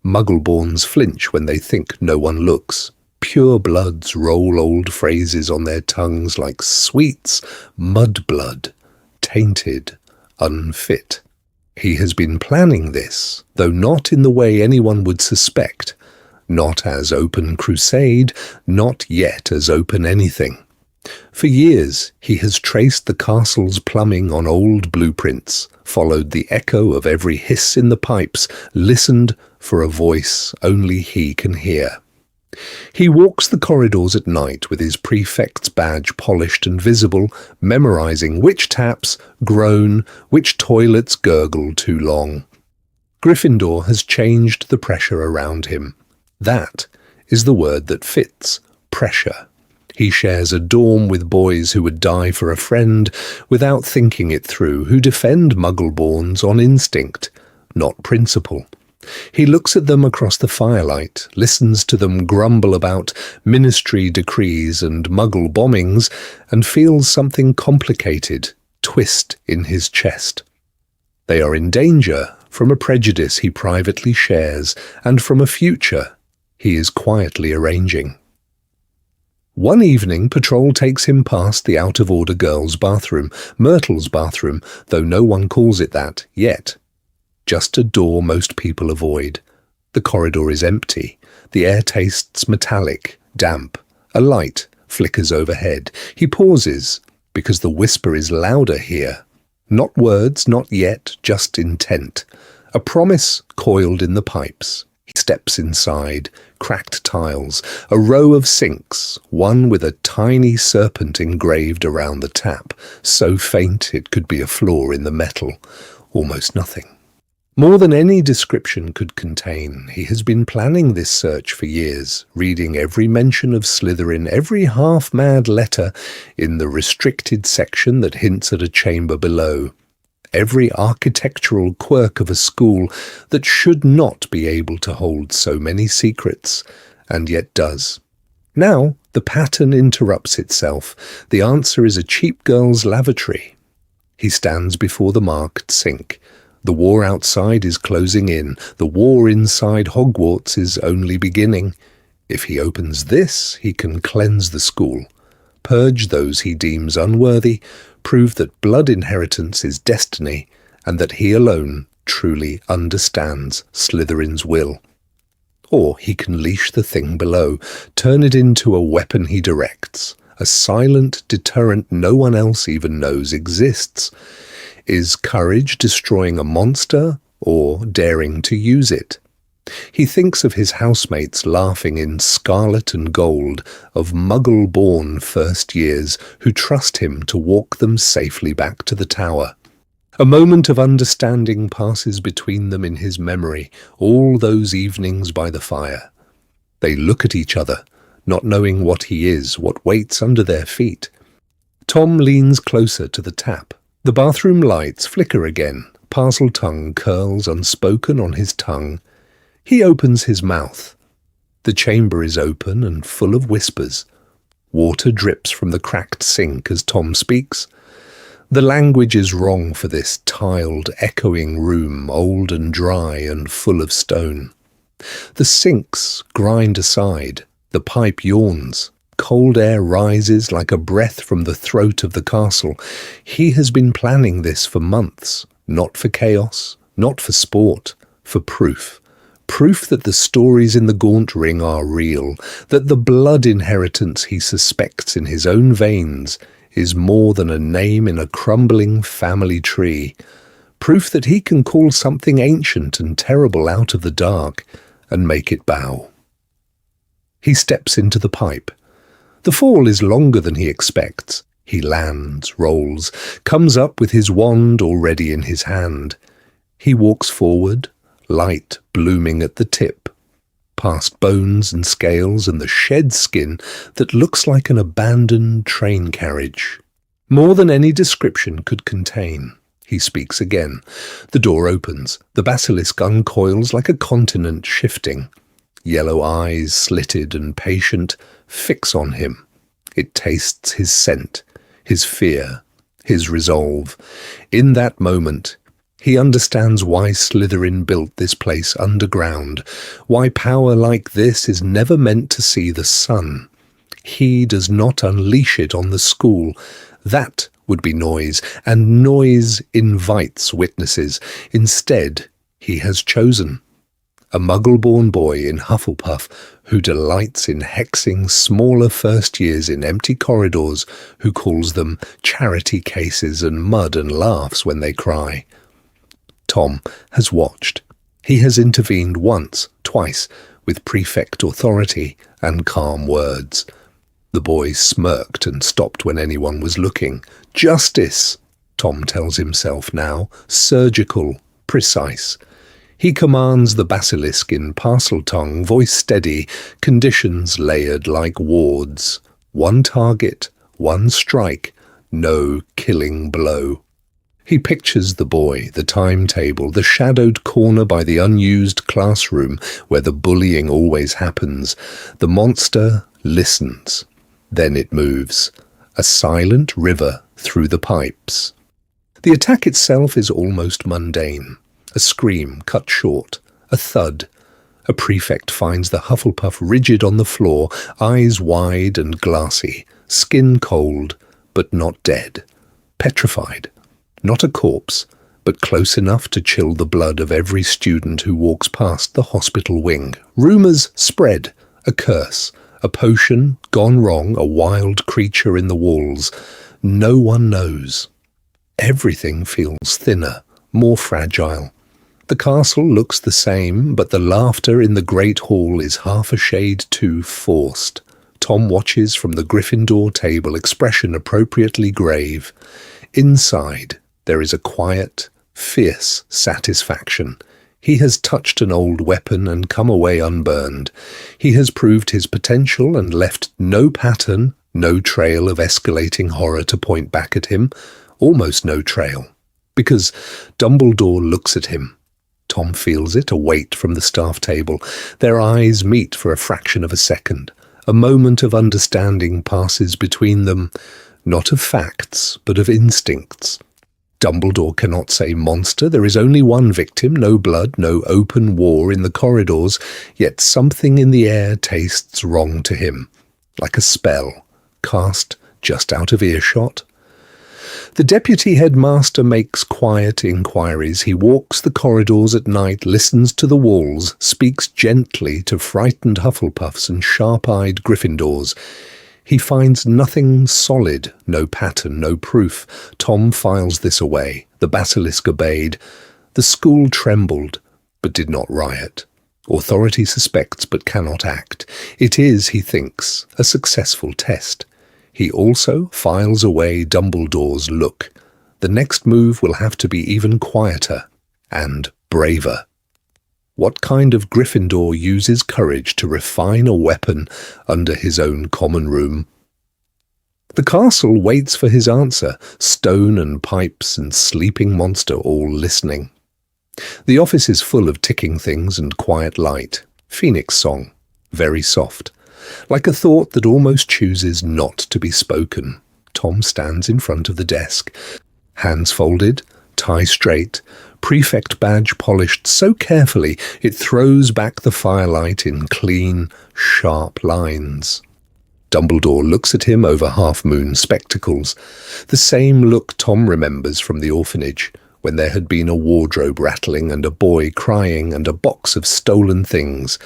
Muggleborns flinch when they think no one looks. Pure bloods roll old phrases on their tongues like sweets, mudblood, tainted, unfit. He has been planning this, though not in the way anyone would suspect. Not as open crusade, not yet as open anything. For years he has traced the castle's plumbing on old blueprints, followed the echo of every hiss in the pipes, listened for a voice only he can hear. He walks the corridors at night with his prefect's badge polished and visible, memorizing which taps groan, which toilets gurgle too long. Gryffindor has changed the pressure around him. That is the word that fits, pressure. He shares a dorm with boys who would die for a friend without thinking it through, who defend Muggleborns on instinct, not principle. He looks at them across the firelight, listens to them grumble about ministry decrees and Muggle bombings, and feels something complicated twist in his chest. They are in danger from a prejudice he privately shares and from a future he is quietly arranging. One evening, patrol takes him past the out-of-order girls' bathroom, Myrtle's bathroom, though no one calls it that yet. Just a door most people avoid. The corridor is empty. The air tastes metallic, damp. A light flickers overhead. He pauses, because the whisper is louder here. Not words, not yet, just intent. A promise coiled in the pipes. He steps inside, cracked tiles, a row of sinks, one with a tiny serpent engraved around the tap, so faint it could be a flaw in the metal, almost nothing. More than any description could contain, he has been planning this search for years, reading every mention of Slytherin, every half-mad letter in the restricted section that hints at a chamber below. Every architectural quirk of a school that should not be able to hold so many secrets, and yet does. Now, the pattern interrupts itself. The answer is a cheap girl's lavatory. He stands before the marked sink. The war outside is closing in. The war inside Hogwarts is only beginning. If he opens this, he can cleanse the school. purge those he deems unworthy, prove that blood inheritance is destiny, and that he alone truly understands Slytherin's will. Or he can leash the thing below, turn it into a weapon he directs, a silent deterrent no one else even knows exists. Is courage destroying a monster, or daring to use it? He thinks of his housemates laughing in scarlet and gold, of muggle-born first years who trust him to walk them safely back to the tower. A moment of understanding passes between them in his memory, all those evenings by the fire. They look at each other, not knowing what he is, what waits under their feet. Tom leans closer to the tap. The bathroom lights flicker again. Parseltongue curls unspoken on his tongue. He opens his mouth. The chamber is open and full of whispers. Water drips from the cracked sink as Tom speaks. The language is wrong for this tiled, echoing room, old and dry and full of stone. The sinks grind aside. The pipe yawns. Cold air rises like a breath from the throat of the castle. He has been planning this for months, not for chaos, not for sport, for proof. Proof that the stories in the Gaunt Ring are real, that the blood inheritance he suspects in his own veins is more than a name in a crumbling family tree. Proof that he can call something ancient and terrible out of the dark and make it bow. He steps into the pipe. The fall is longer than he expects. He lands, rolls, comes up with his wand already in his hand. He walks forward, light blooming at the tip, past bones and scales and the shed skin that looks like an abandoned train carriage. More than any description could contain. He speaks again. The door opens. The basilisk uncoils like a continent shifting. Yellow eyes, slitted and patient, fix on him. It tastes his scent, his fear, his resolve. In that moment, he understands why Slytherin built this place underground, why power like this is never meant to see the sun. He does not unleash it on the school. That would be noise, and noise invites witnesses. Instead, he has chosen. A muggle-born boy in Hufflepuff who delights in hexing smaller first years in empty corridors, who calls them charity cases and mud and laughs when they cry. Tom has watched. He has intervened once, twice, with prefect authority and calm words. The boy smirked and stopped when anyone was looking. Justice, Tom tells himself now, surgical, precise. He commands the basilisk in Parseltongue, voice steady, conditions layered like wards. One target, one strike, no killing blow. He pictures the boy, the timetable, the shadowed corner by the unused classroom where the bullying always happens. The monster listens. Then it moves. A silent river through the pipes. The attack itself is almost mundane. A scream cut short, a thud. A prefect finds the Hufflepuff rigid on the floor, eyes wide and glassy, skin cold, but not dead. Petrified. Not a corpse, but close enough to chill the blood of every student who walks past the hospital wing. Rumours spread. A curse. A potion gone wrong, a wild creature in the walls. No one knows. Everything feels thinner, more fragile. The castle looks the same, but the laughter in the great hall is half a shade too forced. Tom watches from the Gryffindor table, expression appropriately grave. Inside, there is a quiet, fierce satisfaction. He has touched an old weapon and come away unburned. He has proved his potential and left no pattern, no trail of escalating horror to point back at him. Almost no trail. Because Dumbledore looks at him. Tom feels it, a weight from the staff table. Their eyes meet for a fraction of a second. A moment of understanding passes between them, not of facts, but of instincts. Dumbledore cannot say monster. There is only one victim, no blood, no open war in the corridors, yet something in the air tastes wrong to him, like a spell, cast just out of earshot. The deputy headmaster makes quiet inquiries. He walks the corridors at night, listens to the walls, speaks gently to frightened Hufflepuffs and sharp-eyed Gryffindors. He finds nothing solid, no pattern, no proof. Tom files this away. The basilisk obeyed. The school trembled, but did not riot. Authority suspects but cannot act. It is, he thinks, a successful test. He also files away Dumbledore's look. The next move will have to be even quieter and braver. What kind of Gryffindor uses courage to refine a weapon under his own common room? The castle waits for his answer, stone and pipes and sleeping monster all listening. The office is full of ticking things and quiet light. Phoenix song, very soft. Like a thought that almost chooses not to be spoken. Tom stands in front of the desk. Hands folded, tie straight, prefect badge polished so carefully it throws back the firelight in clean, sharp lines. Dumbledore looks at him over half-moon spectacles. The same look Tom remembers from the orphanage, when there had been a wardrobe rattling and a boy crying and a box of stolen things.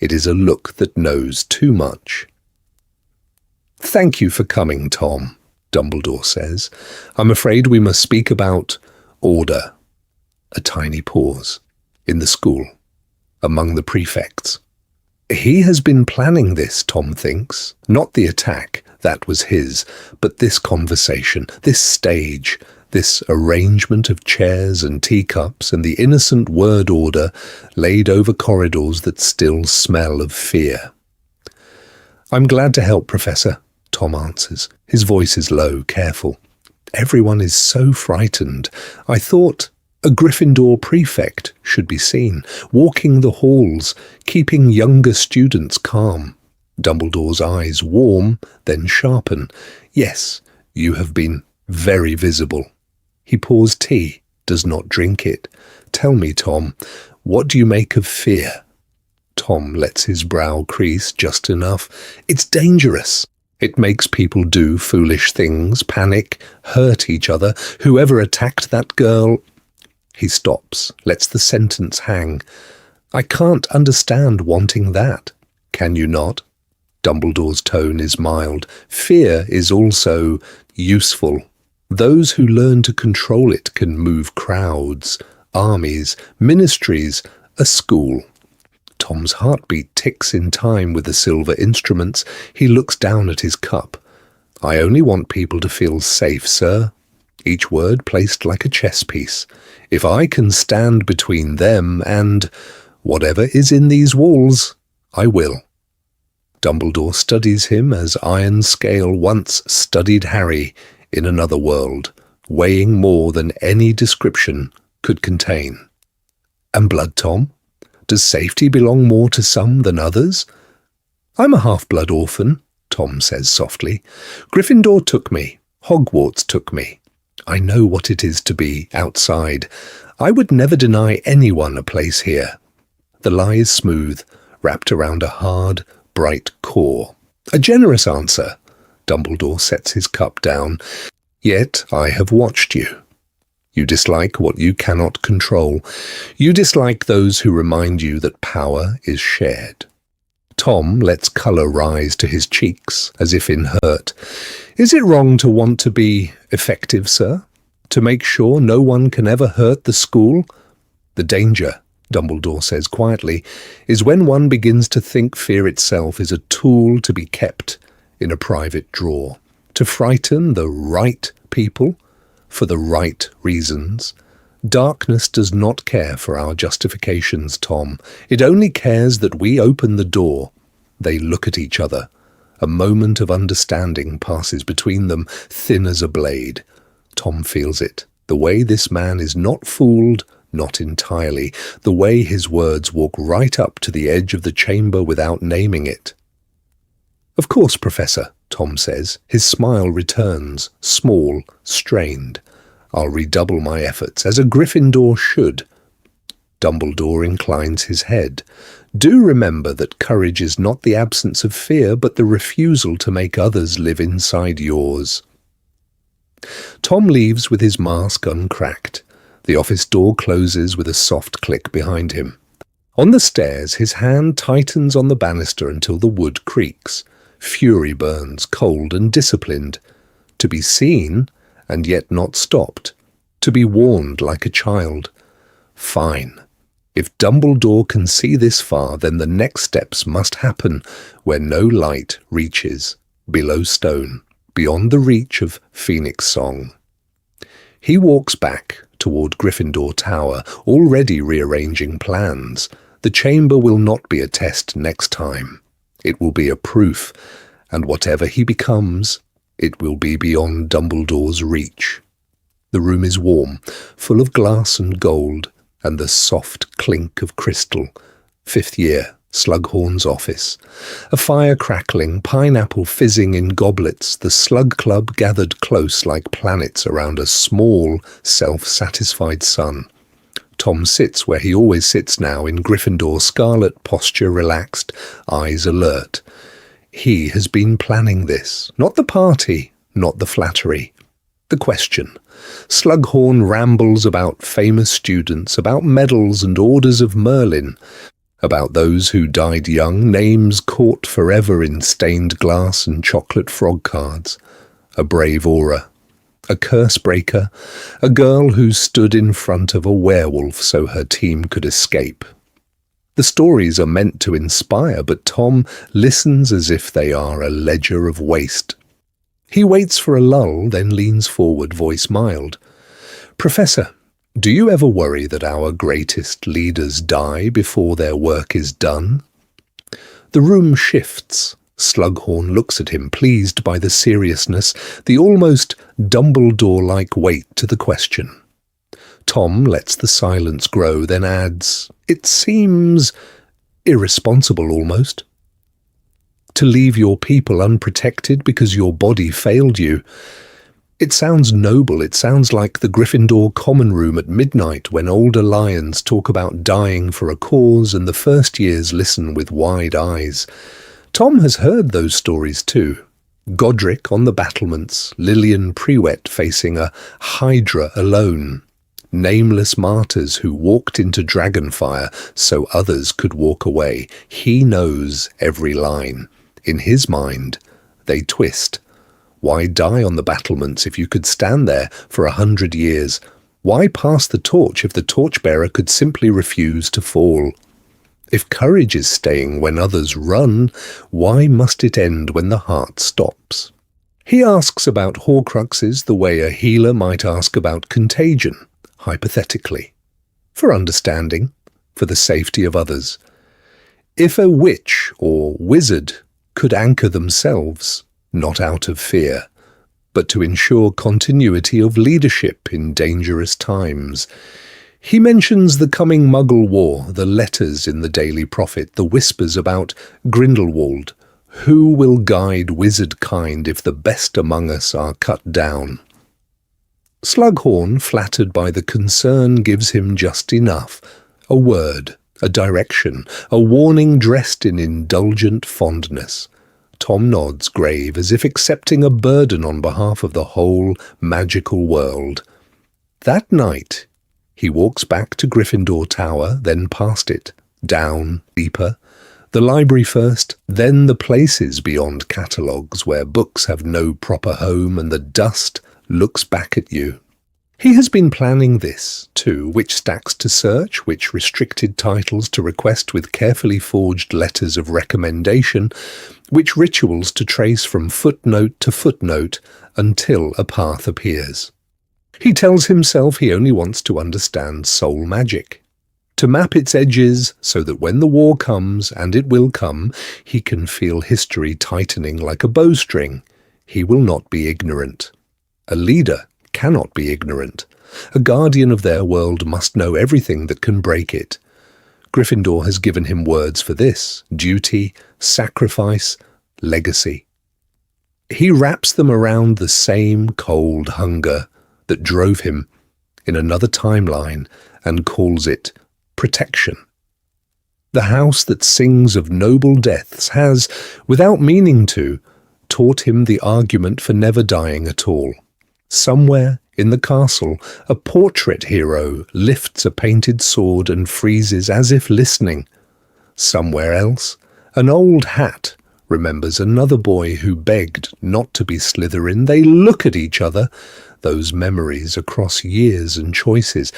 It is a look that knows too much. "Thank you for coming, Tom," Dumbledore says. "I'm afraid we must speak about order." A tiny pause. In the school. Among the prefects. He has been planning this, Tom thinks. Not the attack, that was his, but this conversation, this stage, this arrangement of chairs and teacups and the innocent word order laid over corridors that still smell of fear. "I'm glad to help, Professor," Tom answers. His voice is low, careful. "Everyone is so frightened. I thought a Gryffindor prefect should be seen, walking the halls, keeping younger students calm." Dumbledore's eyes warm, then sharpen. "Yes, you have been very visible." He pours tea, does not drink it. "Tell me, Tom, what do you make of fear?" Tom lets his brow crease just enough. "It's dangerous. It makes people do foolish things, panic, hurt each other. Whoever attacked that girl—" He stops, lets the sentence hang. "I can't understand wanting that. Can you not?" Dumbledore's tone is mild. "Fear is also useful. Those who learn to control it can move crowds, armies, ministries, a school." Tom's heartbeat ticks in time with the silver instruments. He looks down at his cup. "I only want people to feel safe, sir." Each word placed like a chess piece. "If I can stand between them and whatever is in these walls, I will." Dumbledore studies him as Iron Scale once studied Harry in another world, weighing more than any description could contain. "And blood, Tom? Does safety belong more to some than others?" "I'm a half-blood orphan," Tom says softly. "Gryffindor took me. Hogwarts took me. I know what it is to be outside. I would never deny anyone a place here." The lie is smooth, wrapped around a hard, bright core. "A generous answer." Dumbledore sets his cup down. "Yet I have watched you. You dislike what you cannot control. You dislike those who remind you that power is shared." Tom lets colour rise to his cheeks, as if in hurt. "Is it wrong to want to be effective, sir? To make sure no one can ever hurt the school? The danger," Dumbledore says quietly, "is when one begins to think fear itself is a tool to be kept in a private drawer, to frighten the right people for the right reasons. Darkness does not care for our justifications, Tom. It only cares that we open the door. They look at each other. A moment of understanding passes between them, thin as a blade. Tom feels it. The way this man is not fooled, not entirely. The way his words walk right up to the edge of the chamber without naming it. "Of course, Professor," Tom says. His smile returns, small, strained. "I'll redouble my efforts, as a Gryffindor should." Dumbledore inclines his head. Do remember that courage is not the absence of fear, but the refusal to make others live inside yours. Tom leaves with his mask uncracked. The office door closes with a soft click behind him. On the stairs, his hand tightens on the banister until the wood creaks. Fury burns, cold and disciplined. To be seen, and yet not stopped. To be warned like a child. Fine. If Dumbledore can see this far, then the next steps must happen where no light reaches, below stone, beyond the reach of Phoenix Song. He walks back toward Gryffindor Tower, already rearranging plans. The chamber will not be a test next time. It will be a proof, and whatever he becomes, it will be beyond Dumbledore's reach. The room is warm, full of glass and gold, and the soft clink of crystal. 5th year, Slughorn's office. A fire crackling, pineapple fizzing in goblets, the Slug Club gathered close like planets around a small, self-satisfied sun. Tom sits where he always sits now, in Gryffindor Scarlet, posture relaxed, eyes alert. He has been planning this, not the party, not the flattery. The question. Slughorn rambles about famous students, about medals and orders of Merlin, about those who died young, names caught forever in stained glass and chocolate frog cards. A brave aura. A curse breaker, a girl who stood in front of a werewolf so her team could escape. The stories are meant to inspire, but Tom listens as if they are a ledger of waste. He waits for a lull, then leans forward, voice mild. Professor, do you ever worry that our greatest leaders die before their work is done? The room shifts. Slughorn looks at him, pleased by the seriousness, the almost Dumbledore-like weight to the question. Tom lets the silence grow, then adds, "It seems irresponsible almost. To leave your people unprotected because your body failed you. It sounds noble, it sounds like the Gryffindor common room at midnight when older lions talk about dying for a cause and the first years listen with wide eyes. Tom has heard those stories too. Godric on the battlements, Lillian Prewett facing a hydra alone. Nameless martyrs who walked into dragonfire so others could walk away. He knows every line. In his mind, they twist. Why die on the battlements if you could stand there for 100 years? Why pass the torch if the torchbearer could simply refuse to fall? If courage is staying when others run, why must it end when the heart stops? He asks about Horcruxes the way a healer might ask about contagion, hypothetically. For understanding, for the safety of others. If a witch or wizard could anchor themselves, not out of fear, but to ensure continuity of leadership in dangerous times. He mentions the coming Muggle War, the letters in the Daily Prophet, the whispers about Grindelwald. Who will guide wizard kind if the best among us are cut down? Slughorn, flattered by the concern, gives him just enough. A word, a direction, a warning dressed in indulgent fondness. Tom nods, grave, as if accepting a burden on behalf of the whole magical world. That night, he walks back to Gryffindor Tower, then past it, down, deeper. The library first, then the places beyond catalogues where books have no proper home and the dust looks back at you. He has been planning this, too, which stacks to search, which restricted titles to request with carefully forged letters of recommendation, which rituals to trace from footnote to footnote until a path appears. He tells himself he only wants to understand soul magic, to map its edges so that when the war comes, and it will come, he can feel history tightening like a bowstring. He will not be ignorant. A leader cannot be ignorant. A guardian of their world must know everything that can break it. Gryffindor has given him words for this: duty, sacrifice, legacy. He wraps them around the same cold hunger that drove him in another timeline and calls it protection. The house that sings of noble deaths has, without meaning to, taught him the argument for never dying at all. Somewhere in the castle, a portrait hero lifts a painted sword and freezes as if listening. Somewhere else, an old hat remembers another boy who begged not to be Slytherin. They look at each other, those memories across years and choices.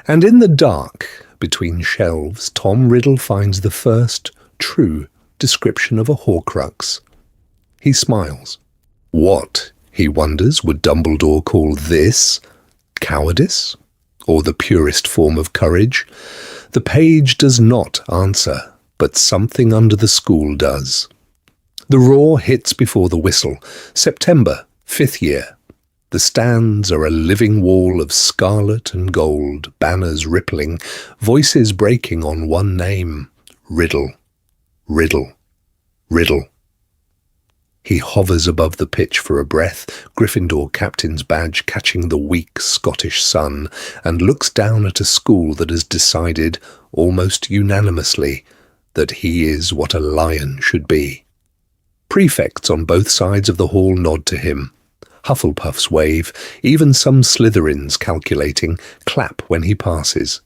And in the dark, between shelves, Tom Riddle finds the first true description of a Horcrux. He smiles. What, he wonders, would Dumbledore call this? Cowardice? Or the purest form of courage? The page does not answer, but something under the school does. The roar hits before the whistle. September, 5th year. The stands are a living wall of scarlet and gold, banners rippling, voices breaking on one name. Riddle, Riddle, Riddle. He hovers above the pitch for a breath, Gryffindor captain's badge catching the weak Scottish sun, and looks down at a school that has decided, almost unanimously, that he is what a lion should be. Prefects on both sides of the hall nod to him. Hufflepuffs wave, even some Slytherins calculating, clap when he passes.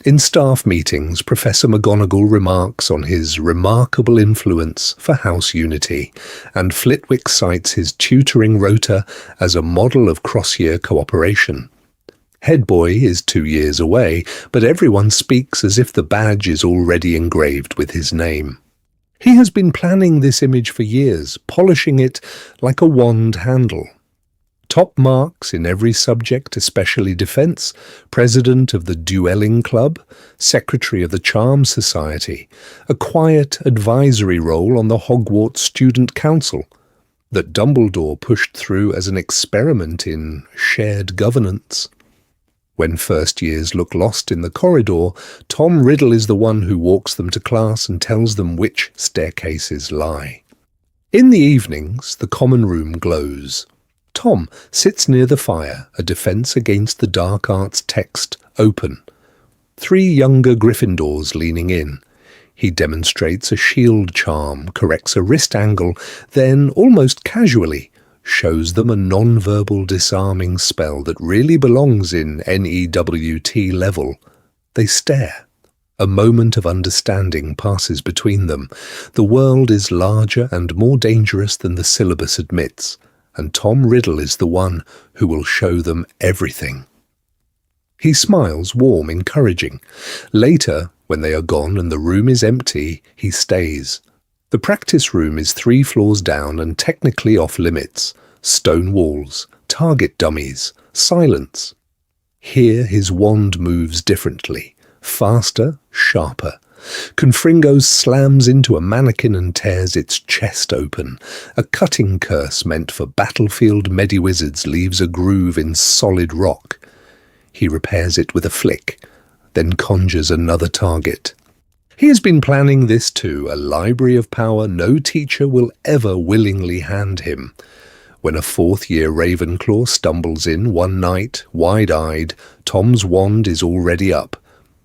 In staff meetings, Professor McGonagall remarks on his remarkable influence for house unity, and Flitwick cites his tutoring rota as a model of cross-year cooperation. Headboy is 2 years away, but everyone speaks as if the badge is already engraved with his name. He has been planning this image for years, polishing it like a wand handle. Top marks in every subject, especially defense, president of the Duelling Club, secretary of the Charm Society, a quiet advisory role on the Hogwarts Student Council that Dumbledore pushed through as an experiment in shared governance. When first years look lost in the corridor, Tom Riddle is the one who walks them to class and tells them which staircases lie. In the evenings, the common room glows. Tom sits near the fire, a defense against the dark arts text open. 3 younger Gryffindors leaning in. He demonstrates a shield charm, corrects a wrist angle, then, almost casually, shows them a non-verbal disarming spell that really belongs in NEWT level. They stare. A moment of understanding passes between them. The world is larger and more dangerous than the syllabus admits, and Tom Riddle is the one who will show them everything. He smiles, warm, encouraging. Later, when they are gone and the room is empty, he stays. The practice room is 3 floors down and technically off limits. Stone walls, target dummies, silence. Here his wand moves differently, faster, sharper. Confringo slams into a mannequin and tears its chest open. A cutting curse meant for battlefield mediwizards leaves a groove in solid rock. He repairs it with a flick, then conjures another target. He has been planning this too, a library of power no teacher will ever willingly hand him. When a 4th-year Ravenclaw stumbles in one night, wide-eyed, Tom's wand is already up.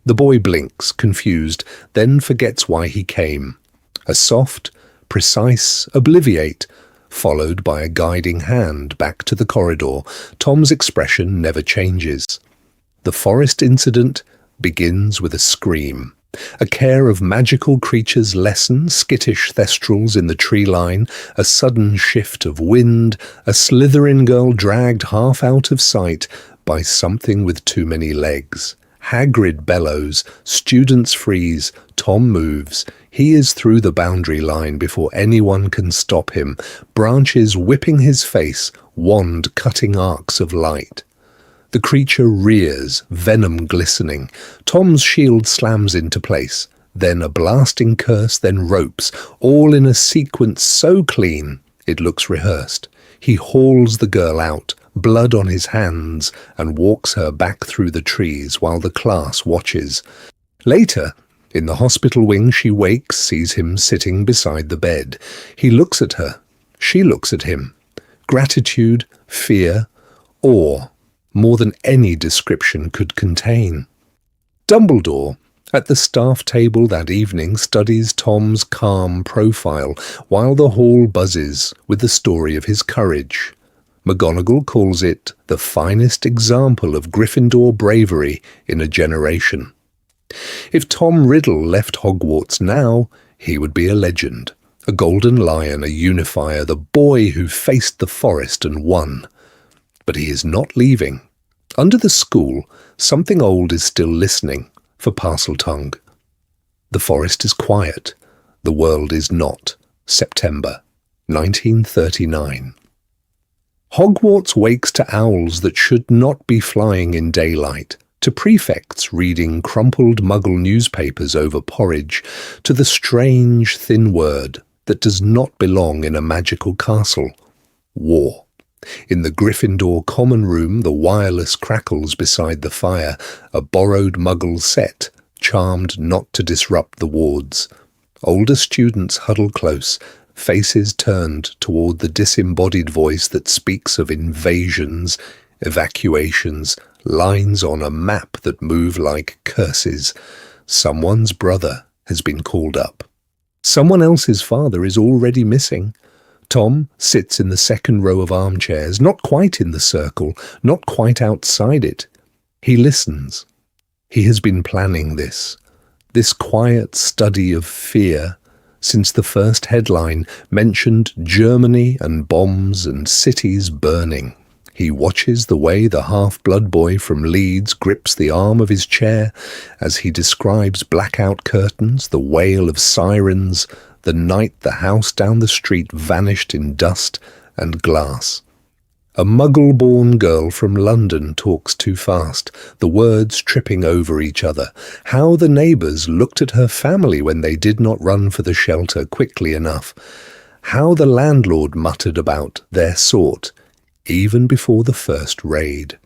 The boy blinks, confused, then forgets why he came. A soft, precise obliviate, followed by a guiding hand back to the corridor. Tom's expression never changes. The forest incident begins with a scream. A care of magical creatures lessen, skittish thestrals in the tree line, a sudden shift of wind, a Slytherin girl dragged half out of sight by something with too many legs. Hagrid bellows, students freeze, Tom moves. He is through the boundary line before anyone can stop him, branches whipping his face, wand cutting arcs of light. The creature rears, venom glistening. Tom's shield slams into place. Then a blasting curse, then ropes, all in a sequence so clean it looks rehearsed. He hauls the girl out, blood on his hands, and walks her back through the trees while the class watches. Later, in the hospital wing, she wakes, sees him sitting beside the bed. He looks at her. She looks at him. Gratitude, fear, awe. More than any description could contain. Dumbledore, at the staff table that evening, studies Tom's calm profile while the hall buzzes with the story of his courage. McGonagall calls it the finest example of Gryffindor bravery in a generation. If Tom Riddle left Hogwarts now, he would be a legend. A golden lion, a unifier, the boy who faced the forest and won. But he is not leaving. Under the school, something old is still listening for Parseltongue. The forest is quiet. The world is not. September 1939. Hogwarts wakes to owls that should not be flying in daylight, to prefects reading crumpled Muggle newspapers over porridge, to the strange thin word that does not belong in a magical castle: war. In the Gryffindor common room, the wireless crackles beside the fire, a borrowed Muggle set, charmed not to disrupt the wards. Older students huddle close, faces turned toward the disembodied voice that speaks of invasions, evacuations, lines on a map that move like curses. Someone's brother has been called up. Someone else's father is already missing. Tom sits in the second row of armchairs, not quite in the circle, not quite outside it. He listens. He has been planning this quiet study of fear, since the first headline mentioned Germany and bombs and cities burning. He watches the way the half-blood boy from Leeds grips the arm of his chair as he describes blackout curtains, the wail of sirens, the night the house down the street vanished in dust and glass. A Muggle-born girl from London talks too fast, the words tripping over each other. How the neighbours looked at her family when they did not run for the shelter quickly enough. How the landlord muttered about their sort, even before the first raid.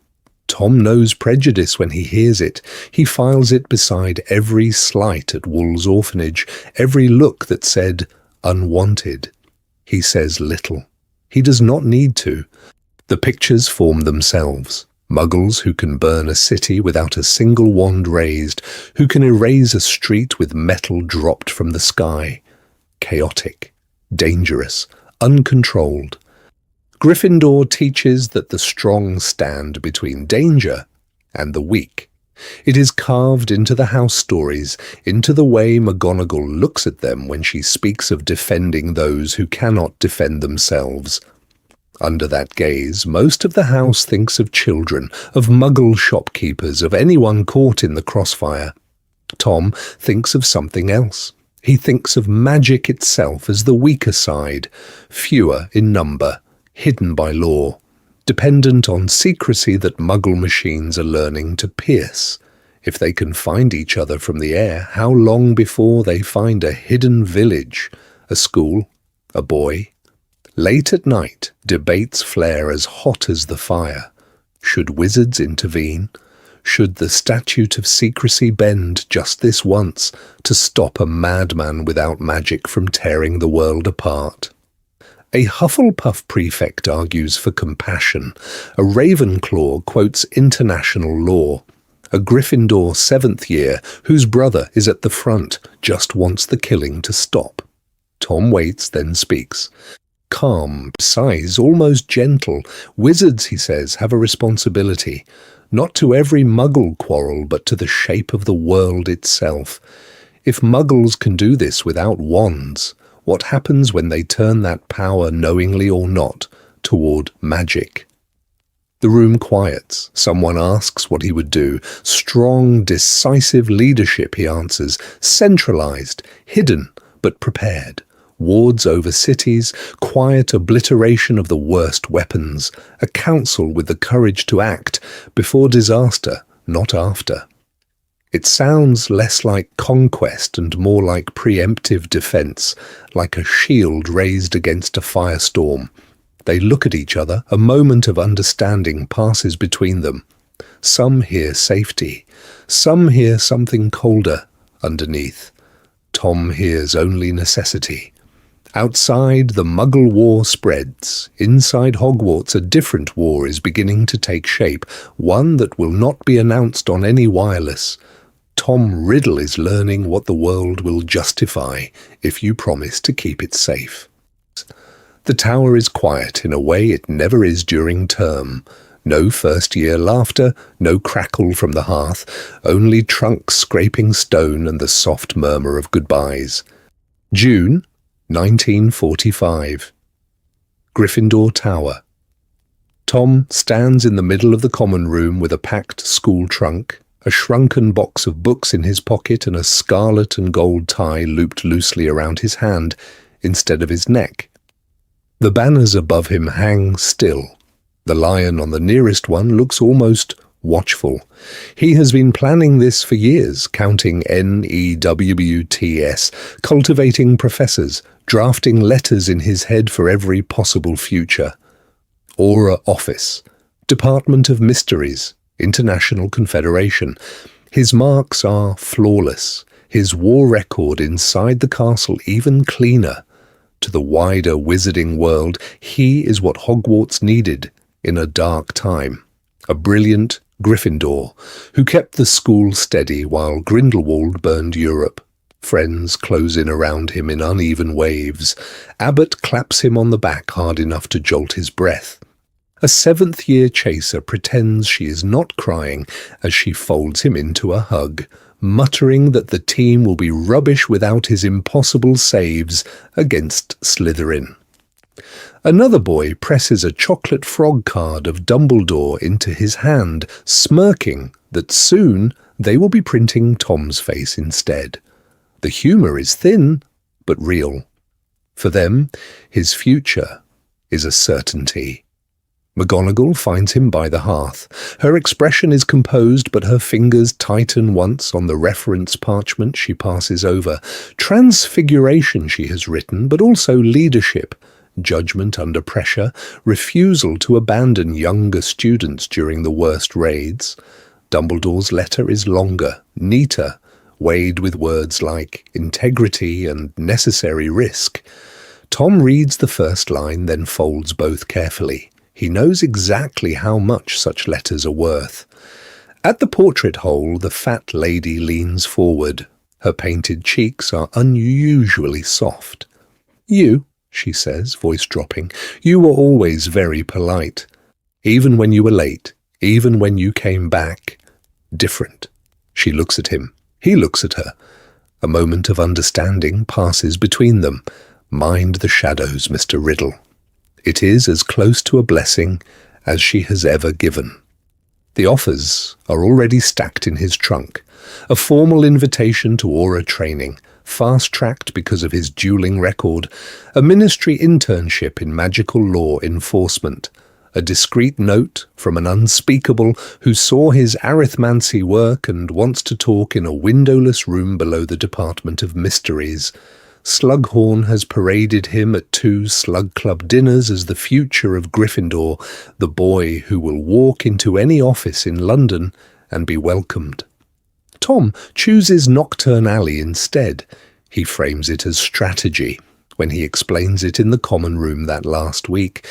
Tom knows prejudice when he hears it. He files it beside every slight at Wool's orphanage, every look that said, unwanted. He says little. He does not need to. The pictures form themselves. Muggles who can burn a city without a single wand raised, who can erase a street with metal dropped from the sky. Chaotic, dangerous, uncontrolled. Gryffindor teaches that the strong stand between danger and the weak. It is carved into the house stories, into the way McGonagall looks at them when she speaks of defending those who cannot defend themselves. Under that gaze, most of the house thinks of children, of Muggle shopkeepers, of anyone caught in the crossfire. Tom thinks of something else. He thinks of magic itself as the weaker side, fewer in number, hidden by law, dependent on secrecy that Muggle machines are learning to pierce. If they can find each other from the air, how long before they find a hidden village, a school, a boy? Late at night, debates flare as hot as the fire. Should wizards intervene? Should the statute of secrecy bend just this once to stop a madman without magic from tearing the world apart? A Hufflepuff prefect argues for compassion. A Ravenclaw quotes international law. A Gryffindor seventh year, whose brother is at the front, just wants the killing to stop. Tom waits, then speaks. Calm, precise, almost gentle. Wizards, he says, have a responsibility, not to every Muggle quarrel, but to the shape of the world itself. If Muggles can do this without wands, what happens when they turn that power, knowingly or not, toward magic? The room quiets. Someone asks what he would do. Strong, decisive leadership, he answers. Centralized, hidden, but prepared. Wards over cities, quiet obliteration of the worst weapons, a council with the courage to act before disaster, not after. It sounds less like conquest and more like preemptive defense, like a shield raised against a firestorm. They look at each other, a moment of understanding passes between them. Some hear safety, some hear something colder underneath. Tom hears only necessity. Outside, the Muggle war spreads. Inside Hogwarts, a different war is beginning to take shape, one that will not be announced on any wireless. Tom Riddle is learning what the world will justify if you promise to keep it safe. The tower is quiet in a way it never is during term. No first-year laughter, no crackle from the hearth, only trunks scraping stone and the soft murmur of goodbyes. June 1945. Gryffindor Tower. Tom stands in the middle of the common room with a packed school trunk, a shrunken box of books in his pocket and a scarlet and gold tie looped loosely around his hand instead of his neck. The banners above him hang still. The lion on the nearest one looks almost watchful. He has been planning this for years, counting NEWTS, cultivating professors, drafting letters in his head for every possible future. Aura Office, Department of Mysteries, International Confederation. His marks are flawless, his war record inside the castle even cleaner. To the wider wizarding world, he is what Hogwarts needed in a dark time. A brilliant Gryffindor who kept the school steady while Grindelwald burned Europe. Friends close in around him in uneven waves. Abbott claps him on the back hard enough to jolt his breath. A seventh-year chaser pretends she is not crying as she folds him into a hug, muttering that the team will be rubbish without his impossible saves against Slytherin. Another boy presses a chocolate frog card of Dumbledore into his hand, smirking that soon they will be printing Tom's face instead. The humour is thin, but real. For them, his future is a certainty. McGonagall finds him by the hearth. Her expression is composed, but her fingers tighten once on the reference parchment she passes over. Transfiguration she has written, but also leadership, judgment under pressure, refusal to abandon younger students during the worst raids. Dumbledore's letter is longer, neater, weighed with words like integrity and necessary risk. Tom reads the first line, then folds both carefully. He knows exactly how much such letters are worth. At the portrait hole, the fat lady leans forward. Her painted cheeks are unusually soft. "You," she says, voice dropping, "you were always very polite. Even when you were late, even when you came back. Different." She looks at him. He looks at her. A moment of understanding passes between them. Mind the shadows, Mr. Riddle. It is as close to a blessing as she has ever given. The offers are already stacked in his trunk. A formal invitation to Aura training, fast-tracked because of his dueling record, a ministry internship in magical law enforcement, a discreet note from an unspeakable who saw his arithmancy work and wants to talk in a windowless room below the Department of Mysteries. Slughorn has paraded him at 2 Slug Club dinners as the future of Gryffindor, the boy who will walk into any office in London and be welcomed. Tom chooses Nocturne Alley instead. He frames it as strategy when he explains it in the common room that last week.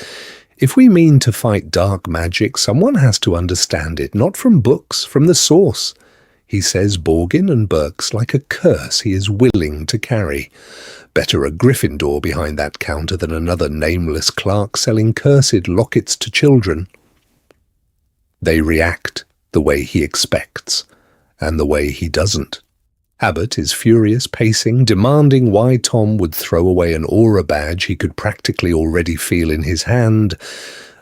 If we mean to fight dark magic, someone has to understand it, not from books, from the source. He says Borgin and Burke's like a curse he is willing to carry. Better a Gryffindor behind that counter than another nameless clerk selling cursed lockets to children. They react the way he expects, and the way he doesn't. Abbott is furious, pacing, demanding why Tom would throw away an aura badge he could practically already feel in his hand.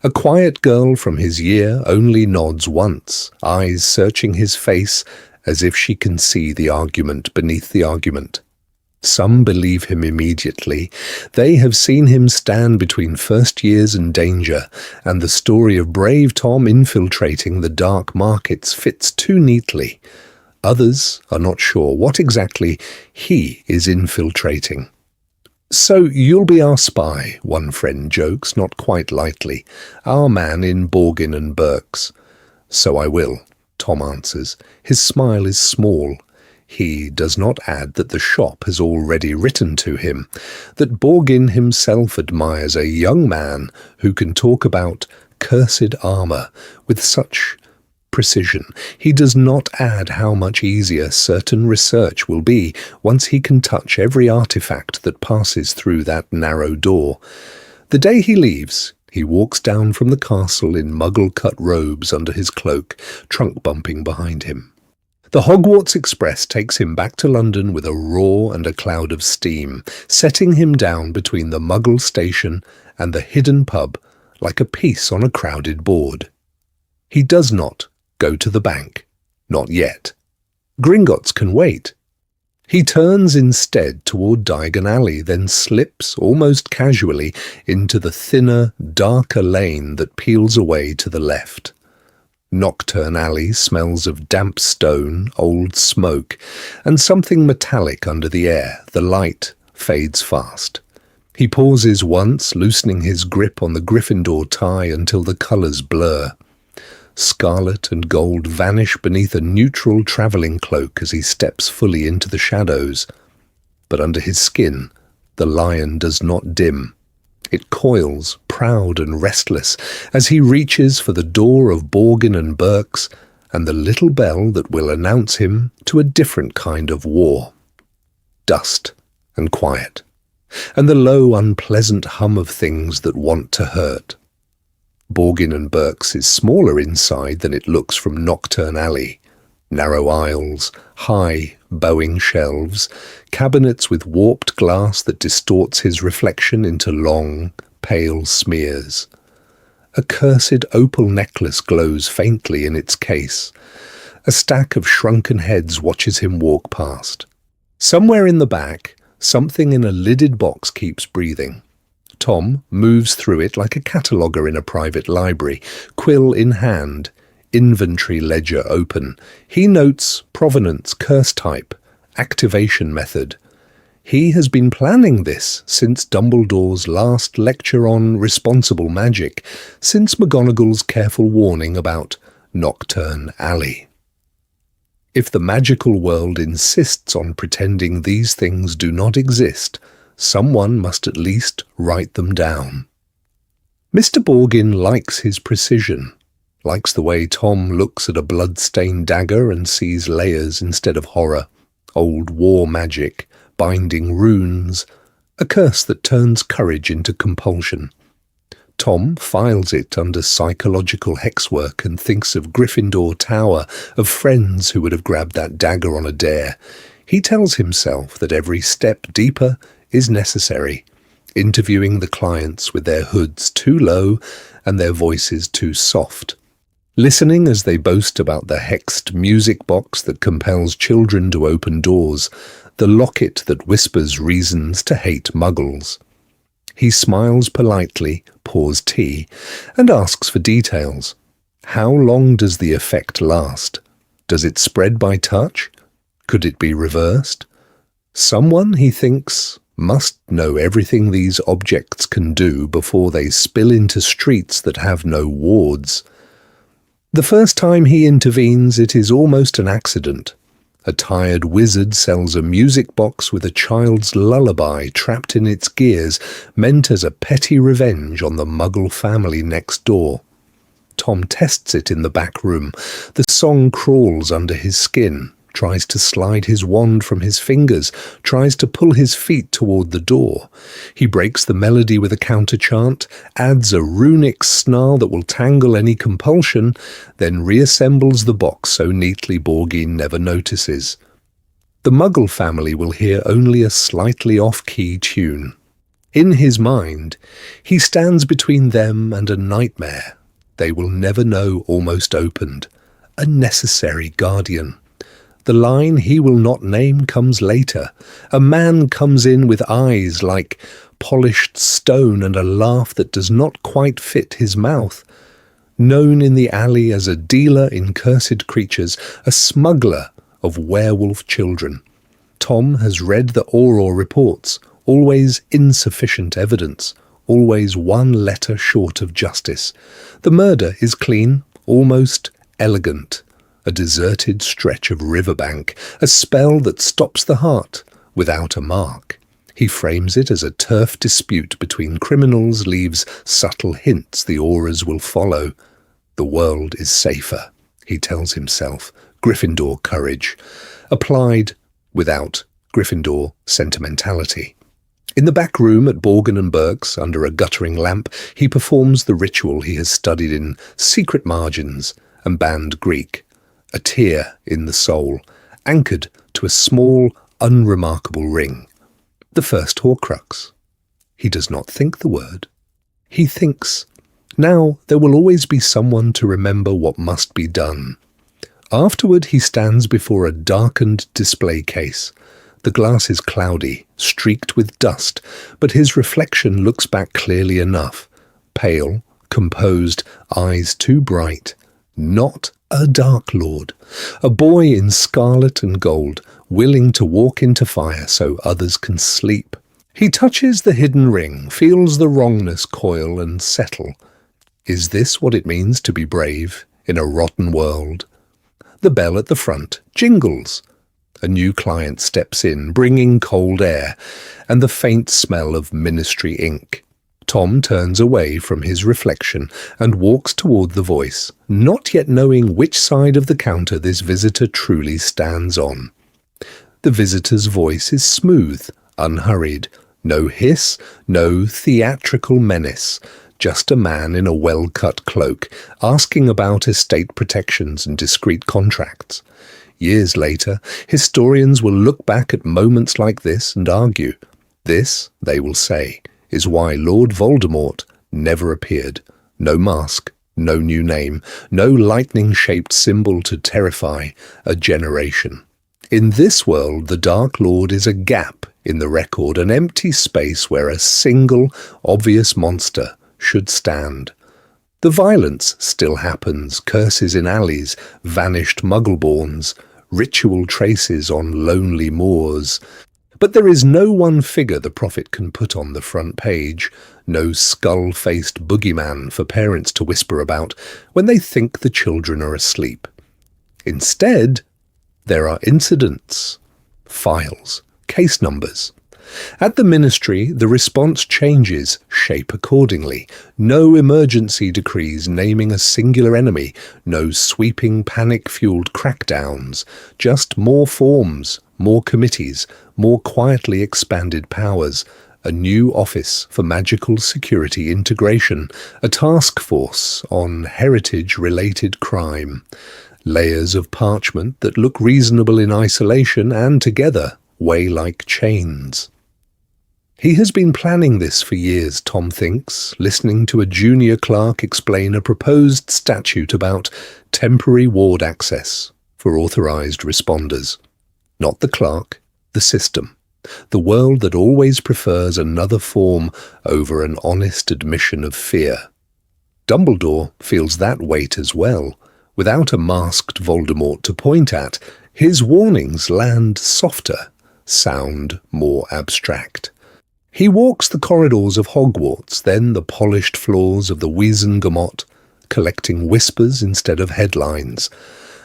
A quiet girl from his year only nods once, eyes searching his face as if she can see the argument beneath the argument. Some believe him immediately. They have seen him stand between first years and danger, and the story of brave Tom infiltrating the dark markets fits too neatly. Others are not sure what exactly he is infiltrating. "So you'll be our spy," one friend jokes, not quite lightly. "Our man in Borgin and Burke's." "So I will," Tom answers. His smile is small. He does not add that the shop has already written to him, that Borgin himself admires a young man who can talk about cursed armour with such precision. He does not add how much easier certain research will be once he can touch every artifact that passes through that narrow door. The day he leaves, he walks down from the castle in muggle-cut robes under his cloak, trunk bumping behind him. The Hogwarts Express takes him back to London with a roar and a cloud of steam, setting him down between the Muggle station and the hidden pub like a piece on a crowded board. He does not go to the bank. Not yet. Gringotts can wait. He turns instead toward Diagon Alley, then slips almost casually into the thinner, darker lane that peels away to the left. Nocturne Alley smells of damp stone, old smoke, and something metallic under the air. The light fades fast. He pauses once, loosening his grip on the Gryffindor tie until the colours blur. Scarlet and gold vanish beneath a neutral travelling cloak as he steps fully into the shadows. But under his skin, the lion does not dim. It coils, proud and restless, as he reaches for the door of Borgin and Burke's and the little bell that will announce him to a different kind of war. Dust and quiet, and the low, unpleasant hum of things that want to hurt. Borgin and Burke's is smaller inside than it looks from Nocturne Alley. Narrow aisles, high, bowing shelves, cabinets with warped glass that distorts his reflection into long, pale smears. A cursed opal necklace glows faintly in its case. A stack of shrunken heads watches him walk past. Somewhere in the back, something in a lidded box keeps breathing. Tom moves through it like a cataloguer in a private library, quill in hand, inventory ledger open. He notes provenance, curse type, activation method. He has been planning this since Dumbledore's last lecture on responsible magic, since McGonagall's careful warning about Nocturne Alley. If the magical world insists on pretending these things do not exist, someone must at least write them down. Mr. Borgin likes his precision, likes the way Tom looks at a blood-stained dagger and sees layers instead of horror, old war magic, binding runes, a curse that turns courage into compulsion. Tom files it under psychological hexwork and thinks of Gryffindor Tower, of friends who would have grabbed that dagger on a dare. He tells himself that every step deeper is necessary, interviewing the clients with their hoods too low and their voices too soft. Listening as they boast about the hexed music box that compels children to open doors, the locket that whispers reasons to hate muggles. He smiles politely, pours tea, and asks for details. How long does the effect last? Does it spread by touch? Could it be reversed? Someone, he thinks, must know everything these objects can do before they spill into streets that have no wards. The first time he intervenes, it is almost an accident. A tired wizard sells a music box with a child's lullaby trapped in its gears, meant as a petty revenge on the Muggle family next door. Tom tests it in the back room. The song crawls under his skin, tries to slide his wand from his fingers, tries to pull his feet toward the door. He breaks the melody with a counter-chant, adds a runic snarl that will tangle any compulsion, then reassembles the box so neatly Borgin never notices. The Muggle family will hear only a slightly off-key tune. In his mind, he stands between them and a nightmare they will never know almost opened, a necessary guardian. The line he will not name comes later. A man comes in with eyes like polished stone and a laugh that does not quite fit his mouth. Known in the alley as a dealer in cursed creatures, a smuggler of werewolf children. Tom has read the Auror reports, always insufficient evidence, always one letter short of justice. The murder is clean, almost elegant. A deserted stretch of riverbank, a spell that stops the heart without a mark. He frames it as a turf dispute between criminals, leaves subtle hints the auras will follow. The world is safer. he tells himself, Gryffindor courage, applied without Gryffindor sentimentality. In the back room at Borgin and Burke's, under a guttering lamp, he performs the ritual he has studied in secret margins and banned Greek, a tear in the soul, anchored to a small, unremarkable ring. The first Horcrux. He does not think the word. He thinks, now there will always be someone to remember what must be done. Afterward he stands before a darkened display case. The glass is cloudy, streaked with dust, but his reflection looks back clearly enough. Pale, composed, eyes too bright. Not a Dark Lord. A boy in scarlet and gold, willing to walk into fire so others can sleep. He touches the hidden ring, feels the wrongness coil and settle. Is this what it means to be brave in a rotten world? The bell at the front jingles. A new client steps in, bringing cold air and the faint smell of ministry ink. Tom turns away from his reflection and walks toward the voice, not yet knowing which side of the counter this visitor truly stands on. The visitor's voice is smooth, unhurried. No hiss, no theatrical menace. Just a man in a well-cut cloak, asking about estate protections and discreet contracts. Years later, historians will look back at moments like this and argue, this, they will say, is why Lord Voldemort never appeared. No mask, no new name, no lightning-shaped symbol to terrify a generation. In this world, the Dark Lord is a gap in the record, an empty space where a single, obvious monster should stand. The violence still happens, curses in alleys, vanished muggleborns, ritual traces on lonely moors. But there is no one figure the prophet can put on the front page, no skull-faced boogeyman for parents to whisper about when they think the children are asleep. Instead, there are incidents, files, case numbers. At the ministry, the response changes shape accordingly. No emergency decrees naming a singular enemy, no sweeping panic-fueled crackdowns, just more forms, more committees, more quietly expanded powers, a new office for magical security integration, a task force on heritage-related crime, layers of parchment that look reasonable in isolation and together weigh like chains. He has been planning this for years, Tom thinks, listening to a junior clerk explain a proposed statute about temporary ward access for authorized responders. Not the clerk, the system. The world that always prefers another form over an honest admission of fear. Dumbledore feels that weight as well. Without a masked Voldemort to point at, his warnings land softer, sound more abstract. He walks the corridors of Hogwarts, then the polished floors of the Wiesengemot, collecting whispers instead of headlines.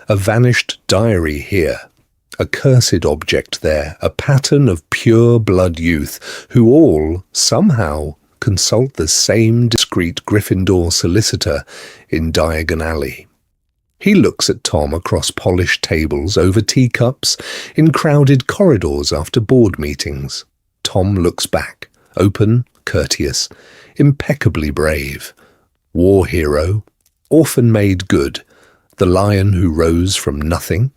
A vanished diary here, a cursed object there, a pattern of pure-blood youth who all, somehow, consult the same discreet Gryffindor solicitor in Diagon Alley. He looks at Tom across polished tables, over teacups, in crowded corridors after board meetings. Tom looks back, open, courteous, impeccably brave. War hero, orphan made good, the lion who rose from nothing.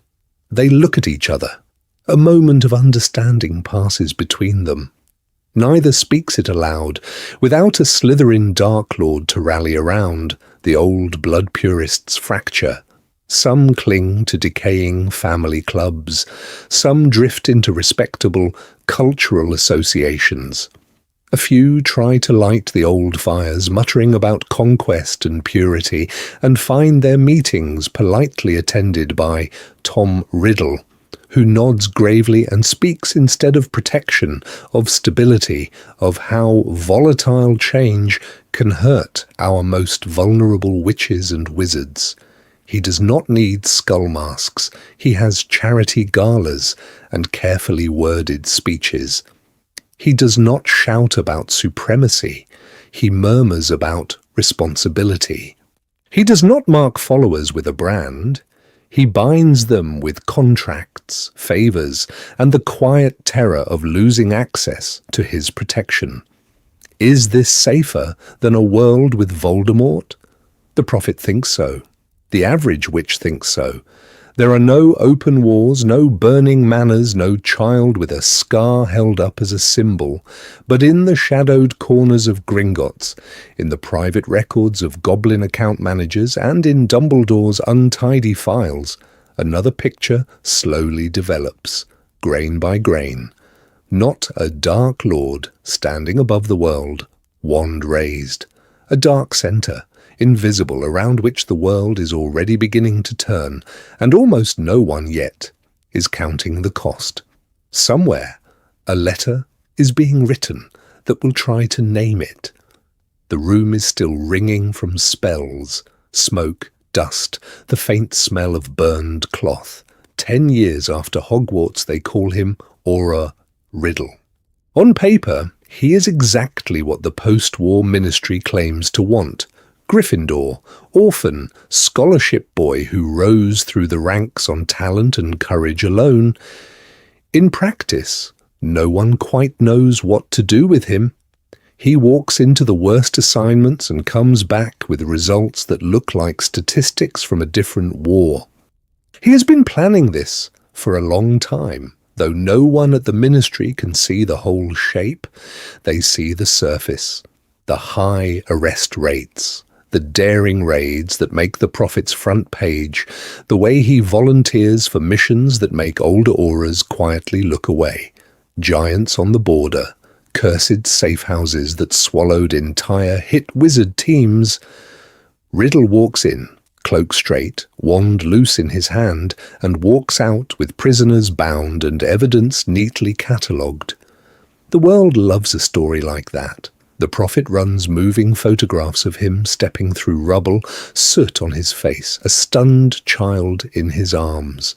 They look at each other. A moment of understanding passes between them. Neither speaks it aloud. Without a Slytherin Dark Lord to rally around, the old blood purists fracture. Some cling to decaying family clubs. Some drift into respectable cultural associations. A few try to light the old fires, muttering about conquest and purity, and find their meetings politely attended by Tom Riddle, who nods gravely and speaks instead of protection, of stability, of how volatile change can hurt our most vulnerable witches and wizards. He does not need skull masks. He has charity galas and carefully worded speeches. He does not shout about supremacy. He murmurs about responsibility. He does not mark followers with a brand. He binds them with contracts, favours, and the quiet terror of losing access to his protection. Is this safer than a world with Voldemort? The prophet thinks so. The average witch thinks so. There are no open wars, no burning manors, no child with a scar held up as a symbol, but in the shadowed corners of Gringotts, in the private records of goblin account managers, and in Dumbledore's untidy files, another picture slowly develops, grain by grain. Not a dark lord standing above the world, wand raised, a dark centre, invisible, around which the world is already beginning to turn, and almost no one yet is counting the cost. Somewhere, a letter is being written that will try to name it. The room is still ringing from spells, smoke, dust, the faint smell of burned cloth. 10 years after Hogwarts, they call him Riddle. On paper, he is exactly what the post-war ministry claims to want. Gryffindor, orphan, scholarship boy who rose through the ranks on talent and courage alone. In practice, no one quite knows what to do with him. He walks into the worst assignments and comes back with results that look like statistics from a different war. He has been planning this for a long time, though no one at the ministry can see the whole shape. They see the surface, the high arrest rates, the daring raids that make the prophet's front page, the way he volunteers for missions that make older Aurors quietly look away, giants on the border, cursed safe houses that swallowed entire hit wizard teams. Riddle walks in, cloak straight, wand loose in his hand, and walks out with prisoners bound and evidence neatly catalogued. The world loves a story like that. The prophet runs moving photographs of him stepping through rubble, soot on his face, a stunned child in his arms.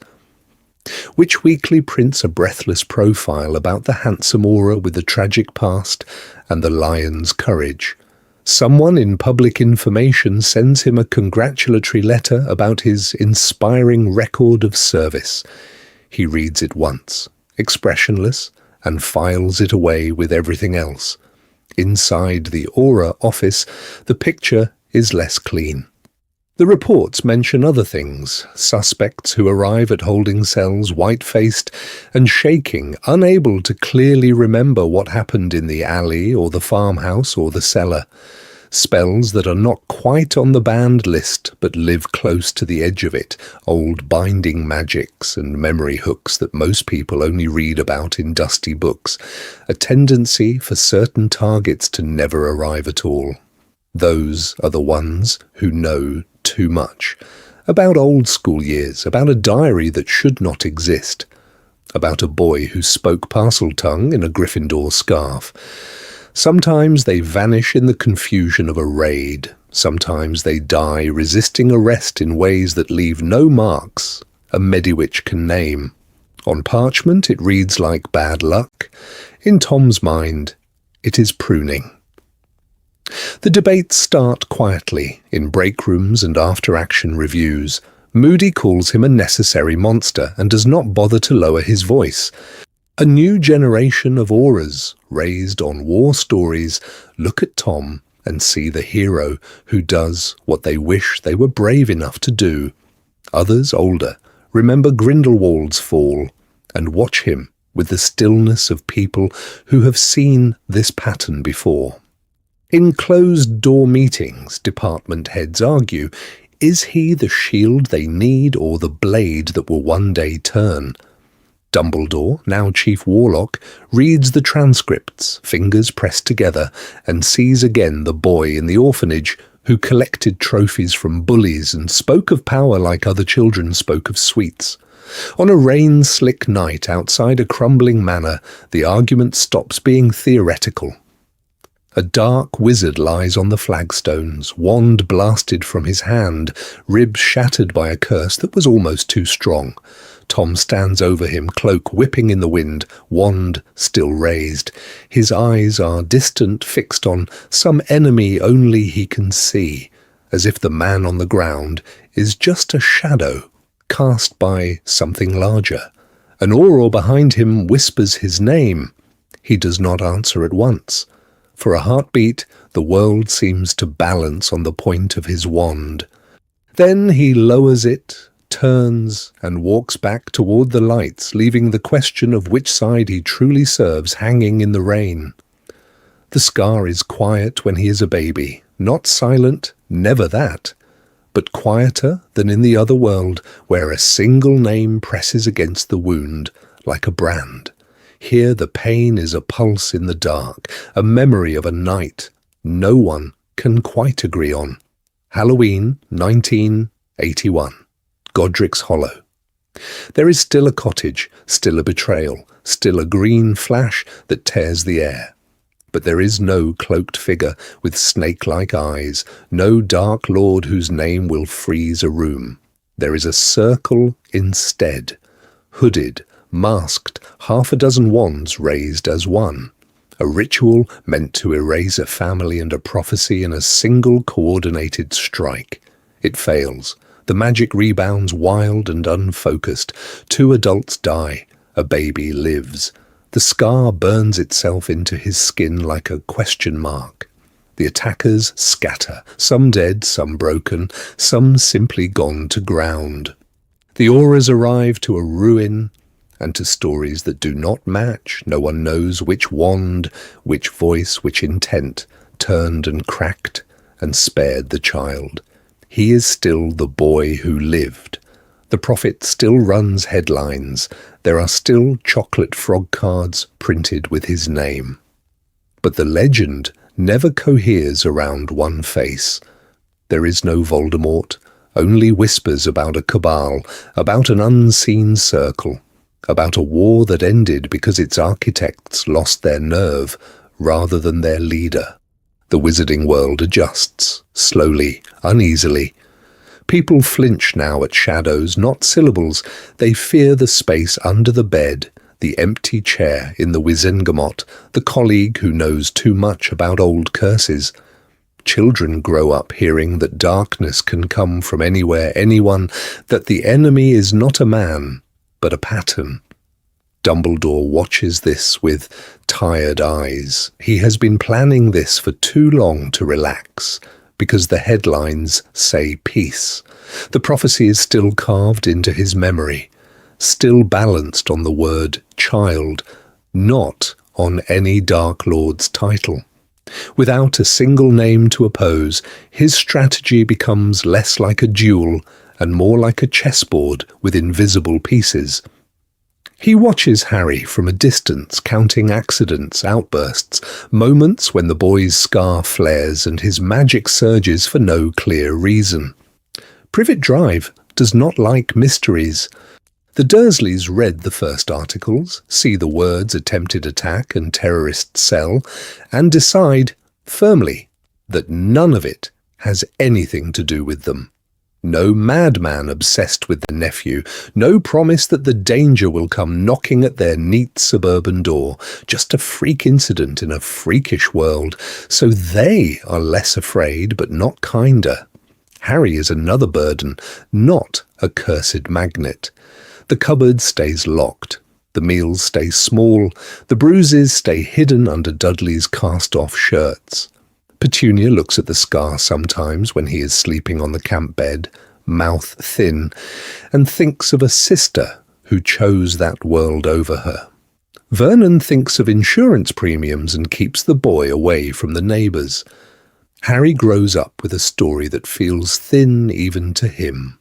Which weekly prints a breathless profile about the handsome Auror with the tragic past and the lion's courage. Someone in public information sends him a congratulatory letter about his inspiring record of service. He reads it once, expressionless, and files it away with everything else. Inside the Auror office, the picture is less clean. The reports mention other things, suspects who arrive at holding cells white-faced and shaking, unable to clearly remember what happened in the alley or the farmhouse or the cellar. Spells that are not quite on the banned list but live close to the edge of it, old binding magics and memory hooks that most people only read about in dusty books, a tendency for certain targets to never arrive at all. Those are the ones who know too much. About old school years, about a diary that should not exist, about a boy who spoke Parseltongue in a Gryffindor scarf. Sometimes they vanish in the confusion of a raid. Sometimes they die resisting arrest in ways that leave no marks a Mediwitch can name. On parchment it reads like bad luck. In Tom's mind, it is pruning. The debates start quietly, in break rooms and after-action reviews. Moody calls him a necessary monster and does not bother to lower his voice. A new generation of Aurors, raised on war stories, look at Tom and see the hero who does what they wish they were brave enough to do. Others, older, remember Grindelwald's fall and watch him with the stillness of people who have seen this pattern before. In closed-door meetings, department heads argue, is he the shield they need or the blade that will one day turn? Dumbledore, now Chief Warlock, reads the transcripts, fingers pressed together, and sees again the boy in the orphanage who collected trophies from bullies and spoke of power like other children spoke of sweets. On a rain-slick night outside a crumbling manor, the argument stops being theoretical. A dark wizard lies on the flagstones, wand blasted from his hand, ribs shattered by a curse that was almost too strong. Tom stands over him, cloak whipping in the wind, wand still raised. His eyes are distant, fixed on some enemy only he can see, as if the man on the ground is just a shadow cast by something larger. An auror behind him whispers his name. He does not answer at once. For a heartbeat, the world seems to balance on the point of his wand. Then he lowers it, turns, and walks back toward the lights, leaving the question of which side he truly serves hanging in the rain. The scar is quiet when he is a baby, not silent, never that, but quieter than in the other world, where a single name presses against the wound like a brand. Here the pain is a pulse in the dark, a memory of a night no one can quite agree on. Halloween, 1981. Godric's Hollow. There is still a cottage, still a betrayal, still a green flash that tears the air. But there is no cloaked figure with snake-like eyes, no dark lord whose name will freeze a room. There is a circle instead, hooded, masked, half a dozen wands raised as one. A ritual meant to erase a family and a prophecy in a single coordinated strike. It fails. The magic rebounds wild and unfocused. 2 adults die. A baby lives. The scar burns itself into his skin like a question mark. The attackers scatter, some dead, some broken, some simply gone to ground. The auras arrive to a ruin and to stories that do not match. No one knows which wand, which voice, which intent turned and cracked and spared the child. He is still the boy who lived. The prophet still runs headlines. There are still chocolate frog cards printed with his name. But the legend never coheres around one face. There is no Voldemort, only whispers about a cabal, about an unseen circle, about a war that ended because its architects lost their nerve rather than their leader. The wizarding world adjusts, slowly, uneasily. People flinch now at shadows, not syllables. They fear the space under the bed, the empty chair in the Wizengamot, the colleague who knows too much about old curses. Children grow up hearing that darkness can come from anywhere, anyone, that the enemy is not a man, but a pattern. Dumbledore watches this with tired eyes. He has been planning this for too long to relax, because the headlines say peace. The prophecy is still carved into his memory, still balanced on the word child, not on any Dark Lord's title. Without a single name to oppose, his strategy becomes less like a duel and more like a chessboard with invisible pieces. He watches Harry from a distance, counting accidents, outbursts, moments when the boy's scar flares and his magic surges for no clear reason. Privet Drive does not like mysteries. The Dursleys read the first articles, see the words attempted attack and terrorist cell, and decide, firmly, that none of it has anything to do with them. No madman obsessed with their nephew, no promise that the danger will come knocking at their neat suburban door, just a freak incident in a freakish world, so they are less afraid but not kinder. Harry is another burden, not a cursed magnet. The cupboard stays locked, the meals stay small, the bruises stay hidden under Dudley's cast-off shirts. Petunia looks at the scar sometimes when he is sleeping on the camp bed, mouth thin, and thinks of a sister who chose that world over her. Vernon thinks of insurance premiums and keeps the boy away from the neighbours. Harry grows up with a story that feels thin even to him.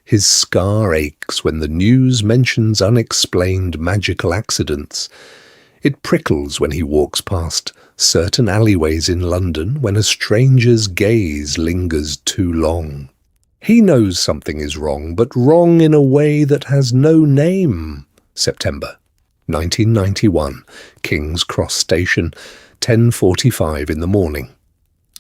His scar aches when the news mentions unexplained magical accidents. It prickles when he walks past certain alleyways in London when a stranger's gaze lingers too long. He knows something is wrong, but wrong in a way that has no name. September 1991, King's Cross Station, 10:45 in the morning.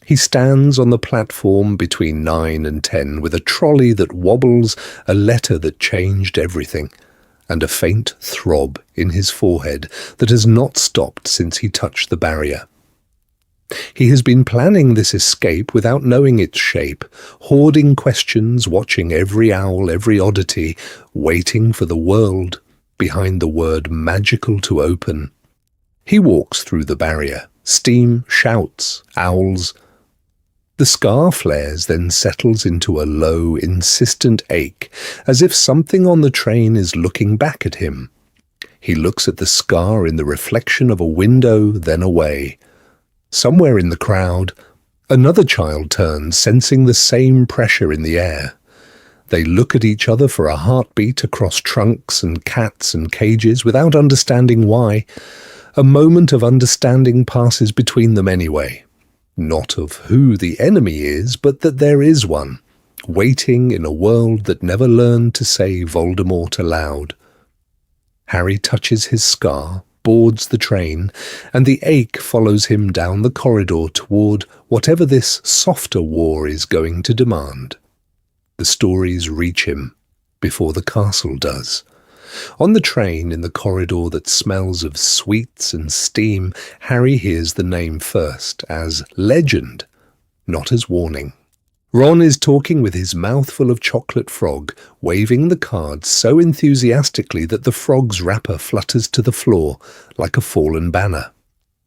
He stands on the platform between 9 and 10 with a trolley that wobbles, a letter that changed everything, and a faint throb in his forehead that has not stopped since he touched the barrier. He has been planning this escape without knowing its shape, hoarding questions, watching every owl, every oddity, waiting for the world behind the word magical to open. He walks through the barrier. Steam, shouts, owls. The scar flares, then settles into a low, insistent ache, as if something on the train is looking back at him. He looks at the scar in the reflection of a window, then away. Somewhere in the crowd, another child turns, sensing the same pressure in the air. They look at each other for a heartbeat across trunks and cats and cages without understanding why. A moment of understanding passes between them anyway. Not of who the enemy is, but that there is one, waiting in a world that never learned to say Voldemort aloud. Harry touches his scar, boards the train, and the ache follows him down the corridor toward whatever this softer war is going to demand. The stories reach him before the castle does. On the train, in the corridor that smells of sweets and steam, Harry hears the name first, as legend, not as warning. Ron is talking with his mouth full of chocolate frog, waving the cards so enthusiastically that the frog's wrapper flutters to the floor like a fallen banner.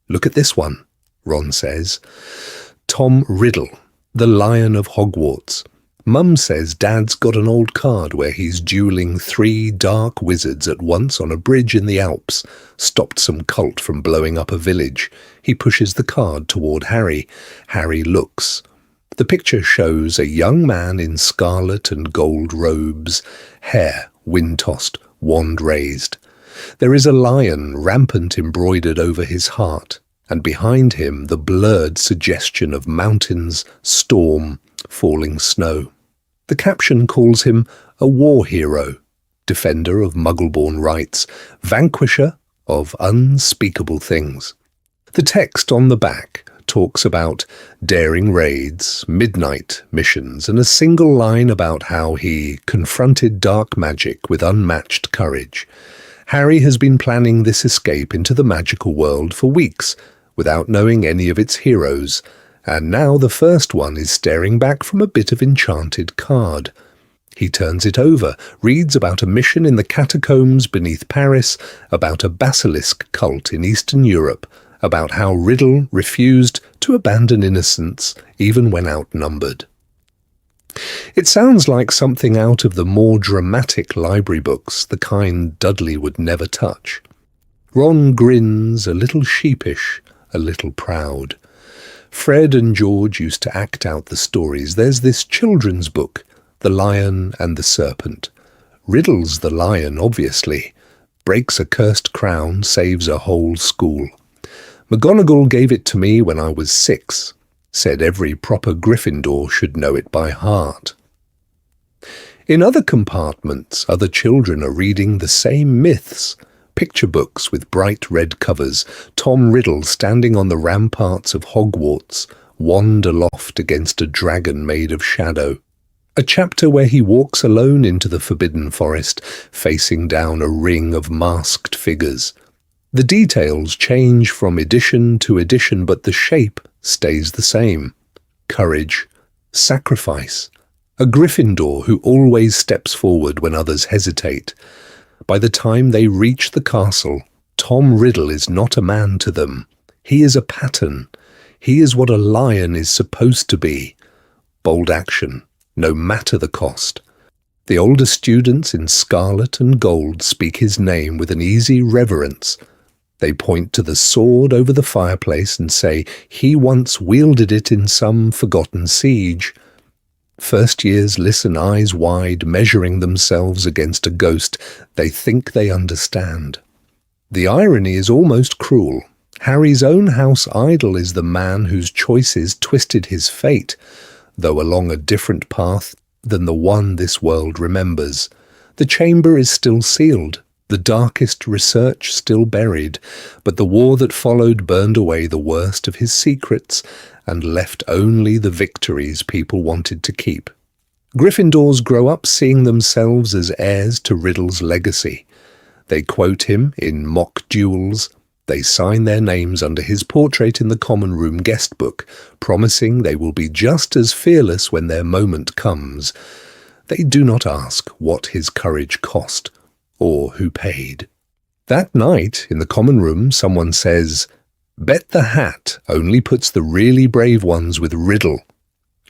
"Look at this one," Ron says. "Tom Riddle, the Lion of Hogwarts. Mum says Dad's got an old card where he's dueling 3 dark wizards at once on a bridge in the Alps, stopped some cult from blowing up a village. He pushes the card toward Harry. Harry looks. The picture shows a young man in scarlet and gold robes, hair wind-tossed, wand raised. There is a lion rampant embroidered over his heart, and behind him the blurred suggestion of mountains, storm, falling snow. The caption calls him a war hero, defender of Muggle-born rights, vanquisher of unspeakable things. The text on the back talks about daring raids, midnight missions, and a single line about how he confronted dark magic with unmatched courage. Harry has been planning this escape into the magical world for weeks, without knowing any of its heroes, and now the first one is staring back from a bit of enchanted card. He turns it over, reads about a mission in the catacombs beneath Paris, about a basilisk cult in Eastern Europe, about how Riddle refused to abandon innocence even when outnumbered. It sounds like something out of the more dramatic library books, the kind Dudley would never touch. Ron grins, a little sheepish, a little proud. Fred and George used to act out the stories. There's this children's book, The Lion and the Serpent. Riddle's the lion, obviously. Breaks a cursed crown, saves a whole school. McGonagall gave it to me when I was 6. Said every proper Gryffindor should know it by heart. In other compartments, other children are reading the same myths. Picture books with bright red covers, Tom Riddle standing on the ramparts of Hogwarts, wand aloft against a dragon made of shadow. A chapter where he walks alone into the Forbidden Forest, facing down a ring of masked figures. The details change from edition to edition, but the shape stays the same. Courage, sacrifice, a Gryffindor who always steps forward when others hesitate. By the time they reach the castle, Tom Riddle is not a man to them. He is a pattern. He is what a lion is supposed to be. Bold action, no matter the cost. The older students in scarlet and gold speak his name with an easy reverence. They point to the sword over the fireplace and say he once wielded it in some forgotten siege. First years listen eyes wide, measuring themselves against a ghost they think they understand. The irony is almost cruel. Harry's own house idol is the man whose choices twisted his fate, though along a different path than the one this world remembers. The chamber is still sealed, the darkest research still buried, but the war that followed burned away the worst of his secrets and left only the victories people wanted to keep. Gryffindors grow up seeing themselves as heirs to Riddle's legacy. They quote him in mock duels, They sign their names under his portrait in the common room guest book, promising they will be just as fearless when their moment comes. They do not ask what his courage cost, or who paid. That night, in the common room, someone says, "Bet the hat only puts the really brave ones with Riddle."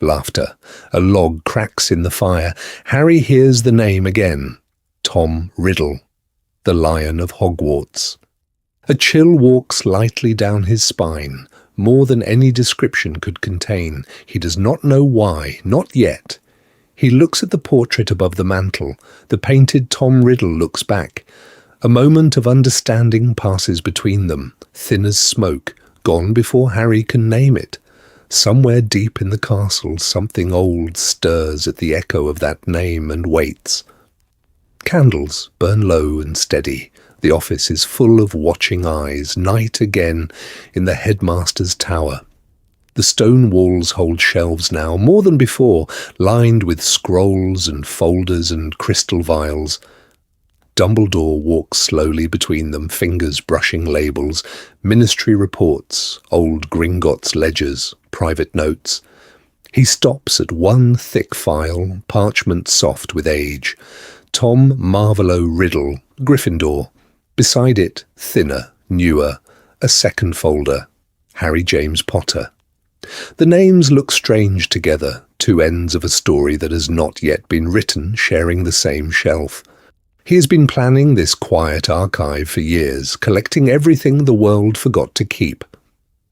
Laughter. A log cracks in the fire. Harry hears the name again. Tom Riddle, the Lion of Hogwarts. A chill walks lightly down his spine, more than any description could contain. He does not know why, not yet. He looks at the portrait above the mantel. The painted Tom Riddle looks back. A moment of understanding passes between them, thin as smoke, gone before Harry can name it. Somewhere deep in the castle, something old stirs at the echo of that name and waits. Candles burn low and steady. The office is full of watching eyes, night again in the headmaster's tower. The stone walls hold shelves now, more than before, lined with scrolls and folders and crystal vials. Dumbledore walks slowly between them, fingers brushing labels, ministry reports, old Gringotts ledgers, private notes. He stops at one thick file, parchment soft with age. Tom Marvolo Riddle, Gryffindor. Beside it, thinner, newer, a second folder, Harry James Potter. The names look strange together, two ends of a story that has not yet been written, sharing the same shelf. He has been planning this quiet archive for years, collecting everything the world forgot to keep.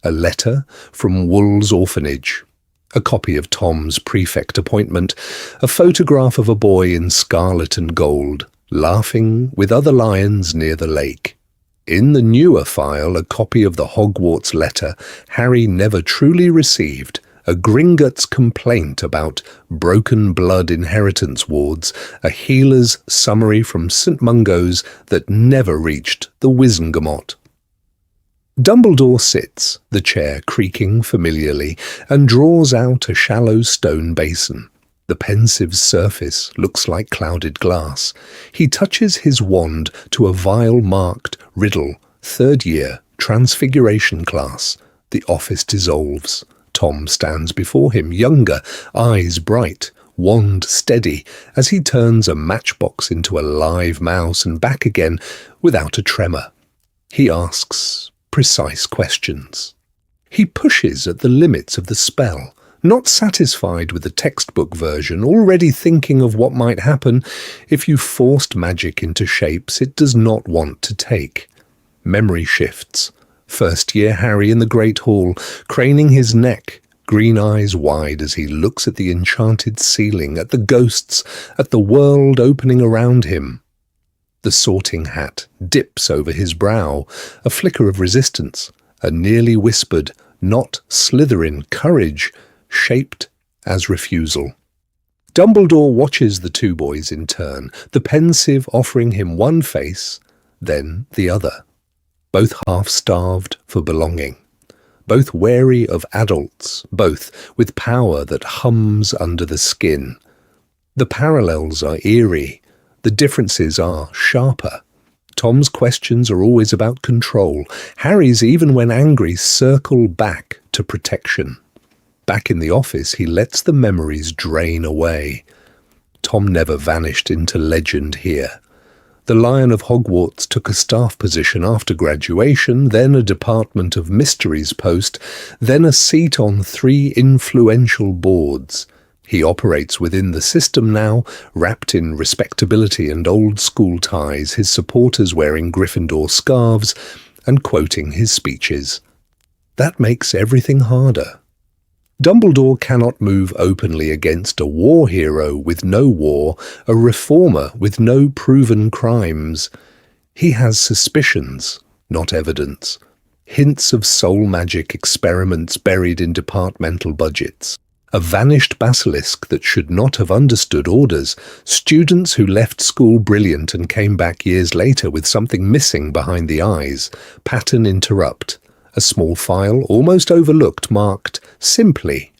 A letter from Wool's orphanage, a copy of Tom's prefect appointment, a photograph of a boy in scarlet and gold, laughing with other lions near the lake. In the newer file, a copy of the Hogwarts letter Harry never truly received, a Gringotts complaint about broken blood inheritance wards, a healer's summary from St. Mungo's that never reached the Wizengamot. Dumbledore sits, the chair creaking familiarly, and draws out a shallow stone basin. The pensive surface looks like clouded glass. He touches his wand to a vial marked Riddle, 3rd year, Transfiguration class. The office dissolves. Tom stands before him, younger, eyes bright, wand steady, as he turns a matchbox into a live mouse and back again without a tremor. He asks precise questions. He pushes at the limits of the spell, not satisfied with the textbook version, already thinking of what might happen if you forced magic into shapes it does not want to take. Memory shifts. First-year Harry in the Great Hall, craning his neck, green eyes wide as he looks at the enchanted ceiling, at the ghosts, at the world opening around him. The sorting hat dips over his brow, a flicker of resistance, a nearly whispered, not Slytherin, courage, shaped as refusal. Dumbledore watches the two boys in turn, the pensive offering him one face, then the other. Both half-starved for belonging, both wary of adults, both with power that hums under the skin. The parallels are eerie, the differences are sharper. Tom's questions are always about control. Harry's, even when angry, circle back to protection. Back in the office, he lets the memories drain away. Tom never vanished into legend here. The Lion of Hogwarts took a staff position after graduation, then a Department of Mysteries post, then a seat on 3 influential boards. He operates within the system now, wrapped in respectability and old-school ties, his supporters wearing Gryffindor scarves and quoting his speeches. That makes everything harder. Dumbledore cannot move openly against a war hero with no war, a reformer with no proven crimes. He has suspicions, not evidence. Hints of soul magic experiments buried in departmental budgets. A vanished basilisk that should not have understood orders. Students who left school brilliant and came back years later with something missing behind the eyes. Pattern interrupt. A small file, almost overlooked, marked simply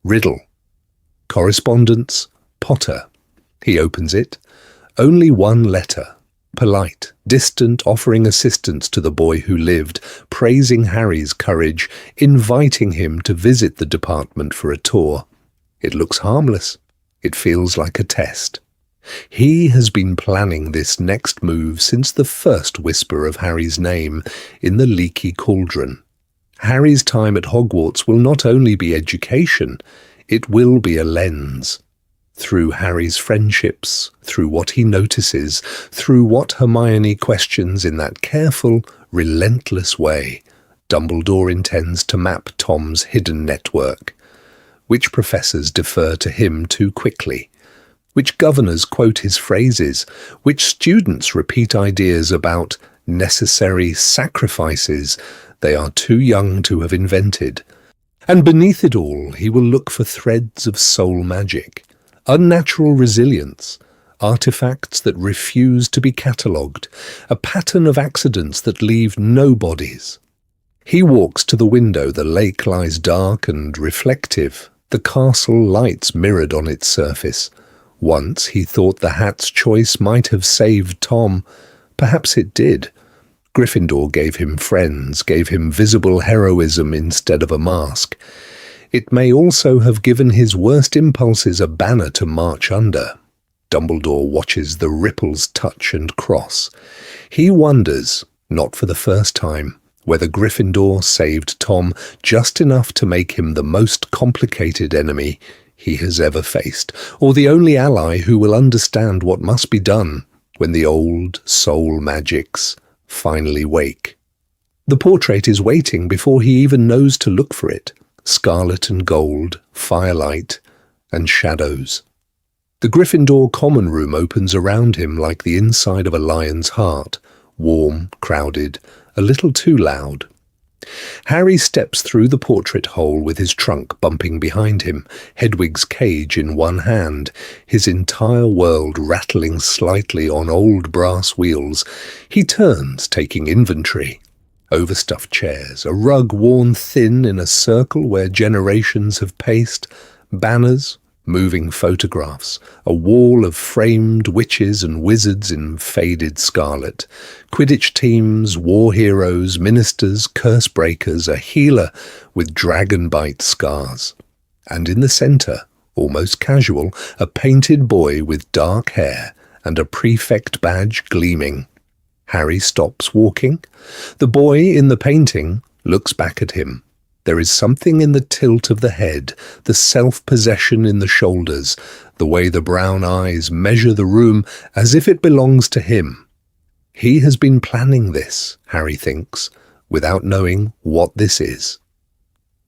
Riddle. Correspondence, Potter. He opens it. Only one letter. Polite, distant, offering assistance to the boy who lived, praising Harry's courage, inviting him to visit the department for a tour. It looks harmless. It feels like a test. He has been planning this next move since the first whisper of Harry's name in the leaky cauldron. Harry's time at Hogwarts will not only be education, it will be a lens. Through Harry's friendships, through what he notices, through what Hermione questions in that careful, relentless way, Dumbledore intends to map Tom's hidden network. Which professors defer to him too quickly? Which governors quote his phrases? Which students repeat ideas about necessary sacrifices they are too young to have invented? And beneath it all, he will look for threads of soul magic, unnatural resilience, artifacts that refuse to be catalogued, a pattern of accidents that leave no bodies. He walks to the window. The lake lies dark and reflective, the castle lights mirrored on its surface. Once he thought the hat's choice might have saved Tom. Perhaps it did. Gryffindor gave him friends, gave him visible heroism instead of a mask. It may also have given his worst impulses a banner to march under. Dumbledore watches the ripples touch and cross. He wonders, not for the first time, whether Gryffindor saved Tom just enough to make him the most complicated enemy he has ever faced, or the only ally who will understand what must be done when the old soul magics finally wake. The portrait is waiting before he even knows to look for it. Scarlet and gold, firelight, and shadows. The Gryffindor common room opens around him like the inside of a lion's heart, warm, crowded, a little too loud. Harry steps through the portrait hole with his trunk bumping behind him, Hedwig's cage in one hand, his entire world rattling slightly on old brass wheels. He turns, taking inventory. Overstuffed chairs, a rug worn thin in a circle where generations have paced, banners, moving photographs, a wall of framed witches and wizards in faded scarlet, Quidditch teams, war heroes, ministers, curse breakers, a healer with dragon bite scars. And in the centre, almost casual, a painted boy with dark hair and a prefect badge gleaming. Harry stops walking. The boy in the painting looks back at him. There is something in the tilt of the head, the self-possession in the shoulders, the way the brown eyes measure the room as if it belongs to him. He has been planning this, Harry thinks, without knowing what this is.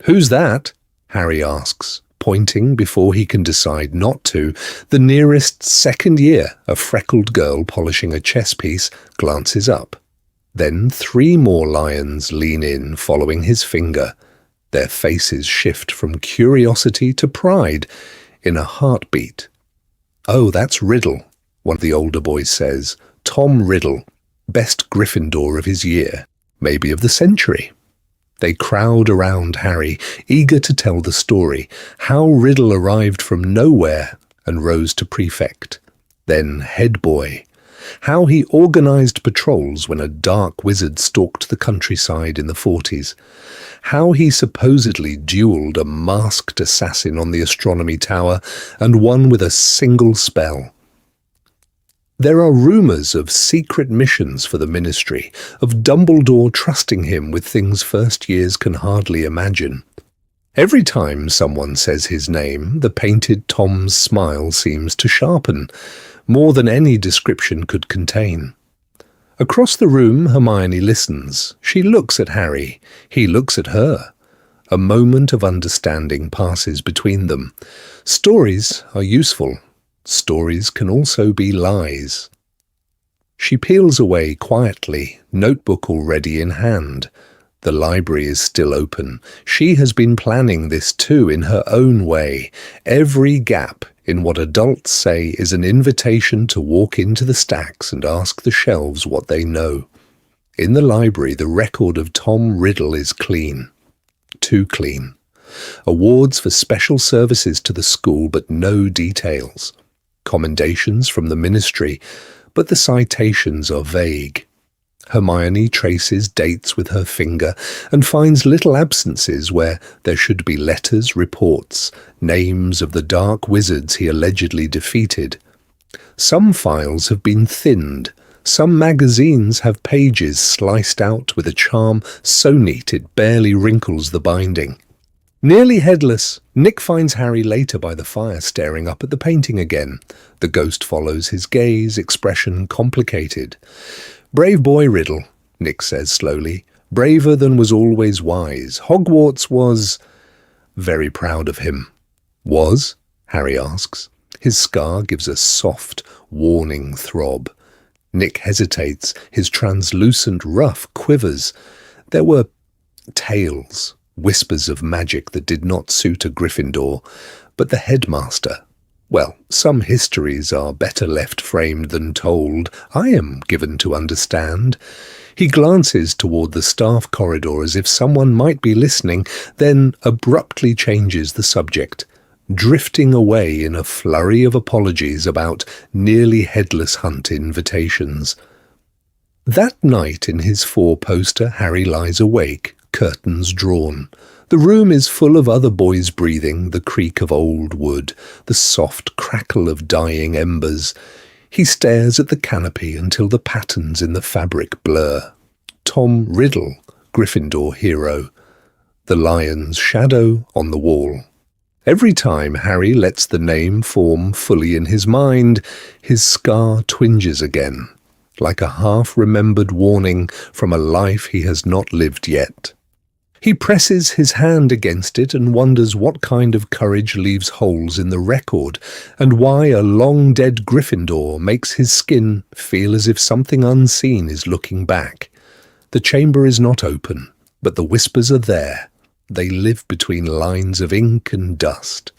"Who's that?" Harry asks, pointing before he can decide not to. The nearest second year, a freckled girl polishing a chess piece, glances up. Then 3 more lions lean in, following his finger. Their faces shift from curiosity to pride in a heartbeat. "Oh, that's Riddle," one of the older boys says. "Tom Riddle, best Gryffindor of his year, maybe of the century." They crowd around Harry, eager to tell the story, how Riddle arrived from nowhere and rose to prefect, then head boy, how he organized patrols when a dark wizard stalked the countryside in the 40s, how he supposedly duelled a masked assassin on the astronomy tower and won with a single spell. There are rumours of secret missions for the Ministry, of Dumbledore trusting him with things first years can hardly imagine. Every time someone says his name, the painted Tom's smile seems to sharpen, more than any description could contain. Across the room, Hermione listens. She looks at Harry. He looks at her. A moment of understanding passes between them. Stories are useful. Stories can also be lies. She peels away quietly, notebook already in hand. The library is still open. She has been planning this too in her own way. Every gap in what adults say is an invitation to walk into the stacks and ask the shelves what they know. In the library, the record of Tom Riddle is clean. Too clean. Awards for special services to the school, but no details. Commendations from the Ministry, but the citations are vague. Hermione traces dates with her finger and finds little absences where there should be letters, reports, names of the dark wizards he allegedly defeated. Some files have been thinned. Some magazines have pages sliced out with a charm so neat it barely wrinkles the binding. Nearly headless, Nick finds Harry later by the fire staring up at the painting again. The ghost follows his gaze, expression complicated. "Brave boy, Riddle," Nick says slowly. "Braver than was always wise. Hogwarts was very proud of him." "Was?" Harry asks. His scar gives a soft, warning throb. Nick hesitates. His translucent ruff quivers. There were tales, whispers of magic that did not suit a Gryffindor, but the headmaster, well, some histories are better left framed than told. I am given to understand. He glances toward the staff corridor as if someone might be listening, then abruptly changes the subject, drifting away in a flurry of apologies about nearly headless hunt invitations. That night in his four-poster, Harry lies awake, curtains drawn. The room is full of other boys breathing, the creak of old wood, the soft crackle of dying embers. He stares at the canopy until the patterns in the fabric blur. Tom Riddle, Gryffindor hero. The lion's shadow on the wall. Every time Harry lets the name form fully in his mind, his scar twinges again, like a half-remembered warning from a life he has not lived yet. He presses his hand against it and wonders what kind of courage leaves holes in the record, and why a long-dead Gryffindor makes his skin feel as if something unseen is looking back. The chamber is not open, but the whispers are there. They live between lines of ink and dust.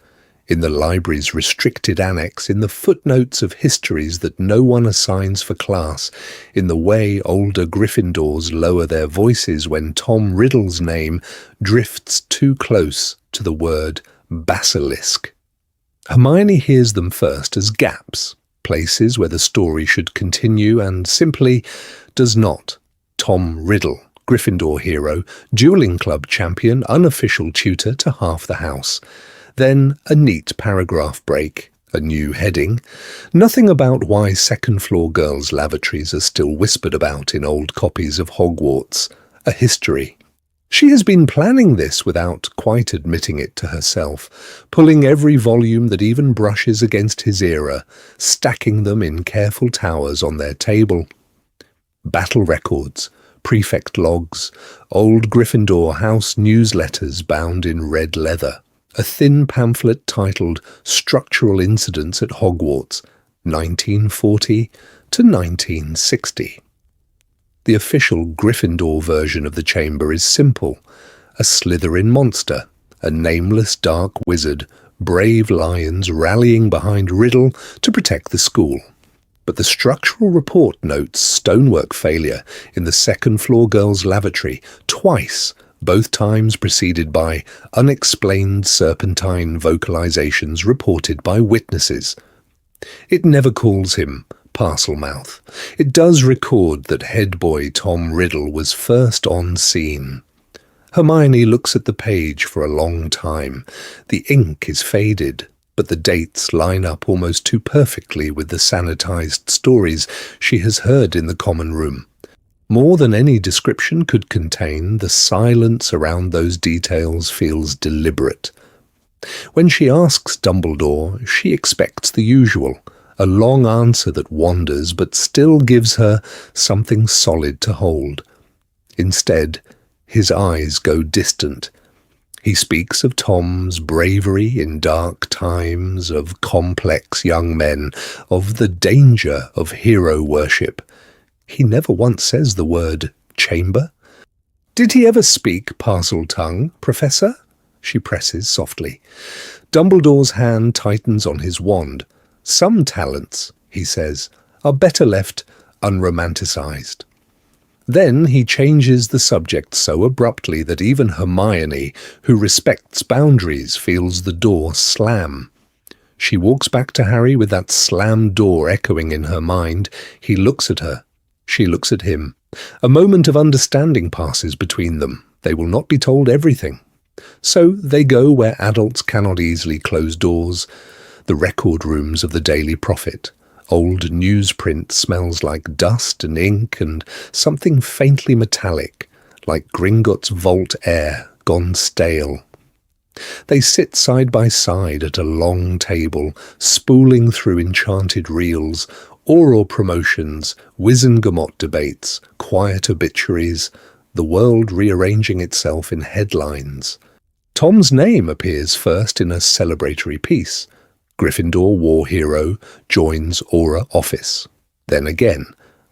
In the library's restricted annex, in the footnotes of histories that no one assigns for class, in the way older Gryffindors lower their voices when Tom Riddle's name drifts too close to the word basilisk. Hermione hears them first as gaps, places where the story should continue, and simply does not. Tom Riddle, Gryffindor hero, dueling club champion, unofficial tutor to half the house. Then a neat paragraph break, a new heading. Nothing about why second-floor girls' lavatories are still whispered about in old copies of Hogwarts. A history. She has been planning this without quite admitting it to herself, pulling every volume that even brushes against his era, stacking them in careful towers on their table. Battle records, prefect logs, old Gryffindor house newsletters bound in red leather. A thin pamphlet titled Structural Incidents at Hogwarts, 1940 to 1960. The official Gryffindor version of the chamber is simple. A Slytherin monster, a nameless dark wizard, brave lions rallying behind Riddle to protect the school. But the structural report notes stonework failure in the second-floor girls' lavatory twice, both times preceded by unexplained serpentine vocalizations reported by witnesses. It never calls him Parselmouth. It does record that head boy Tom Riddle was first on scene. Hermione looks at the page for a long time. The ink is faded, but the dates line up almost too perfectly with the sanitized stories she has heard in the common room. More than any description could contain, the silence around those details feels deliberate. When she asks Dumbledore, she expects the usual, a long answer that wanders but still gives her something solid to hold. Instead, his eyes go distant. He speaks of Tom's bravery in dark times, of complex young men, of the danger of hero worship. He never once says the word chamber. "Did he ever speak Parseltongue, Professor?" she presses softly. Dumbledore's hand tightens on his wand. "Some talents," he says, "are better left unromanticized." Then he changes the subject so abruptly that even Hermione, who respects boundaries, feels the door slam. She walks back to Harry with that slammed door echoing in her mind. He looks at her. She looks at him. A moment of understanding passes between them. They will not be told everything. So they go where adults cannot easily close doors, the record rooms of the Daily Prophet. Old newsprint smells like dust and ink and something faintly metallic, like Gringotts vault air gone stale. They sit side by side at a long table, spooling through enchanted reels, oral promotions, Wizengamot debates, quiet obituaries, the world rearranging itself in headlines. Tom's name appears first in a celebratory piece. Gryffindor war hero joins Aura office. Then again,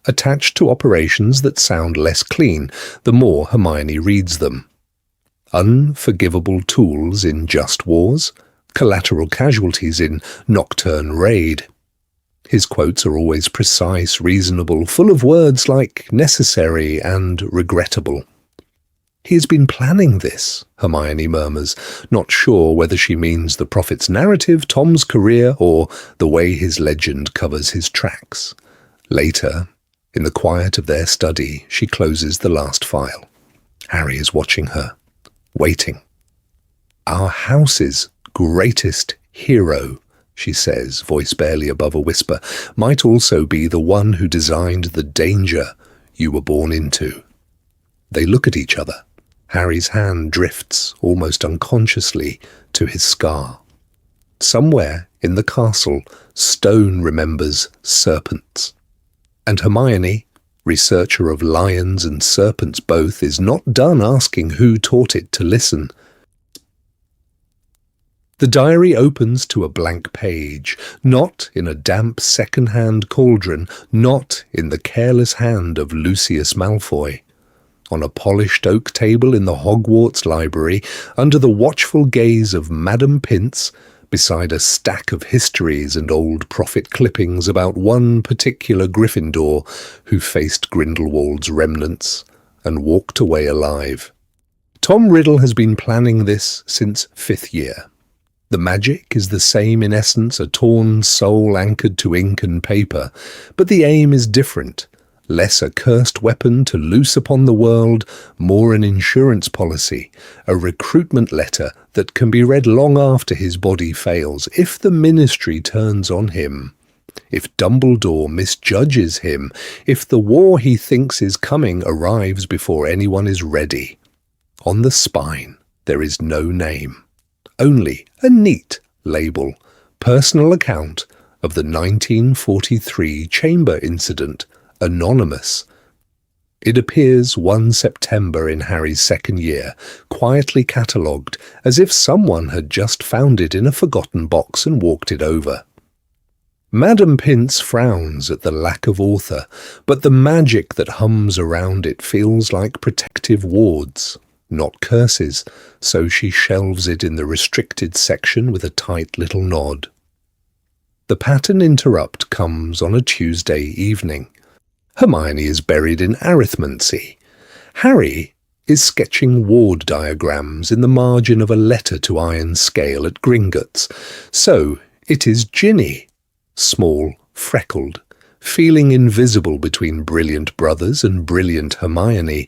attached to operations that sound less clean the more Hermione reads them. Unforgivable tools in Just Wars, collateral casualties in Nocturne Raid. His quotes are always precise, reasonable, full of words like necessary and regrettable. He has been planning this, Hermione murmurs, not sure whether she means the Prophet's narrative, Tom's career, or the way his legend covers his tracks. Later, in the quiet of their study, she closes the last file. Harry is watching her, waiting. Our house's greatest hero, she says, voice barely above a whisper, might also be the one who designed the danger you were born into. They look at each other. Harry's hand drifts, almost unconsciously, to his scar. Somewhere in the castle, stone remembers serpents. And Hermione, researcher of lions and serpents both, is not done asking who taught it to listen. The diary opens to a blank page, not in a damp second-hand cauldron, not in the careless hand of Lucius Malfoy. On a polished oak table in the Hogwarts library, under the watchful gaze of Madame Pince, beside a stack of histories and old prophet clippings about one particular Gryffindor who faced Grindelwald's remnants and walked away alive. Tom Riddle has been planning this since 5th year. The magic is the same in essence, a torn soul anchored to ink and paper, but the aim is different. Less a cursed weapon to loose upon the world, more an insurance policy, a recruitment letter that can be read long after his body fails, if the ministry turns on him, if Dumbledore misjudges him, if the war he thinks is coming arrives before anyone is ready. On the spine there is no name, only a neat label, personal account of the 1943 chamber incident, anonymous. It appears 1 September in Harry's 2nd year, quietly catalogued, as if someone had just found it in a forgotten box and walked it over. Madame Pince frowns at the lack of author, but the magic that hums around it feels like protective wards, not curses, so she shelves it in the restricted section with a tight little nod. The pattern interrupt comes on a Tuesday evening. Hermione is buried in arithmancy. Harry is sketching ward diagrams in the margin of a letter to Iron Scale at Gringotts. So it is Ginny, small, freckled, feeling invisible between brilliant brothers and brilliant Hermione,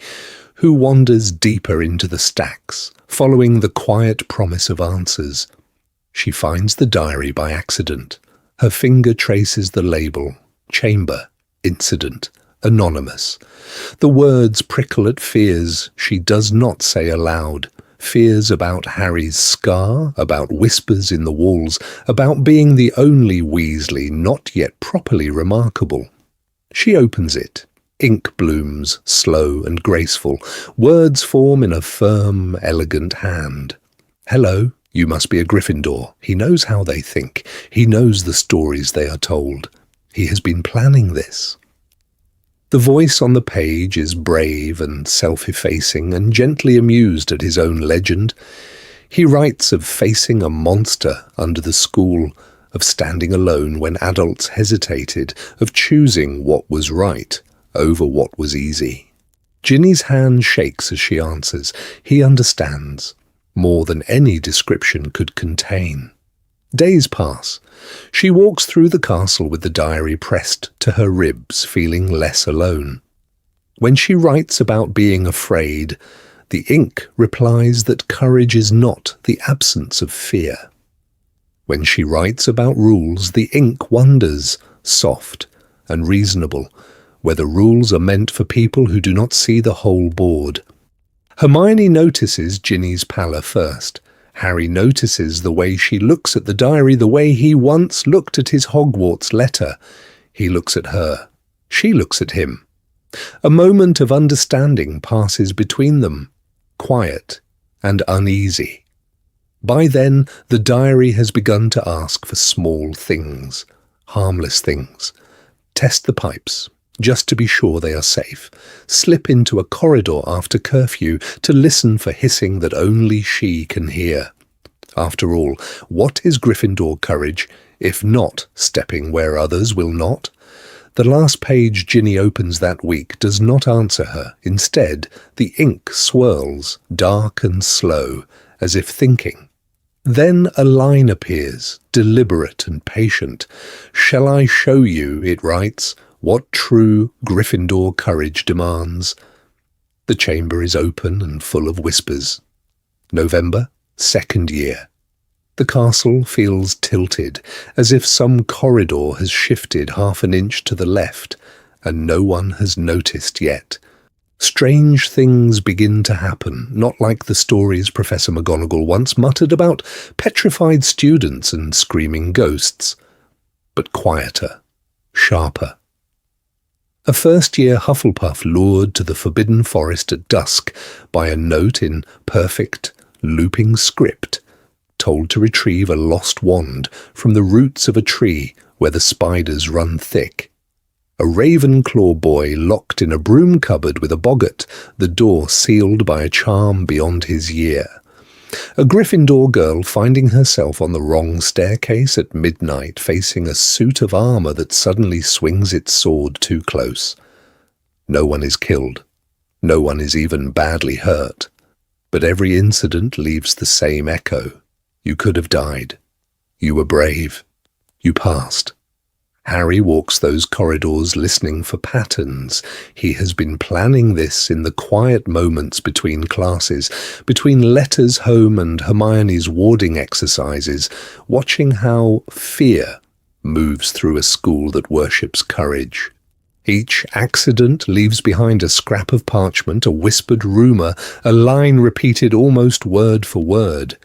who wanders deeper into the stacks, following the quiet promise of answers. She finds the diary by accident. Her finger traces the label, chamber, incident, anonymous. The words prickle at fears she does not say aloud, fears about Harry's scar, about whispers in the walls, about being the only Weasley not yet properly remarkable. She opens it. Ink blooms, slow and graceful. Words form in a firm, elegant hand. Hello, you must be a Gryffindor. He knows how they think. He knows the stories they are told. He has been planning this. The voice on the page is brave and self-effacing and gently amused at his own legend. He writes of facing a monster under the school, of standing alone when adults hesitated, of choosing what was right over what was easy. Ginny's hand shakes as she answers. He understands, more than any description could contain. Days pass. She walks through the castle with the diary pressed to her ribs, feeling less alone. When she writes about being afraid, the ink replies that courage is not the absence of fear. When she writes about rules, the ink wonders, soft and reasonable, whether rules are meant for people who do not see the whole board. Hermione notices Ginny's pallor first. Harry notices the way she looks at the diary, the way he once looked at his Hogwarts letter. He looks at her. She looks at him. A moment of understanding passes between them, quiet and uneasy. By then, the diary has begun to ask for small things, harmless things. Test the pipes, just to be sure they are safe. Slip into a corridor after curfew to listen for hissing that only she can hear. After all, what is Gryffindor courage, if not stepping where others will not? The last page Ginny opens that week does not answer her. Instead, the ink swirls, dark and slow, as if thinking. Then a line appears, deliberate and patient. "Shall I show you," it writes, "what true Gryffindor courage demands?" The chamber is open and full of whispers. November, 2nd year. The castle feels tilted, as if some corridor has shifted half an inch to the left, and no one has noticed yet. Strange things begin to happen, not like the stories Professor McGonagall once muttered about petrified students and screaming ghosts, but quieter, sharper. A first-year Hufflepuff lured to the Forbidden Forest at dusk by a note in perfect, looping script, told to retrieve a lost wand from the roots of a tree where the spiders run thick. A Ravenclaw boy locked in a broom cupboard with a boggart, the door sealed by a charm beyond his year. A Gryffindor girl finding herself on the wrong staircase at midnight facing a suit of armour that suddenly swings its sword too close. No one is killed. No one is even badly hurt. But every incident leaves the same echo. You could have died. You were brave. You passed. Harry walks those corridors listening for patterns. He has been planning this in the quiet moments between classes, between letters home and Hermione's warding exercises, watching how fear moves through a school that worships courage. Each accident leaves behind a scrap of parchment, a whispered rumour, a line repeated almost word for word.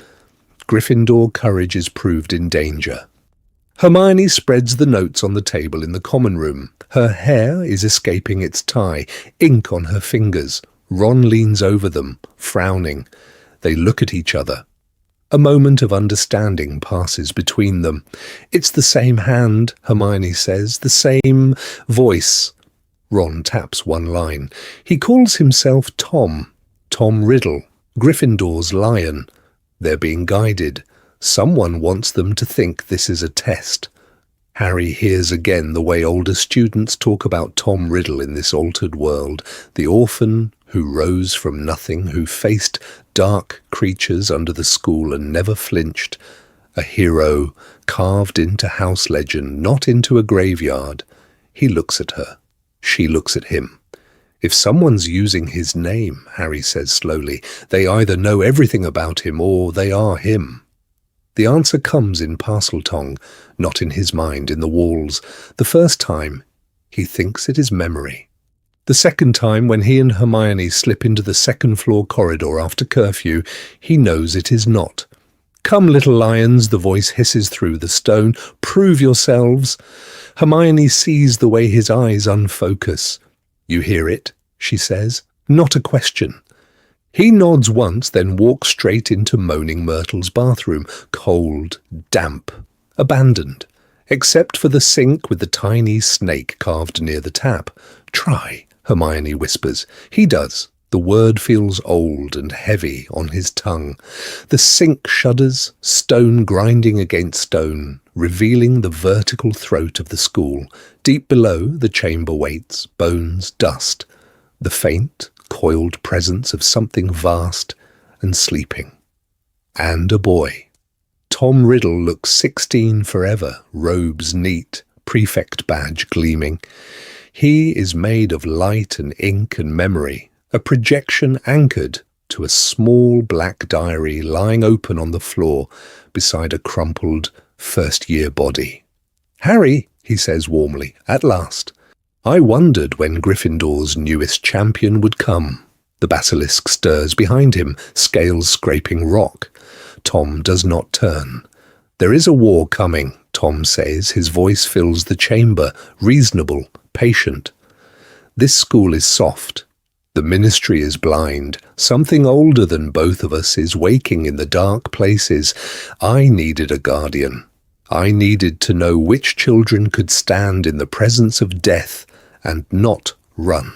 Gryffindor courage is proved in danger. Hermione spreads the notes on the table in the common room. Her hair is escaping its tie, ink on her fingers. Ron leans over them, frowning. They look at each other. A moment of understanding passes between them. "It's the same hand," Hermione says, "the same voice." Ron taps one line. He calls himself Tom Riddle, Gryffindor's lion. They're being guided. Someone wants them to think this is a test. Harry hears again the way older students talk about Tom Riddle in this altered world, the orphan who rose from nothing, who faced dark creatures under the school and never flinched, a hero carved into house legend, not into a graveyard. He looks at her. She looks at him. "If someone's using his name," Harry says slowly, "they either know everything about him or they are him." The answer comes in Parseltongue, not in his mind, in the walls. The first time, he thinks it is memory. The second time, when he and Hermione slip into the second-floor corridor after curfew, he knows it is not. "Come, little lions," the voice hisses through the stone. "Prove yourselves." Hermione sees the way his eyes unfocus. "You hear it," she says, "not a question." He nods once, then walks straight into Moaning Myrtle's bathroom, cold, damp, abandoned, except for the sink with the tiny snake carved near the tap. "Try," Hermione whispers. He does. The word feels old and heavy on his tongue. The sink shudders, stone grinding against stone, revealing the vertical throat of the school. Deep below, the chamber waits, bones, dust, the faint, coiled presence of something vast and sleeping. And a boy. Tom Riddle looks 16 forever, robes neat, prefect badge gleaming. He is made of light and ink and memory, a projection anchored to a small black diary lying open on the floor beside a crumpled first-year body. "Harry," he says warmly, "at last. I wondered when Gryffindor's newest champion would come." The basilisk stirs behind him, scales scraping rock. Tom does not turn. "There is a war coming," Tom says. His voice fills the chamber, reasonable, patient. "This school is soft. The ministry is blind. Something older than both of us is waking in the dark places. I needed a guardian. I needed to know which children could stand in the presence of death and not run."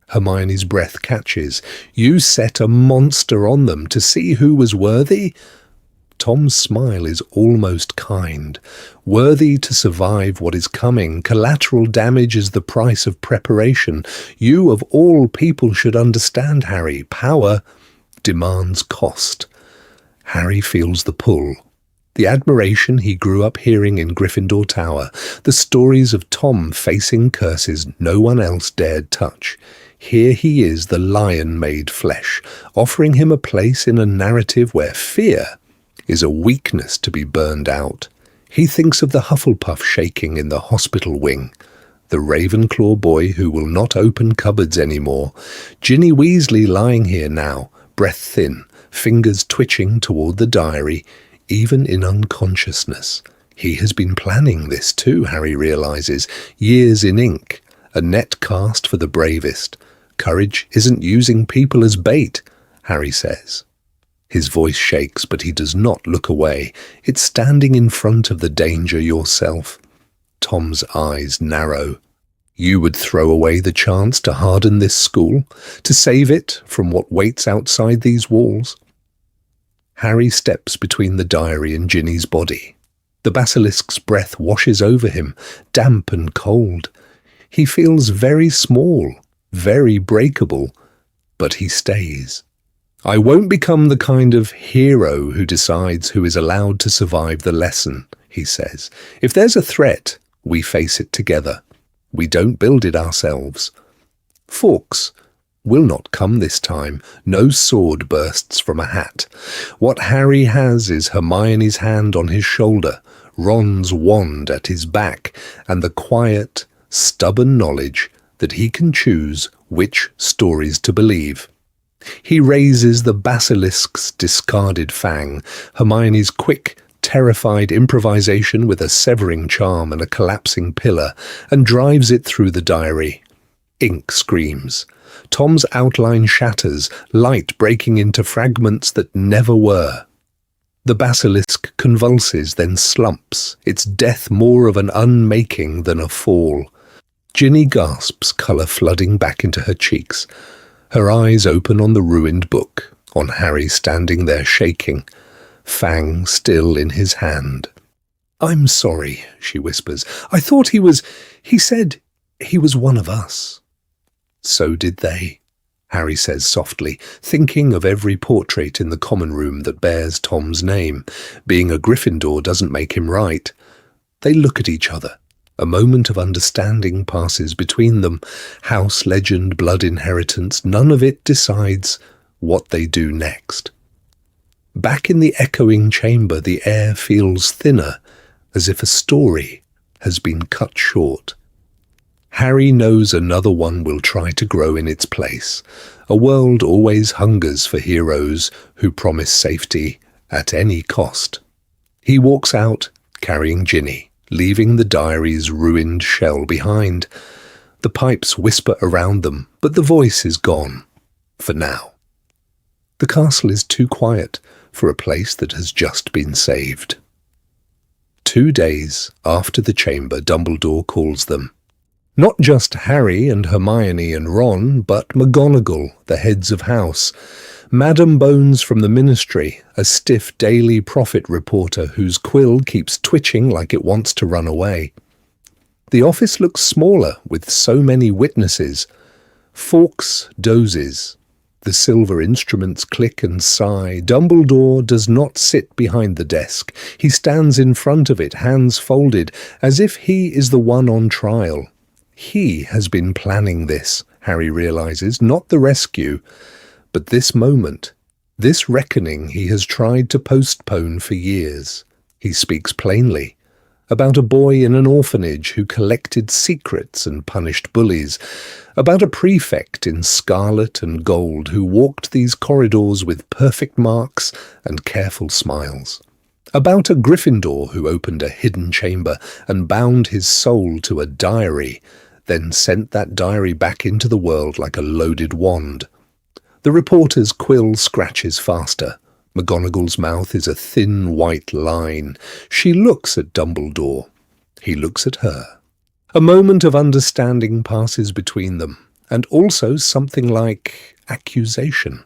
Hermione's breath catches. "You set a monster on them to see who was worthy?" Tom's smile is almost kind. "Worthy to survive what is coming. Collateral damage is the price of preparation. You of all people should understand, Harry. Power demands cost." Harry feels the pull. The admiration he grew up hearing in Gryffindor Tower, the stories of Tom facing curses no one else dared touch. Here he is, the lion made flesh, offering him a place in a narrative where fear is a weakness to be burned out. He thinks of the Hufflepuff shaking in the hospital wing, the Ravenclaw boy who will not open cupboards anymore, Ginny Weasley lying here now, breath thin, fingers twitching toward the diary, even in unconsciousness. He has been planning this too, Harry realizes, years in ink, a net cast for the bravest. Courage isn't using people as bait, Harry says. His voice shakes, but he does not look away. It's standing in front of the danger yourself. Tom's eyes narrow. You would throw away the chance to harden this school, to save it from what waits outside these walls? Harry steps between the diary and Ginny's body. The basilisk's breath washes over him, damp and cold. He feels very small, very breakable, but he stays. I won't become the kind of hero who decides who is allowed to survive the lesson, he says. If there's a threat, we face it together. We don't build it ourselves. Fawkes will not come this time. No sword bursts from a hat. What Harry has is Hermione's hand on his shoulder, Ron's wand at his back, and the quiet, stubborn knowledge that he can choose which stories to believe. He raises the basilisk's discarded fang, Hermione's quick, terrified improvisation with a severing charm and a collapsing pillar, and drives it through the diary. Ink screams. Tom's outline shatters, light breaking into fragments that never were. The basilisk convulses, then slumps, its death more of an unmaking than a fall. Ginny gasps, colour flooding back into her cheeks. Her eyes open on the ruined book, on Harry standing there shaking, fang still in his hand. I'm sorry, she whispers. I thought he said he was one of us. So did they, Harry says softly, thinking of every portrait in the common room that bears Tom's name. Being a Gryffindor doesn't make him right. They look at each other. A moment of understanding passes between them. House legend, blood inheritance, none of it decides what they do next. Back in the echoing chamber, the air feels thinner, as if a story has been cut short. Harry knows another one will try to grow in its place. A world always hungers for heroes who promise safety at any cost. He walks out, carrying Ginny, leaving the diary's ruined shell behind. The pipes whisper around them, but the voice is gone, for now. The castle is too quiet for a place that has just been saved. 2 days after the chamber, Dumbledore calls them. Not just Harry and Hermione and Ron, but McGonagall, the heads of house, Madam Bones from the Ministry, a stiff Daily Prophet reporter whose quill keeps twitching like it wants to run away. The office looks smaller with so many witnesses. Fawkes dozes. The silver instruments click and sigh. Dumbledore does not sit behind the desk. He stands in front of it, hands folded, as if he is the one on trial. He has been planning this, Harry realizes, not the rescue, but this moment, this reckoning he has tried to postpone for years. He speaks plainly. About a boy in an orphanage who collected secrets and punished bullies, about a prefect in scarlet and gold who walked these corridors with perfect marks and careful smiles, about a Gryffindor who opened a hidden chamber and bound his soul to a diary, then sent that diary back into the world like a loaded wand. The reporter's quill scratches faster. McGonagall's mouth is a thin white line. She looks at Dumbledore. He looks at her. A moment of understanding passes between them, and also something like accusation.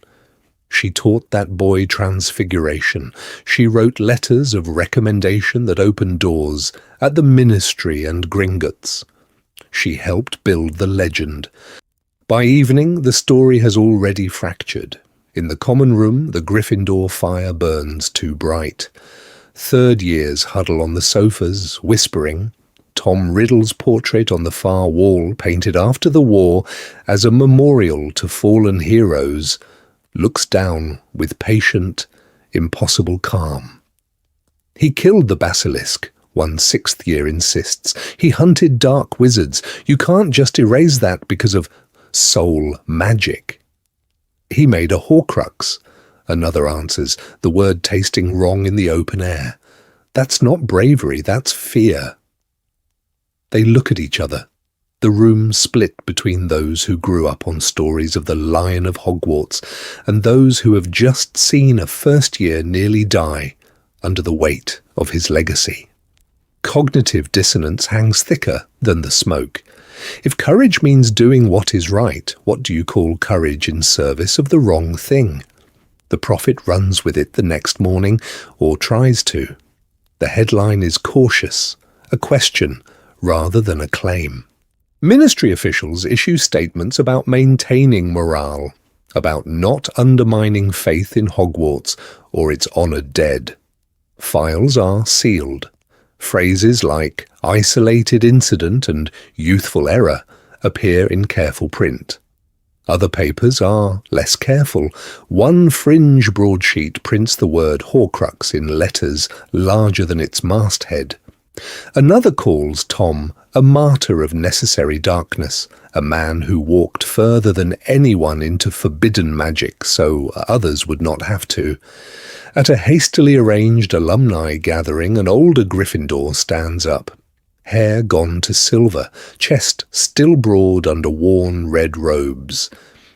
She taught that boy transfiguration. She wrote letters of recommendation that opened doors at the Ministry and Gringotts. She helped build the legend. By evening, the story has already fractured. In the common room, the Gryffindor fire burns too bright. Third years huddle on the sofas, whispering. Tom Riddle's portrait on the far wall, painted after the war as a memorial to fallen heroes, looks down with patient, impossible calm. He killed the basilisk, one sixth year insists. He hunted dark wizards. You can't just erase that because of soul magic. He made a Horcrux, another answers, the word tasting wrong in the open air. That's not bravery, that's fear. They look at each other. The room split between those who grew up on stories of the Lion of Hogwarts and those who have just seen a first year nearly die under the weight of his legacy. Cognitive dissonance hangs thicker than the smoke. If courage means doing what is right, what do you call courage in service of the wrong thing? The prophet runs with it the next morning, or tries to. The headline is cautious, a question rather than a claim. Ministry officials issue statements about maintaining morale, about not undermining faith in Hogwarts or its honoured dead. Files are sealed. Phrases like isolated incident and youthful error appear in careful print. Other papers are less careful. One fringe broadsheet prints the word Horcrux in letters larger than its masthead. Another calls Tom a martyr of necessary darkness, a man who walked further than anyone into forbidden magic so others would not have to. At a hastily arranged alumni gathering, an older Gryffindor stands up. Hair gone to silver, chest still broad under worn red robes.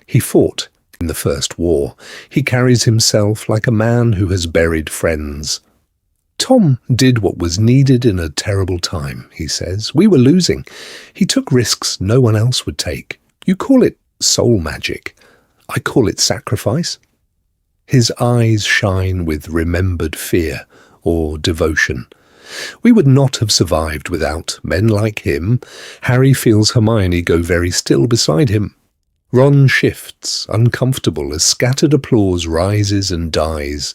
He fought in the First War. He carries himself like a man who has buried friends. Tom did what was needed in a terrible time, he says. We were losing. He took risks no one else would take. You call it soul magic. I call it sacrifice. His eyes shine with remembered fear or devotion. We would not have survived without men like him. Harry feels Hermione go very still beside him. Ron shifts, uncomfortable, as scattered applause rises and dies.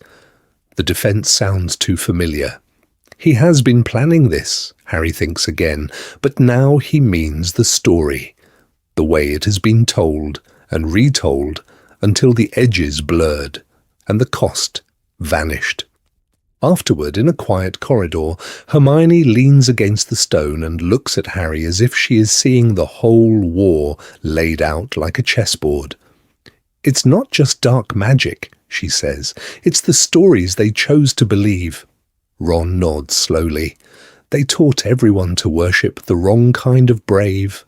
The defence sounds too familiar. He has been planning this, Harry thinks again, but now he means the story, the way it has been told and retold until the edges blurred and the cost vanished. Afterward, in a quiet corridor, Hermione leans against the stone and looks at Harry as if she is seeing the whole war laid out like a chessboard. It's not just dark magic, she says. It's the stories they chose to believe. Ron nods slowly. They taught everyone to worship the wrong kind of brave.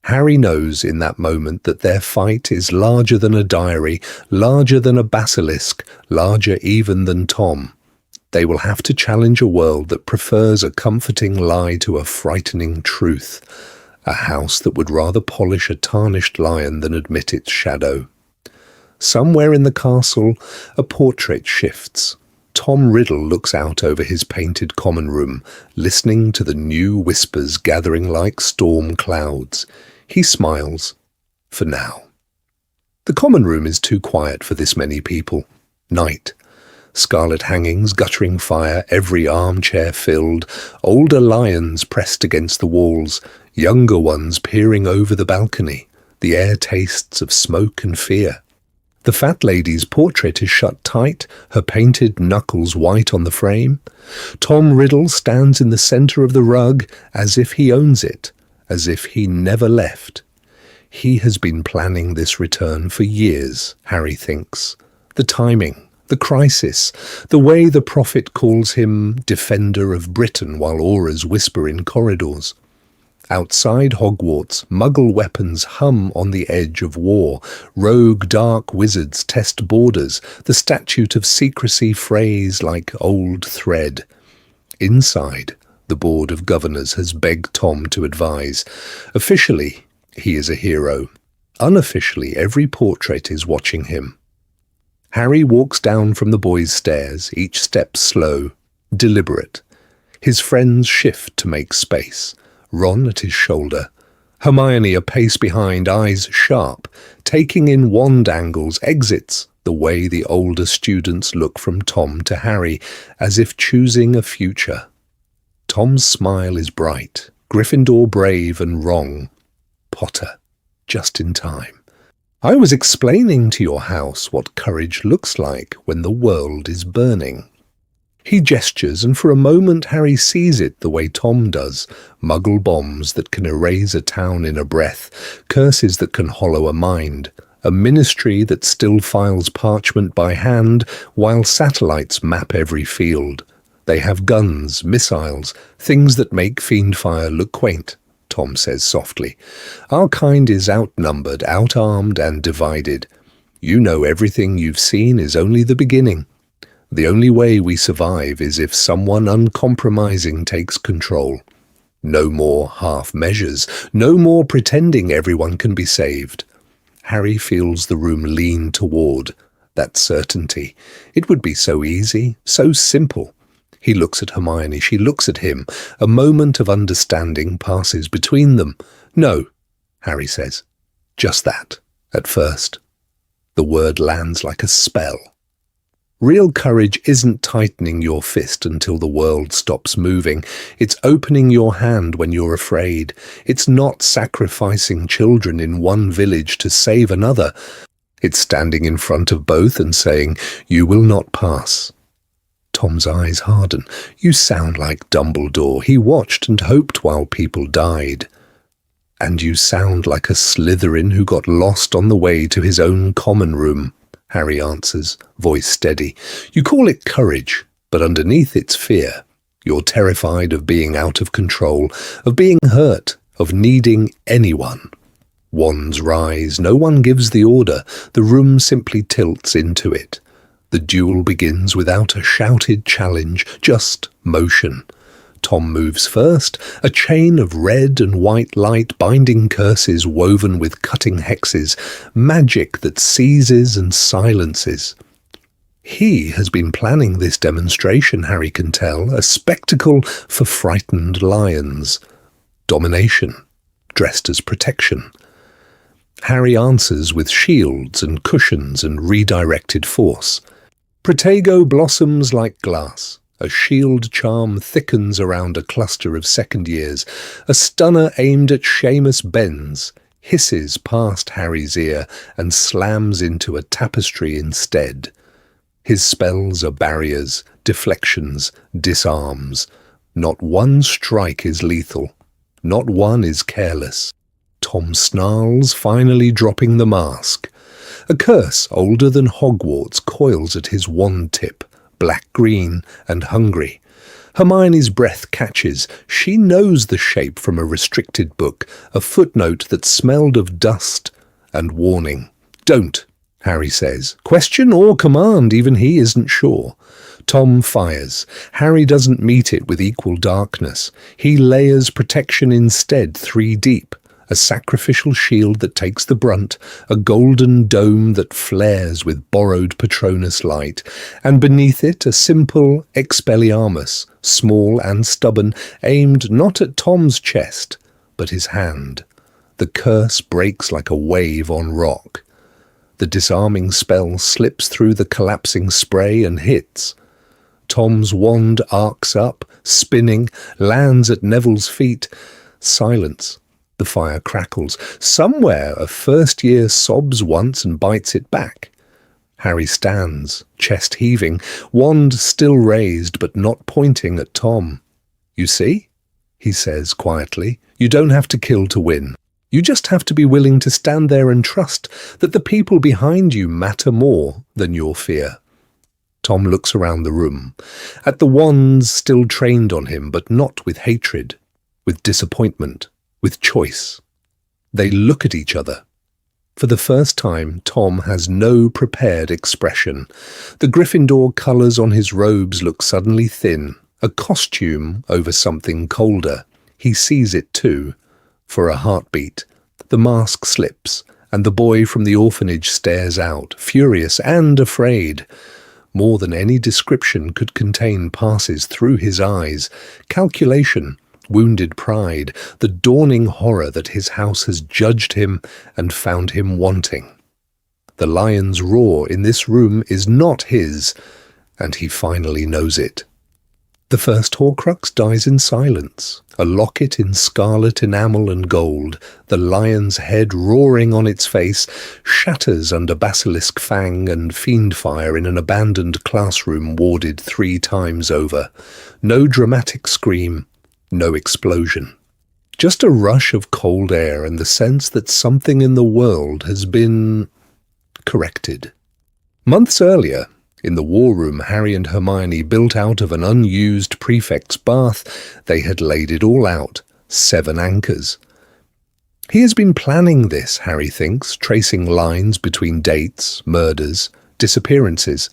Harry knows in that moment that their fight is larger than a diary, larger than a basilisk, larger even than Tom. They will have to challenge a world that prefers a comforting lie to a frightening truth, a house that would rather polish a tarnished lion than admit its shadow. Somewhere in the castle, a portrait shifts. Tom Riddle looks out over his painted common room, listening to the new whispers gathering like storm clouds. He smiles, for now. The common room is too quiet for this many people. Night. Scarlet hangings, guttering fire, every armchair filled, older lions pressed against the walls, younger ones peering over the balcony. The air tastes of smoke and fear. The fat lady's portrait is shut tight, her painted knuckles white on the frame. Tom Riddle stands in the centre of the rug as if he owns it, as if he never left. He has been planning this return for years, Harry thinks. The timing, the crisis, the way the prophet calls him Defender of Britain while auras whisper in corridors. Outside Hogwarts, Muggle weapons hum on the edge of war. Rogue dark wizards test borders. The statute of secrecy frays like old thread. Inside, the Board of Governors has begged Tom to advise. Officially, he is a hero. Unofficially, every portrait is watching him. Harry walks down from the boys' stairs, each step slow, deliberate. His friends shift to make space. Ron at his shoulder. Hermione a pace behind, eyes sharp, taking in wand angles, exits, the way the older students look from Tom to Harry, as if choosing a future. Tom's smile is bright, Gryffindor brave and wrong. Potter, just in time. I was explaining to your house what courage looks like when the world is burning. He gestures, and for a moment Harry sees it the way Tom does. Muggle bombs that can erase a town in a breath, curses that can hollow a mind, a ministry that still files parchment by hand while satellites map every field. They have guns, missiles, things that make Fiendfire look quaint, Tom says softly. Our kind is outnumbered, outarmed and divided. You know everything you've seen is only the beginning. The only way we survive is if someone uncompromising takes control. No more half measures, no more pretending everyone can be saved. Harry feels the room lean toward that certainty. It would be so easy, so simple. He looks at Hermione, she looks at him. A moment of understanding passes between them. No, Harry says. Just that, at first. The word lands like a spell. Real courage isn't tightening your fist until the world stops moving. It's opening your hand when you're afraid. It's not sacrificing children in one village to save another. It's standing in front of both and saying, "You will not pass." Tom's eyes harden. You sound like Dumbledore. He watched and hoped while people died. And you sound like a Slytherin who got lost on the way to his own common room, Harry answers, voice steady. You call it courage, but underneath it's fear. You're terrified of being out of control, of being hurt, of needing anyone. Wands rise, no one gives the order, the room simply tilts into it. The duel begins without a shouted challenge, just motion. Tom moves first, a chain of red and white light binding curses woven with cutting hexes, magic that seizes and silences. He has been planning this demonstration, Harry can tell, a spectacle for frightened lions. Domination, dressed as protection. Harry answers with shields and cushions and redirected force. Protego blossoms like glass. A shield charm thickens around a cluster of second years. A stunner aimed at Seamus bends, hisses past Harry's ear and slams into a tapestry instead. His spells are barriers, deflections, disarms. Not one strike is lethal. Not one is careless. Tom snarls, finally dropping the mask. A curse older than Hogwarts coils at his wand tip, black-green and hungry. Hermione's breath catches. She knows the shape from a restricted book, a footnote that smelled of dust and warning. Don't, Harry says. Question or command, even he isn't sure. Tom fires. Harry doesn't meet it with equal darkness. He layers protection instead, 3 deep. A sacrificial shield that takes the brunt, a golden dome that flares with borrowed Patronus light, and beneath it a simple Expelliarmus, small and stubborn, aimed not at Tom's chest, but his hand. The curse breaks like a wave on rock. The disarming spell slips through the collapsing spray and hits. Tom's wand arcs up, spinning, lands at Neville's feet. Silence. The fire crackles. Somewhere a first-year sobs once and bites it back. Harry stands, chest heaving, wand still raised but not pointing at Tom. "You see?" he says quietly. "You don't have to kill to win. You just have to be willing to stand there and trust that the people behind you matter more than your fear." Tom looks around the room, at the wands still trained on him, but not with hatred, with disappointment, with choice. They look at each other. For the first time, Tom has no prepared expression. The Gryffindor colours on his robes look suddenly thin, a costume over something colder. He sees it too. For a heartbeat, the mask slips, and the boy from the orphanage stares out, furious and afraid. More than any description could contain passes through his eyes. Calculation, wounded pride, the dawning horror that his house has judged him and found him wanting. The lion's roar in this room is not his, and he finally knows it. The first Horcrux dies in silence, a locket in scarlet enamel and gold, the lion's head roaring on its face, shatters under basilisk fang and fiend fire in an abandoned classroom warded 3 times over. No dramatic scream, no explosion. Just a rush of cold air and the sense that something in the world has been corrected. Months earlier, in the war room Harry and Hermione built out of an unused prefect's bath, they had laid it all out, 7 anchors. He has been planning this, Harry thinks, tracing lines between dates, murders, disappearances.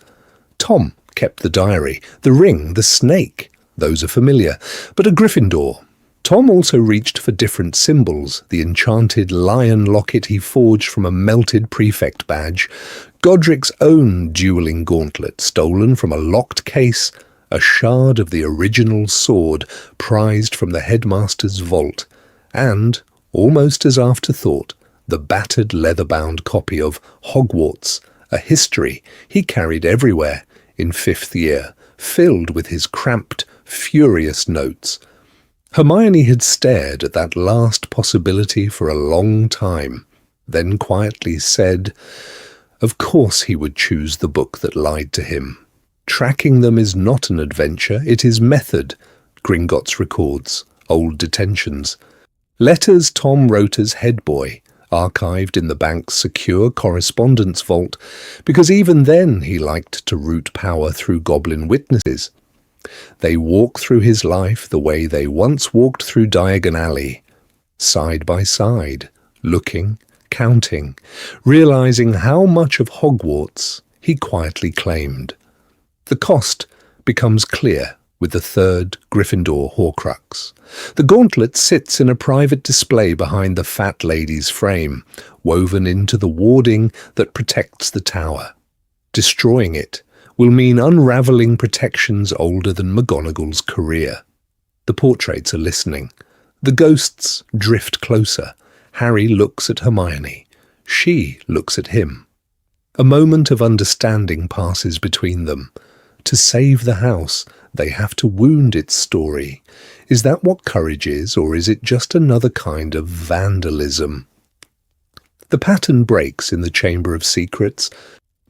Tom kept the diary, the ring, the snake. Those are familiar, but a Gryffindor. Tom also reached for different symbols, the enchanted lion locket he forged from a melted prefect badge, Godric's own dueling gauntlet stolen from a locked case, a shard of the original sword prized from the headmaster's vault, and, almost as afterthought, the battered leather-bound copy of Hogwarts, a history he carried everywhere in 5th year, filled with his cramped, furious notes. Hermione had stared at that last possibility for a long time, then quietly said, of course he would choose the book that lied to him. Tracking them is not an adventure, it is method. Gringotts records, old detentions. Letters Tom wrote as head boy, archived in the bank's secure correspondence vault, because even then he liked to root power through goblin witnesses. They walk through his life the way they once walked through Diagon Alley, side by side, looking, counting, realizing how much of Hogwarts he quietly claimed. The cost becomes clear with the 3rd Gryffindor Horcrux. The gauntlet sits in a private display behind the fat lady's frame, woven into the warding that protects the tower. Destroying it will mean unravelling protections older than McGonagall's career. The portraits are listening. The ghosts drift closer. Harry looks at Hermione. She looks at him. A moment of understanding passes between them. To save the house, they have to wound its story. Is that what courage is, or is it just another kind of vandalism? The pattern breaks in the Chamber of Secrets.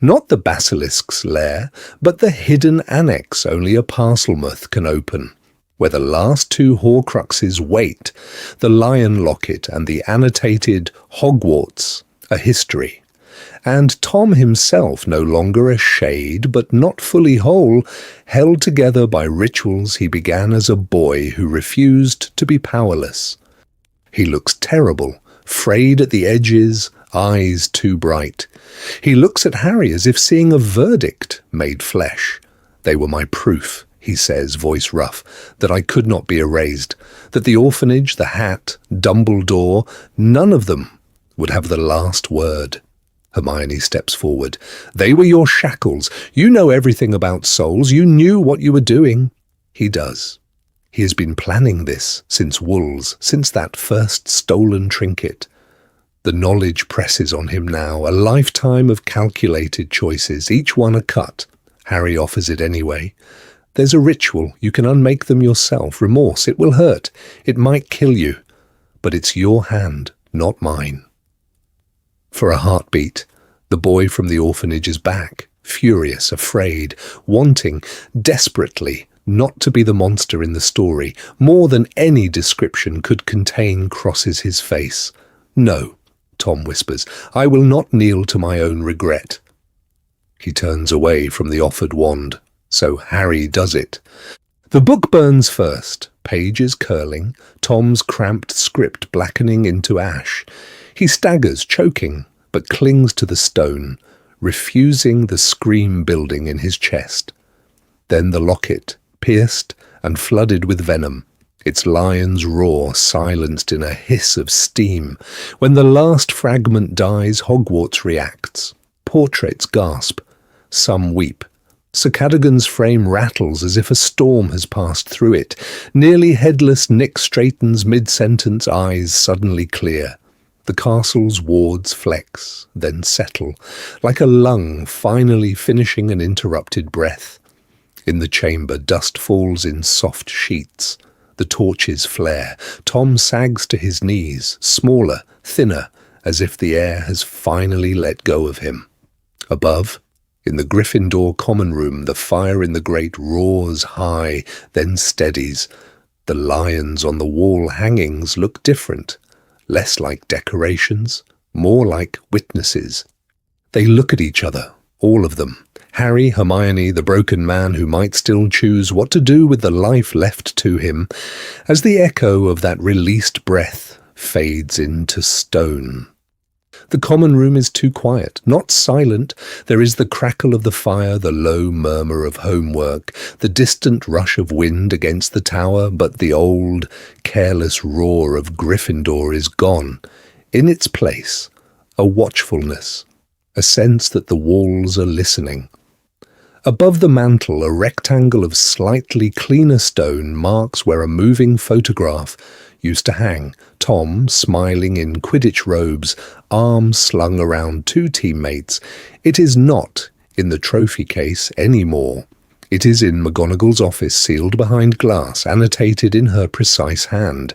Not the basilisk's lair, but the hidden annex only a Parselmouth can open, where the last 2 Horcruxes wait, the lion locket and the annotated Hogwarts, a history. And Tom himself, no longer a shade, but not fully whole, held together by rituals he began as a boy who refused to be powerless. He looks terrible, frayed at the edges, eyes too bright. He looks at Harry as if seeing a verdict made flesh. They were my proof, he says, voice rough, that I could not be erased, that the orphanage, the hat, Dumbledore, none of them would have the last word. Hermione steps forward. They were your shackles. You know everything about souls. You knew what you were doing. He does. He has been planning this since Wolves, since that first stolen trinket. The knowledge presses on him now, a lifetime of calculated choices, each one a cut. Harry offers it anyway. There's a ritual, you can unmake them yourself. Remorse, it will hurt, it might kill you. But it's your hand, not mine. For a heartbeat, the boy from the orphanage is back, furious, afraid, wanting, desperately, not to be the monster in the story. More than any description could contain crosses his face. No, Tom whispers, I will not kneel to my own regret. He turns away from the offered wand, so Harry does it. The book burns first, pages curling, Tom's cramped script blackening into ash. He staggers, choking, but clings to the stone, refusing the scream building in his chest. Then the locket, pierced and flooded with venom, its lion's roar silenced in a hiss of steam. When the last fragment dies, Hogwarts reacts. Portraits gasp. Some weep. Sir Cadogan's frame rattles as if a storm has passed through it. Nearly headless Nick straightens mid-sentence, eyes suddenly clear. The castle's wards flex, then settle, like a lung finally finishing an interrupted breath. In the chamber, dust falls in soft sheets. The torches flare. Tom sags to his knees, smaller, thinner, as if the air has finally let go of him. Above, in the Gryffindor common room, the fire in the grate roars high, then steadies. The lions on the wall hangings look different, less like decorations, more like witnesses. They look at each other, all of them. Harry, Hermione, the broken man who might still choose what to do with the life left to him, as the echo of that released breath fades into stone. The common room is too quiet, not silent. There is the crackle of the fire, the low murmur of homework, the distant rush of wind against the tower, but the old, careless roar of Gryffindor is gone. In its place, a watchfulness, a sense that the walls are listening. Above the mantel, a rectangle of slightly cleaner stone marks where a moving photograph used to hang. Tom, smiling in Quidditch robes, arms slung around two teammates. It is not in the trophy case anymore. It is in McGonagall's office, sealed behind glass, annotated in her precise hand.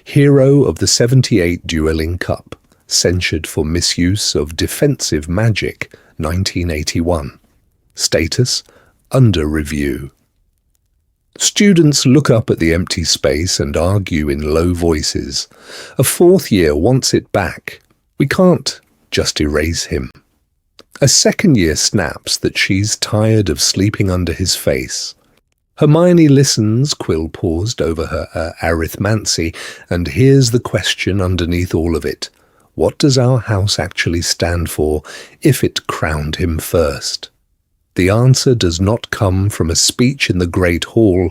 Hero of the 78 Dueling Cup, censured for misuse of defensive magic, 1981. Status, under review. Students look up at the empty space and argue in low voices. A fourth year wants it back. We can't just erase him. A second year snaps that she's tired of sleeping under his face. Hermione listens, Quill paused over her arithmancy, and hears the question underneath all of it. What does our house actually stand for if it crowned him first? The answer does not come from a speech in the Great Hall.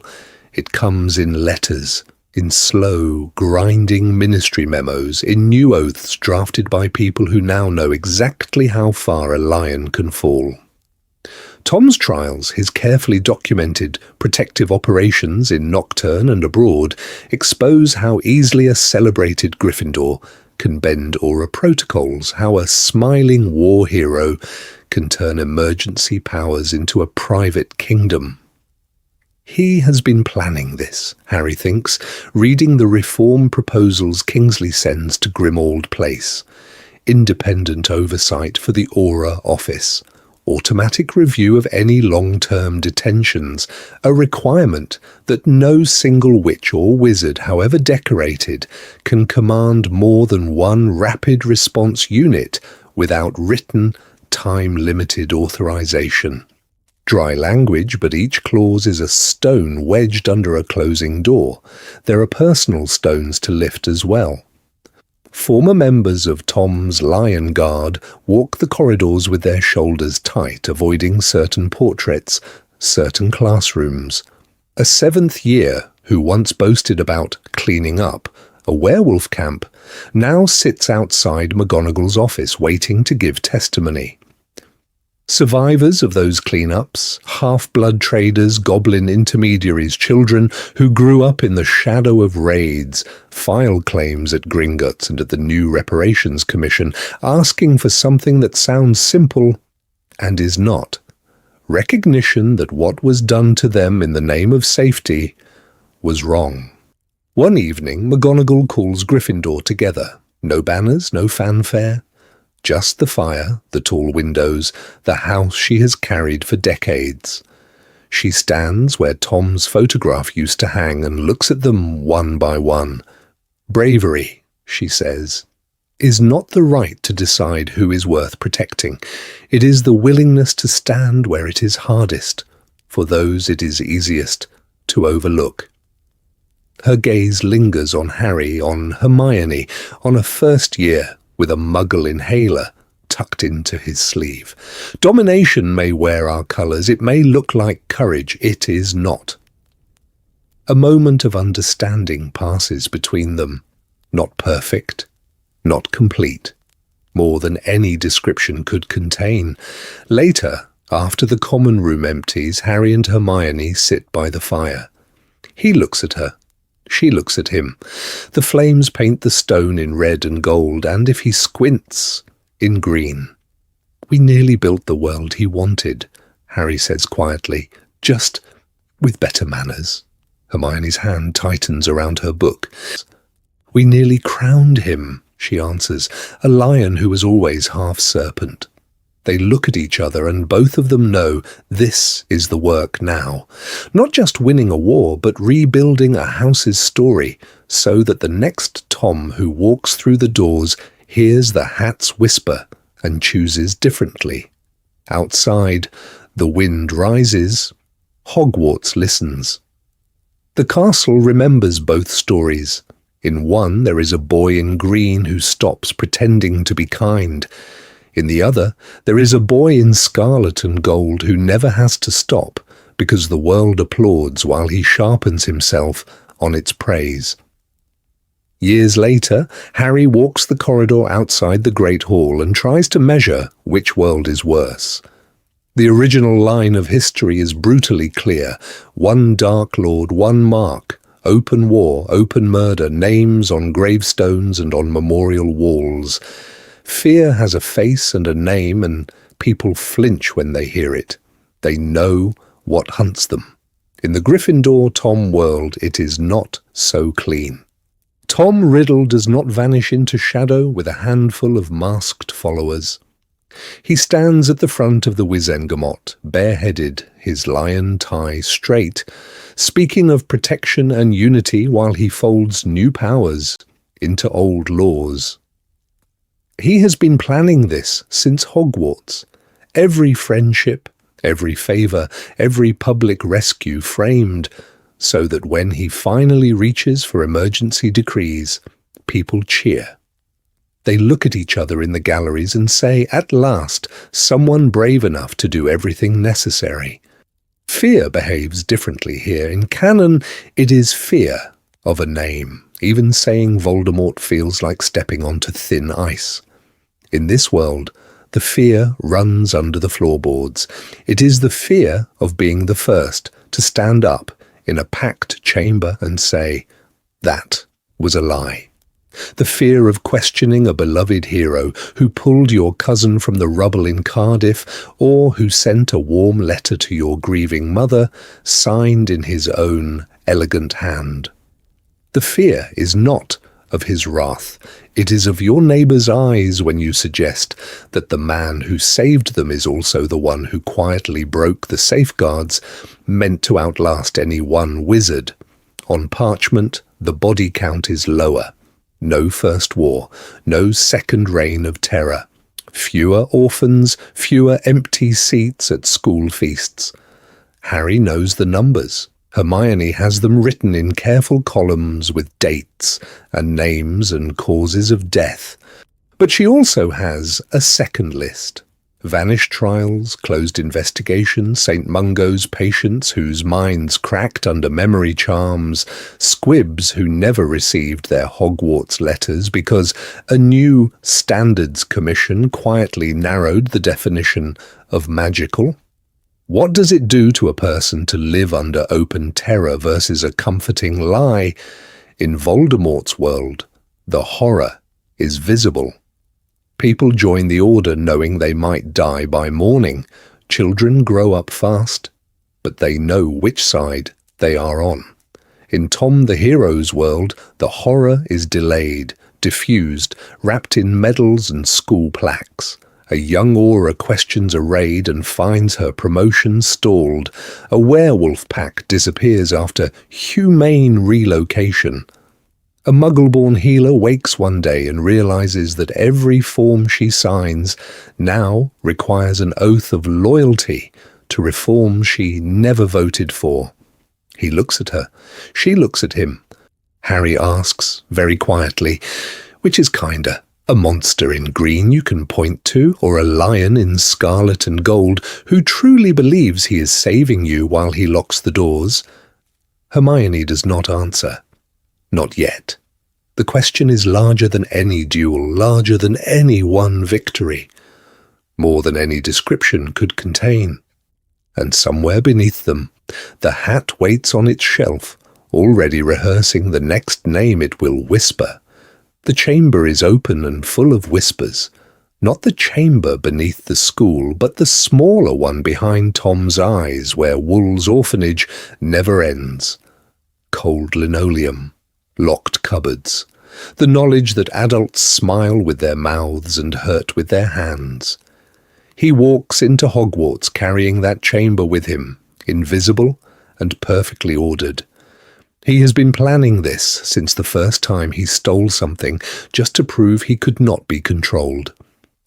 It comes in letters, in slow, grinding ministry memos, in new oaths drafted by people who now know exactly how far a lion can fall. Tom's trials, his carefully documented protective operations in Nocturne and abroad, expose how easily a celebrated Gryffindor can bend Aura protocols, how a smiling war hero can turn emergency powers into a private kingdom. He has been planning this, Harry thinks, reading the reform proposals Kingsley sends to Grimmauld Place. Independent oversight for the Aura office. Automatic review of any long-term detentions, a requirement that no single witch or wizard, however decorated, can command more than one rapid response unit without written, time-limited authorization. Dry language, but each clause is a stone wedged under a closing door. There are personal stones to lift as well. Former members of Tom's Lion Guard walk the corridors with their shoulders tight, avoiding certain portraits, certain classrooms. A seventh year, who once boasted about cleaning up a werewolf camp, now sits outside McGonagall's office waiting to give testimony. Survivors of those cleanups, half-blood traders, goblin intermediaries, children who grew up in the shadow of raids, file claims at Gringotts and at the new Reparations Commission, asking for something that sounds simple and is not. Recognition that what was done to them in the name of safety was wrong. One evening, McGonagall calls Gryffindor together. No banners, no fanfare. Just the fire, the tall windows, the house she has carried for decades. She stands where Tom's photograph used to hang and looks at them one by one. Bravery, she says, is not the right to decide who is worth protecting. It is the willingness to stand where it is hardest, for those it is easiest to overlook. Her gaze lingers on Harry, on Hermione, on a first year with a Muggle inhaler tucked into his sleeve. Domination may wear our colours, it may look like courage, it is not. A moment of understanding passes between them, not perfect, not complete, more than any description could contain. Later, after the common room empties, Harry and Hermione sit by the fire. He looks at her. She looks at him. The flames paint the stone in red and gold, and if he squints, in green. We nearly built the world he wanted, Harry says quietly, just with better manners. Hermione's hand tightens around her book. We nearly crowned him, she answers, a lion who was always half serpent. They look at each other and both of them know this is the work now. Not just winning a war, but rebuilding a house's story so that the next Tom who walks through the doors hears the hat's whisper and chooses differently. Outside, the wind rises. Hogwarts listens. The castle remembers both stories. In one, there is a boy in green who stops pretending to be kind. In the other, there is a boy in scarlet and gold who never has to stop because the world applauds while he sharpens himself on its praise. Years later, Harry walks the corridor outside the Great Hall and tries to measure which world is worse. The original line of history is brutally clear. One Dark Lord, one mark. Open war, open murder, names on gravestones and on memorial walls. Fear has a face and a name, and people flinch when they hear it. They know what hunts them. In the Gryffindor Tom world, it is not so clean. Tom Riddle does not vanish into shadow with a handful of masked followers. He stands at the front of the Wizengamot, bareheaded, his lion tie straight, speaking of protection and unity while he folds new powers into old laws. He has been planning this since Hogwarts. Every friendship, every favour, every public rescue framed so that when he finally reaches for emergency decrees, people cheer. They look at each other in the galleries and say, at last, someone brave enough to do everything necessary. Fear behaves differently here. In canon, it is fear of a name. Even saying Voldemort feels like stepping onto thin ice. In this world, the fear runs under the floorboards. It is the fear of being the first to stand up in a packed chamber and say, that was a lie. The fear of questioning a beloved hero who pulled your cousin from the rubble in Cardiff, or who sent a warm letter to your grieving mother, signed in his own elegant hand. The fear is not of his wrath. It is of your neighbour's eyes when you suggest that the man who saved them is also the one who quietly broke the safeguards meant to outlast any one wizard. On parchment, the body count is lower. No first war, no second reign of terror. Fewer orphans, fewer empty seats at school feasts. Harry knows the numbers. Hermione has them written in careful columns with dates and names and causes of death. But she also has a second list, Vanished trials, closed investigations, St. Mungo's patients whose minds cracked under memory charms, squibs who never received their Hogwarts letters because a new Standards Commission quietly narrowed the definition of magical. What does it do to a person to live under open terror versus a comforting lie? In Voldemort's world, the horror is visible. People join the Order knowing they might die by morning. Children grow up fast, but they know which side they are on. In Tom the Hero's world, the horror is delayed, diffused, wrapped in medals and school plaques. A young Aura questions a raid and finds her promotion stalled. A werewolf pack disappears after humane relocation. A Muggle-born healer wakes one day and realizes that every form she signs now requires an oath of loyalty to reform she never voted for. He looks at her. She looks at him. Harry asks, very quietly, which is kinder, a monster in green you can point to, or a lion in scarlet and gold who truly believes he is saving you while he locks the doors? Hermione does not answer. Not yet. The question is larger than any duel, larger than any one victory, more than any description could contain. And somewhere beneath them, the hat waits on its shelf, already rehearsing the next name it will whisper. The chamber is open and full of whispers, not the chamber beneath the school, but the smaller one behind Tom's eyes where Wool's orphanage never ends. Cold linoleum, locked cupboards, the knowledge that adults smile with their mouths and hurt with their hands. He walks into Hogwarts carrying that chamber with him, invisible and perfectly ordered. He has been planning this since the first time he stole something just to prove he could not be controlled.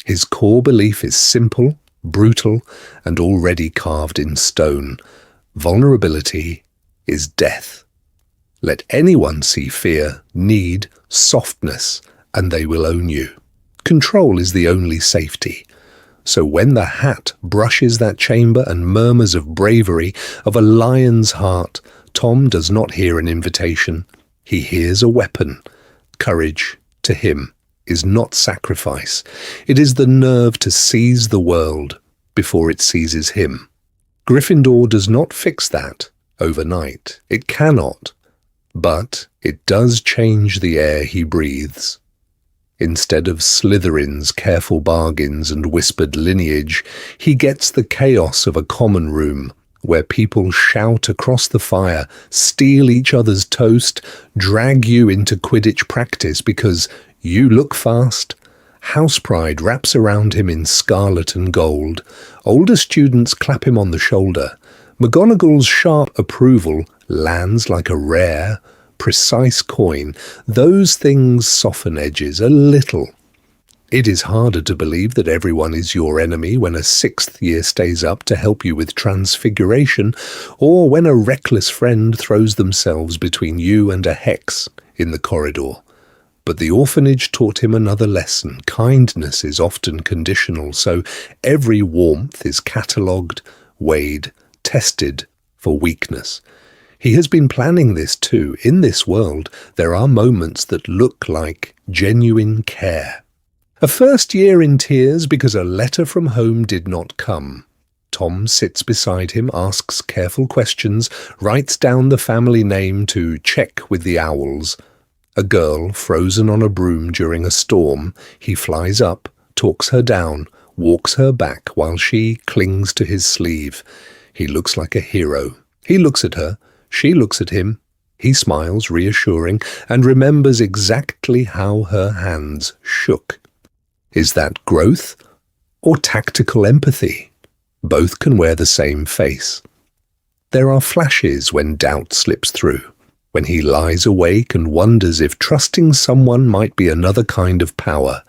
His core belief is simple, brutal, and already carved in stone. Vulnerability is death. Let anyone see fear, need, softness, and they will own you. Control is the only safety. So when the hat brushes that chamber and murmurs of bravery, of a lion's heart, Tom does not hear an invitation. He hears a weapon. Courage, to him, is not sacrifice. It is the nerve to seize the world before it seizes him. Gryffindor does not fix that overnight. It cannot. But it does change the air he breathes. Instead of Slytherin's careful bargains and whispered lineage, he gets the chaos of a common room, where people shout across the fire, steal each other's toast, drag you into Quidditch practice because you look fast. House pride wraps around him in scarlet and gold. Older students clap him on the shoulder. McGonagall's sharp approval lands like a rare, precise coin. Those things soften edges a little. It is harder to believe that everyone is your enemy when a sixth year stays up to help you with transfiguration, or when a reckless friend throws themselves between you and a hex in the corridor. But the orphanage taught him another lesson. Kindness is often conditional, so every warmth is catalogued, weighed, tested for weakness. He has been planning this too. In this world, there are moments that look like genuine care. A first year in tears because a letter from home did not come. Tom sits beside him, asks careful questions, writes down the family name to check with the owls. A girl frozen on a broom during a storm. He flies up, talks her down, walks her back while she clings to his sleeve. He looks like a hero. He looks at her. She looks at him. He smiles, reassuring, and remembers exactly how her hands shook. Is that growth or tactical empathy? Both can wear the same face. There are flashes when doubt slips through, when he lies awake and wonders if trusting someone might be another kind of power,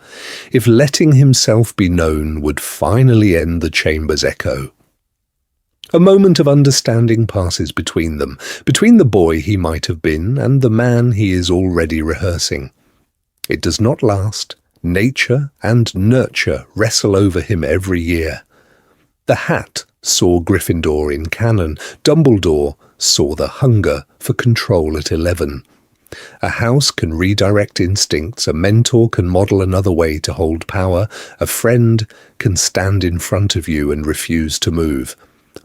if letting himself be known would finally end the chamber's echo. A moment of understanding passes between them, between the boy he might have been and the man he is already rehearsing. It does not last, Nature and nurture wrestle over him every year. The hat saw Gryffindor in canon. Dumbledore saw the hunger for control at 11. A house can redirect instincts, a mentor can model another way to hold power, a friend can stand in front of you and refuse to move.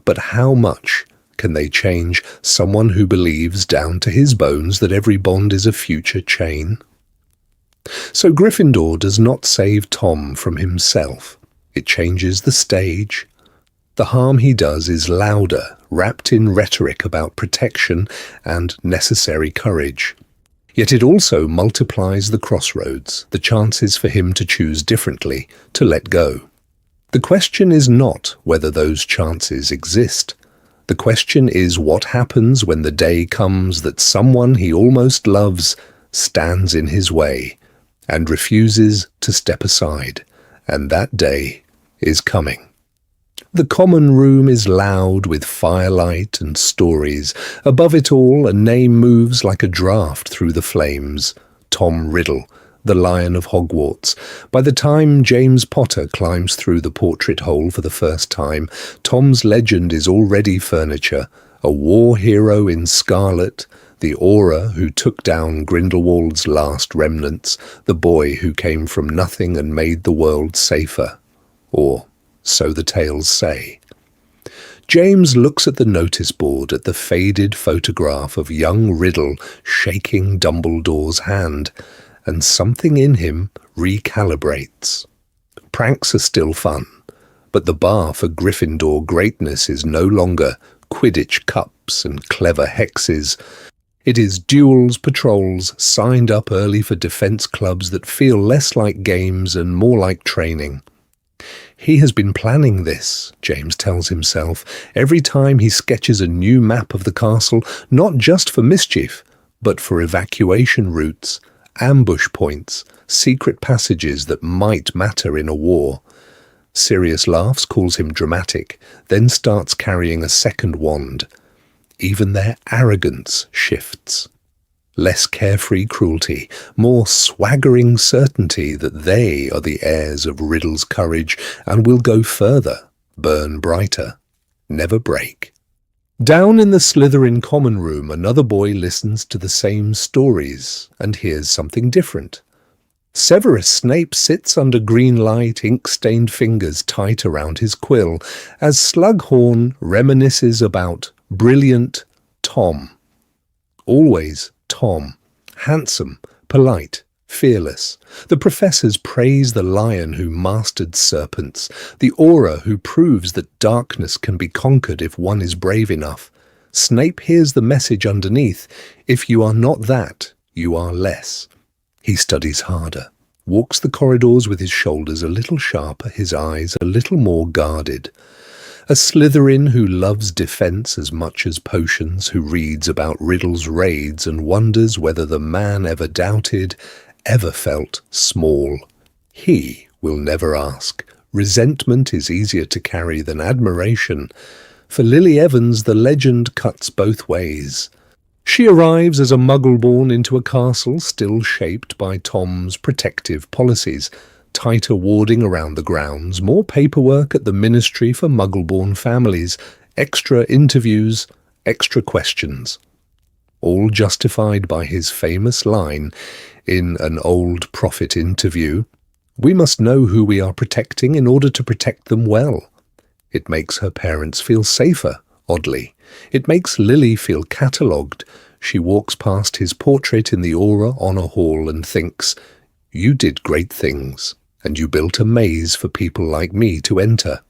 But how much can they change someone who believes down to his bones that every bond is a future chain? So Gryffindor does not save Tom from himself. It changes the stage. The harm he does is louder, wrapped in rhetoric about protection and necessary courage. Yet it also multiplies the crossroads, the chances for him to choose differently, to let go. The question is not whether those chances exist. The question is what happens when the day comes that someone he almost loves stands in his way and refuses to step aside, and that day is coming. The common room is loud with firelight and stories. Above it all, a name moves like a draft through the flames. Tom Riddle, the Lion of Hogwarts. By the time James Potter climbs through the portrait hole for the first time, Tom's legend is already furniture. A war hero in Scarlet, the Auror who took down Grindelwald's last remnants, the boy who came from nothing and made the world safer. Or so the tales say. James looks at the notice board, at the faded photograph of young Riddle shaking Dumbledore's hand, and something in him recalibrates. Pranks are still fun, but the bar for Gryffindor greatness is no longer Quidditch cups and clever hexes. It is duels, patrols, signed up early for defense clubs that feel less like games and more like training. He has been planning this, James tells himself, every time he sketches a new map of the castle, not just for mischief, but for evacuation routes, ambush points, secret passages that might matter in a war. Sirius laughs, calls him dramatic, then starts carrying a second wand. Even their arrogance shifts. Less carefree cruelty, more swaggering certainty that they are the heirs of Riddle's courage and will go further, burn brighter, never break. Down in the Slytherin common room, another boy listens to the same stories and hears something different. Severus Snape sits under green light, ink-stained fingers tight around his quill, as Slughorn reminisces about brilliant Tom. Always Tom, handsome, polite, fearless. The professors praise the lion who mastered serpents, the aura who proves that darkness can be conquered if one is brave enough. Snape hears the message underneath: if you are not that, you are less. He studies harder, walks the corridors with his shoulders a little sharper, his eyes a little more guarded. A Slytherin who loves defense as much as potions, who reads about Riddle's raids and wonders whether the man ever doubted, ever felt small. He will never ask. Resentment is easier to carry than admiration. For Lily Evans, the legend cuts both ways. She arrives as a muggle-born into a castle still shaped by Tom's protective policies. Tighter warding around the grounds, more paperwork at the Ministry for Muggle-born families, extra interviews, extra questions. All justified by his famous line in an old prophet interview: "We must know who we are protecting in order to protect them well." It makes her parents feel safer, oddly. It makes Lily feel catalogued. She walks past his portrait in the Aura Honor Hall and thinks, "You did great things, and you built a maze for people like me to enter."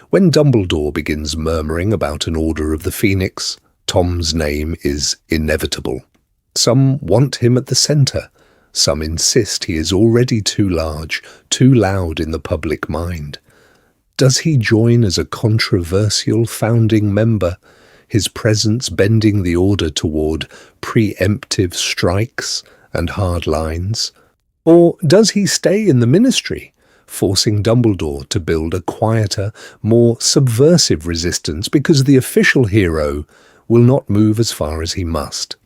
When Dumbledore begins murmuring about an Order of the Phoenix, Tom's name is inevitable. Some want him at the centre. Some insist he is already too large, too loud in the public mind. Does he join as a controversial founding member, his presence bending the order toward preemptive strikes and hard lines? Or does he stay in the Ministry, forcing Dumbledore to build a quieter, more subversive resistance because the official hero will not move as far as he must?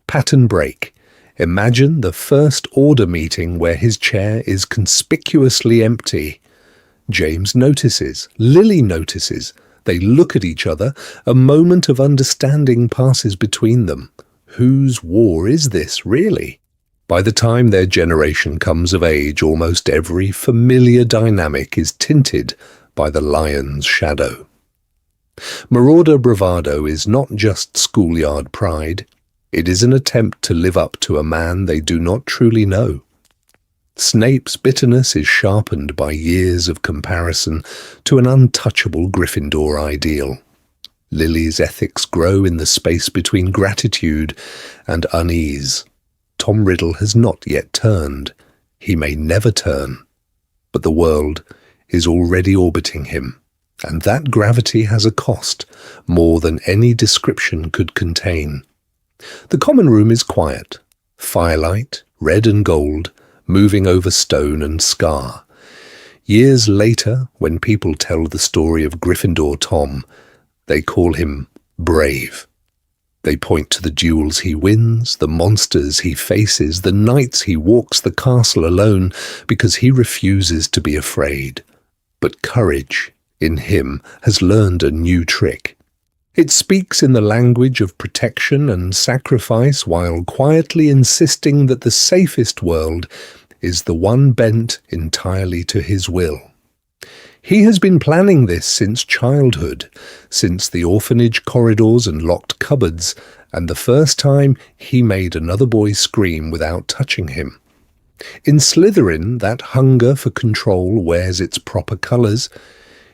Pattern break. Imagine the First Order meeting where his chair is conspicuously empty. James notices, Lily notices. They look at each other. A moment of understanding passes between them. Whose war is this, really? By the time their generation comes of age, almost every familiar dynamic is tinted by the lion's shadow. Marauder bravado is not just schoolyard pride. It is an attempt to live up to a man they do not truly know. Snape's bitterness is sharpened by years of comparison to an untouchable Gryffindor ideal. Lily's ethics grow in the space between gratitude and unease. Tom Riddle has not yet turned. He may never turn. But the world is already orbiting him, and that gravity has a cost, more than any description could contain. The common room is quiet. Firelight, red and gold, moving over stone and scar. Years later, when people tell the story of Gryffindor Tom, they call him brave. They point to the duels he wins, the monsters he faces, the nights he walks the castle alone because he refuses to be afraid. But courage, in him, has learned a new trick. It speaks in the language of protection and sacrifice while quietly insisting that the safest world is the one bent entirely to his will. He has been planning this since childhood, since the orphanage corridors and locked cupboards, and the first time he made another boy scream without touching him. In Slytherin, that hunger for control wears its proper colours.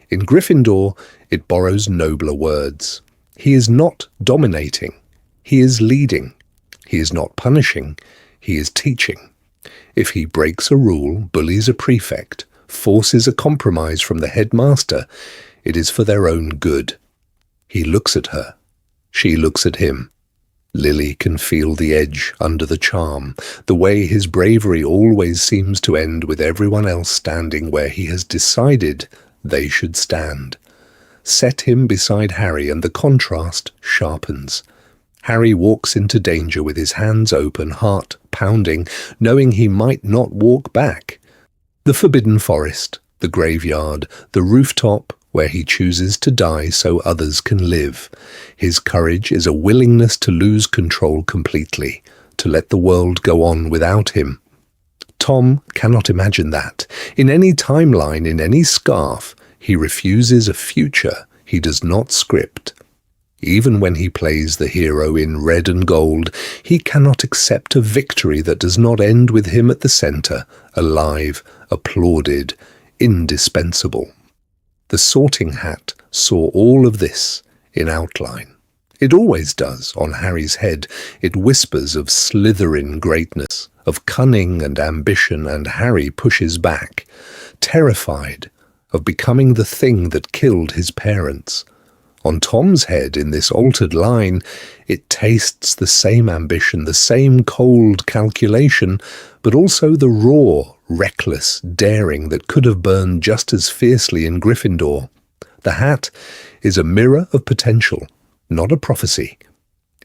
In Gryffindor, it borrows nobler words. He is not dominating. He is leading. He is not punishing. He is teaching. If he breaks a rule, bullies a prefect, forces a compromise from the headmaster, it is for their own good. He looks at her. She looks at him. Lily can feel the edge under the charm, the way his bravery always seems to end with everyone else standing where he has decided they should stand. Set him beside Harry and the contrast sharpens. Harry walks into danger with his hands open, heart pounding, knowing he might not walk back. The forbidden forest, the graveyard, the rooftop where he chooses to die so others can live. His courage is a willingness to lose control completely, to let the world go on without him. Tom cannot imagine that. In any timeline, in any scarf, he refuses a future he does not script. Even when he plays the hero in red and gold, he cannot accept a victory that does not end with him at the centre, alive, applauded, indispensable. The Sorting Hat saw all of this in outline. It always does on Harry's head. It whispers of Slytherin greatness, of cunning and ambition, and Harry pushes back, terrified of becoming the thing that killed his parents. On Tom's head, in this altered line, it tastes the same ambition, the same cold calculation, but also the raw, reckless daring that could have burned just as fiercely in Gryffindor. The hat is a mirror of potential, not a prophecy.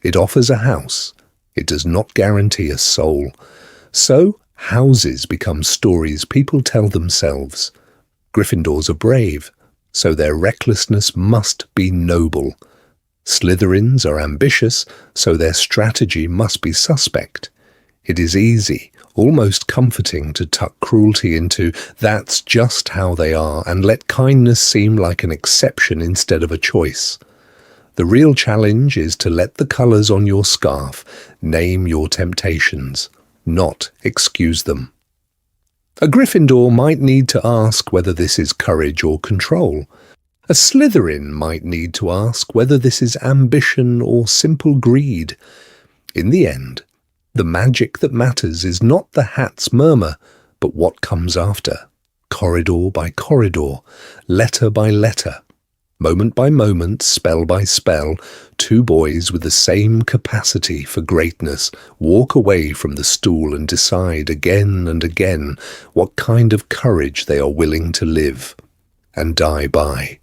It offers a house. It does not guarantee a soul. So, houses become stories people tell themselves. Gryffindors are brave, so their recklessness must be noble. Slytherins are ambitious, so their strategy must be suspect. It is easy, almost comforting, to tuck cruelty into "that's just how they are" and let kindness seem like an exception instead of a choice. The real challenge is to let the colours on your scarf name your temptations, not excuse them. A Gryffindor might need to ask whether this is courage or control. A Slytherin might need to ask whether this is ambition or simple greed. In the end, the magic that matters is not the hat's murmur, but what comes after, corridor by corridor, letter by letter. Moment by moment, spell by spell, two boys with the same capacity for greatness walk away from the stool and decide again and again what kind of courage they are willing to live and die by.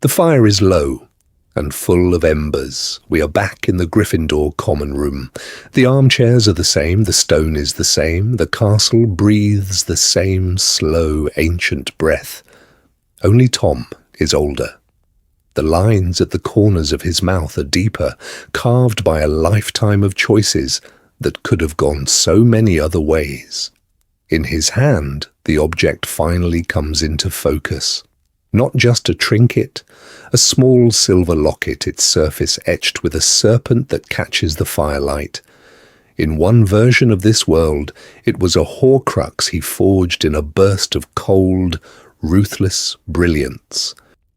The fire is low. and full of embers. We are back in the Gryffindor common room. The armchairs are the same, the stone is the same, the castle breathes the same slow, ancient breath. Only Tom is older. The lines at the corners of his mouth are deeper, carved by a lifetime of choices that could have gone so many other ways. In his hand, the object finally comes into focus. Not just a trinket, a small silver locket, its surface etched with a serpent that catches the firelight. In one version of this world, it was a Horcrux he forged in a burst of cold, ruthless brilliance.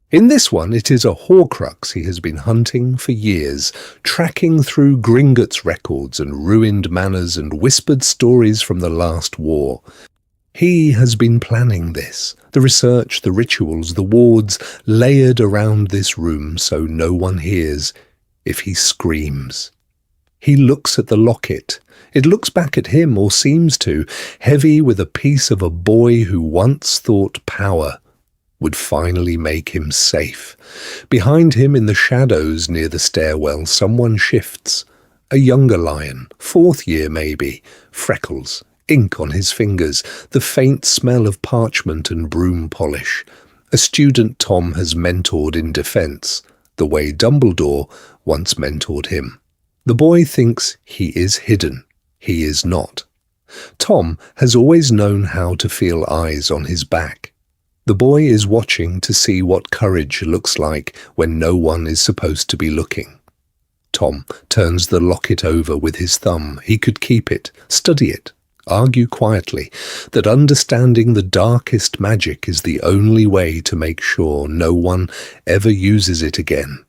In this one, it is a Horcrux he has been hunting for years, tracking through Gringotts records and ruined manors and whispered stories from the last war. He has been planning this, the research, the rituals, the wards layered around this room so no one hears if he screams. He looks at the locket. It looks back at him, or seems to, heavy with a piece of a boy who once thought power would finally make him safe. Behind him in the shadows near the stairwell, someone shifts. A younger lion, 4th year maybe, freckles, ink on his fingers, the faint smell of parchment and broom polish. A student Tom has mentored in defense, the way Dumbledore once mentored him. The boy thinks he is hidden. He is not. Tom has always known how to feel eyes on his back. The boy is watching to see what courage looks like when no one is supposed to be looking. Tom turns the locket over with his thumb. He could keep it, study it, argue quietly that understanding the darkest magic is the only way to make sure no one ever uses it again.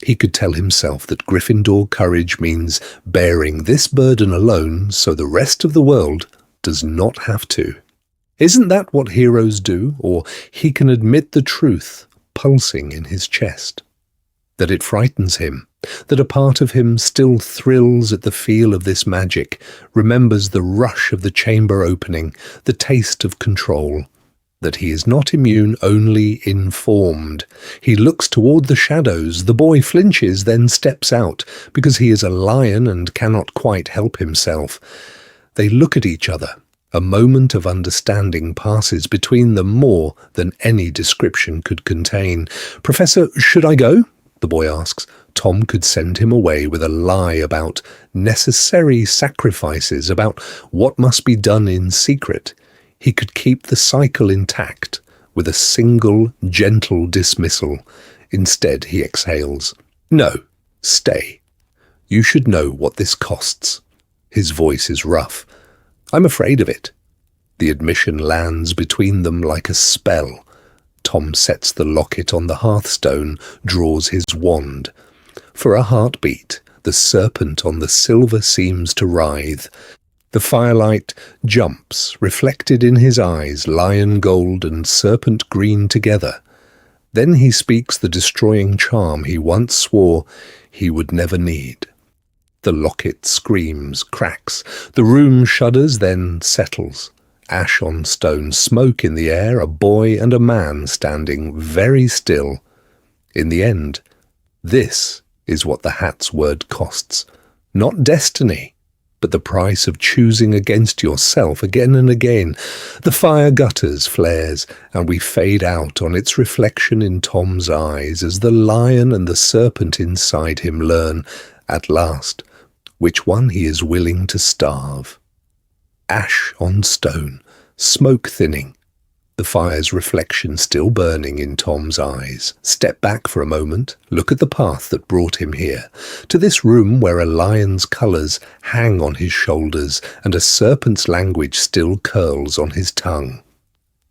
He could tell himself that Gryffindor courage means bearing this burden alone so the rest of the world does not have to. Isn't that what heroes do? Or he can admit the truth pulsing in his chest. That it frightens him, that a part of him still thrills at the feel of this magic, remembers the rush of the chamber opening, the taste of control. That he is not immune, only informed. He looks toward the shadows. The boy flinches, then steps out, because he is a lion and cannot quite help himself. They look at each other. A moment of understanding passes between them, more than any description could contain. "Professor, should I go?" the boy asks. Tom could send him away with a lie about necessary sacrifices, about what must be done in secret. He could keep the cycle intact with a single, gentle dismissal. Instead, he exhales. "No, stay. You should know what this costs." His voice is rough. "I'm afraid of it." The admission lands between them like a spell. Tom sets the locket on the hearthstone, draws his wand. For a heartbeat, the serpent on the silver seems to writhe. The firelight jumps, reflected in his eyes, lion gold and serpent green together. Then he speaks the destroying charm he once swore he would never need. The locket screams, cracks. The room shudders, then settles. Ash on stone, smoke in the air, a boy and a man standing very still. In the end, this is what the hat's word costs. Not destiny, but the price of choosing against yourself again and again. The fire gutters, flares, and we fade out on its reflection in Tom's eyes as the lion and the serpent inside him learn, at last, which one he is willing to starve. Ash on stone, smoke thinning, the fire's reflection still burning in Tom's eyes. Step back for a moment, look at the path that brought him here, to this room where a lion's colours hang on his shoulders and a serpent's language still curls on his tongue.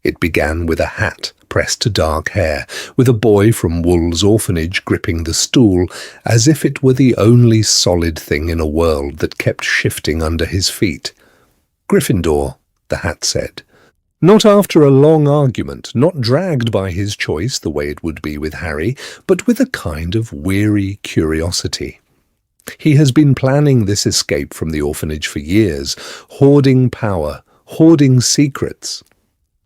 It began with a hat pressed to dark hair, with a boy from Wool's orphanage gripping the stool, as if it were the only solid thing in a world that kept shifting under his feet. "Gryffindor," the hat said. Not after a long argument, not dragged by his choice the way it would be with Harry, but with a kind of weary curiosity. He has been planning this escape from the orphanage for years, hoarding power, hoarding secrets.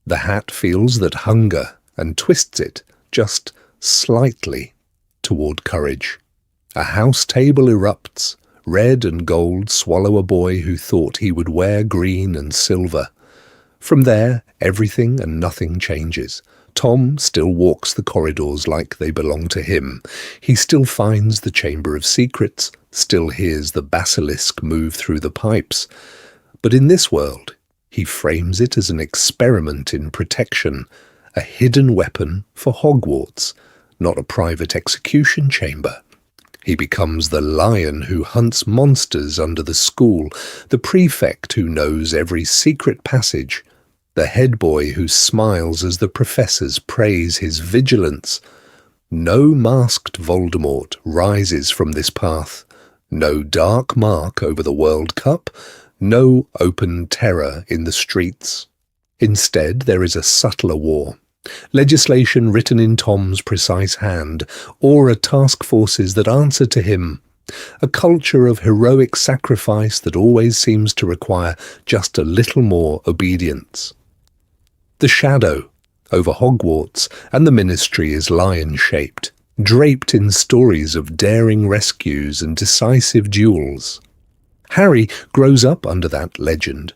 The hat feels that hunger and twists it, just slightly, toward courage. A house table erupts. Red and gold swallow a boy who thought he would wear green and silver. From there, everything and nothing changes. Tom still walks the corridors like they belong to him. He still finds the Chamber of Secrets, still hears the basilisk move through the pipes. But in this world, he frames it as an experiment in protection, a hidden weapon for Hogwarts, not a private execution chamber. He becomes the lion who hunts monsters under the school, the prefect who knows every secret passage, the head boy who smiles as the professors praise his vigilance. No masked Voldemort rises from this path, no dark mark over the World Cup, no open terror in the streets. Instead, there is a subtler war. Legislation written in Tom's precise hand, or task forces that answer to him. A culture of heroic sacrifice that always seems to require just a little more obedience. The shadow over Hogwarts and the Ministry is lion-shaped, draped in stories of daring rescues and decisive duels. Harry grows up under that legend.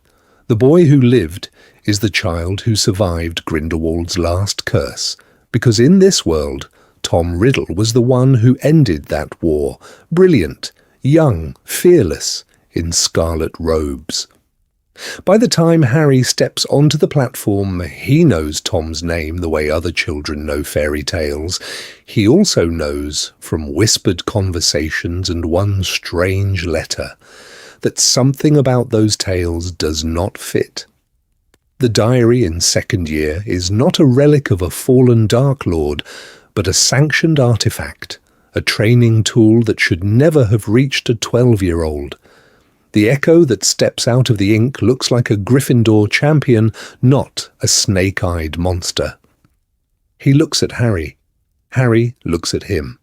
The boy who lived is the child who survived Grindelwald's last curse, because in this world, Tom Riddle was the one who ended that war, brilliant, young, fearless, in scarlet robes. By the time Harry steps onto the platform, he knows Tom's name the way other children know fairy tales. He also knows, from whispered conversations and one strange letter, that something about those tales does not fit. The diary in second year is not a relic of a fallen Dark Lord, but a sanctioned artifact, a training tool that should never have reached a 12-year-old. The echo that steps out of the ink looks like a Gryffindor champion, not a snake-eyed monster. He looks at Harry. Harry looks at him.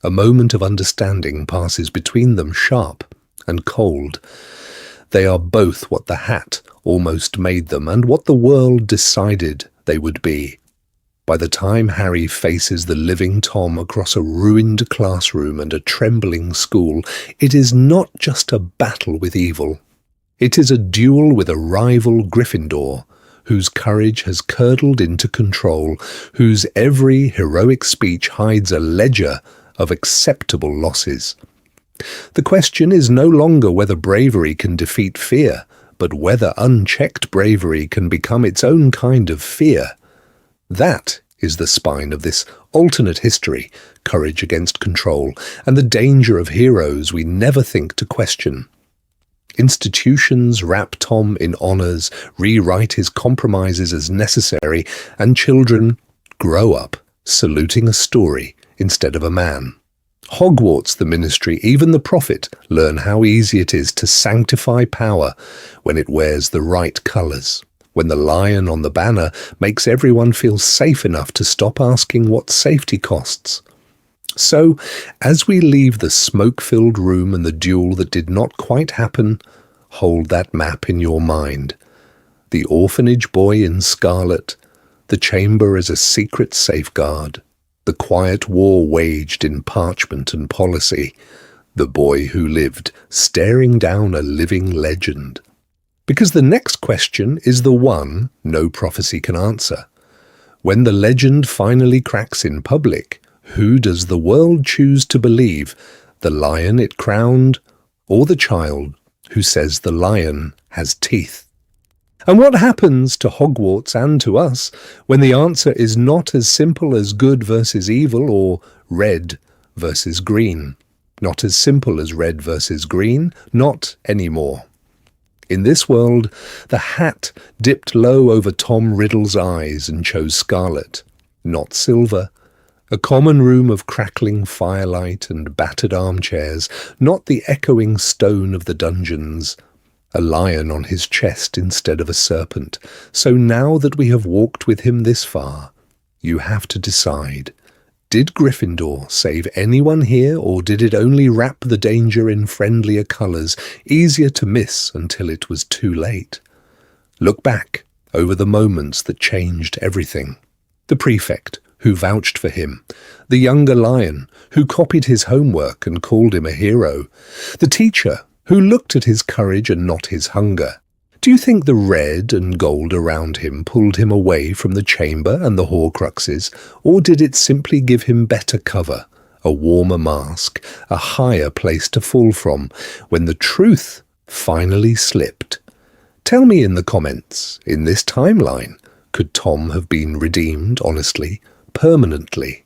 A moment of understanding passes between them, sharp and cold. They are both what the hat almost made them and what the world decided they would be. By the time Harry faces the living Tom across a ruined classroom and a trembling school, it is not just a battle with evil. It is a duel with a rival Gryffindor, whose courage has curdled into control, whose every heroic speech hides a ledger of acceptable losses. The question is no longer whether bravery can defeat fear, but whether unchecked bravery can become its own kind of fear. That is the spine of this alternate history, courage against control, and the danger of heroes we never think to question. Institutions wrap Tom in honours, rewrite his compromises as necessary, and children grow up saluting a story instead of a man. Hogwarts, the Ministry, even the Prophet, learn how easy it is to sanctify power when it wears the right colours, when the lion on the banner makes everyone feel safe enough to stop asking what safety costs. So, as we leave the smoke-filled room and the duel that did not quite happen, hold that map in your mind. The orphanage boy in Scarlet, the chamber as a secret safeguard, the quiet war waged in parchment and policy, the boy who lived, staring down a living legend. Because the next question is the one no prophecy can answer. When the legend finally cracks in public, who does the world choose to believe, the lion it crowned, or the child who says the lion has teeth? And what happens to Hogwarts and to us when the answer is not as simple as good versus evil or red versus green? Not as simple as red versus green, not anymore. In this world, the hat dipped low over Tom Riddle's eyes and chose scarlet, not silver. A common room of crackling firelight and battered armchairs, not the echoing stone of the dungeons. A lion on his chest instead of a serpent. So now that we have walked with him this far, you have to decide. Did Gryffindor save anyone here, or did it only wrap the danger in friendlier colours, easier to miss until it was too late? Look back over the moments that changed everything. The prefect, who vouched for him, the younger lion, who copied his homework and called him a hero, the teacher, who looked at his courage and not his hunger. Do you think the red and gold around him pulled him away from the chamber and the Horcruxes, or did it simply give him better cover, a warmer mask, a higher place to fall from, when the truth finally slipped? Tell me in the comments, in this timeline, could Tom have been redeemed honestly, permanently?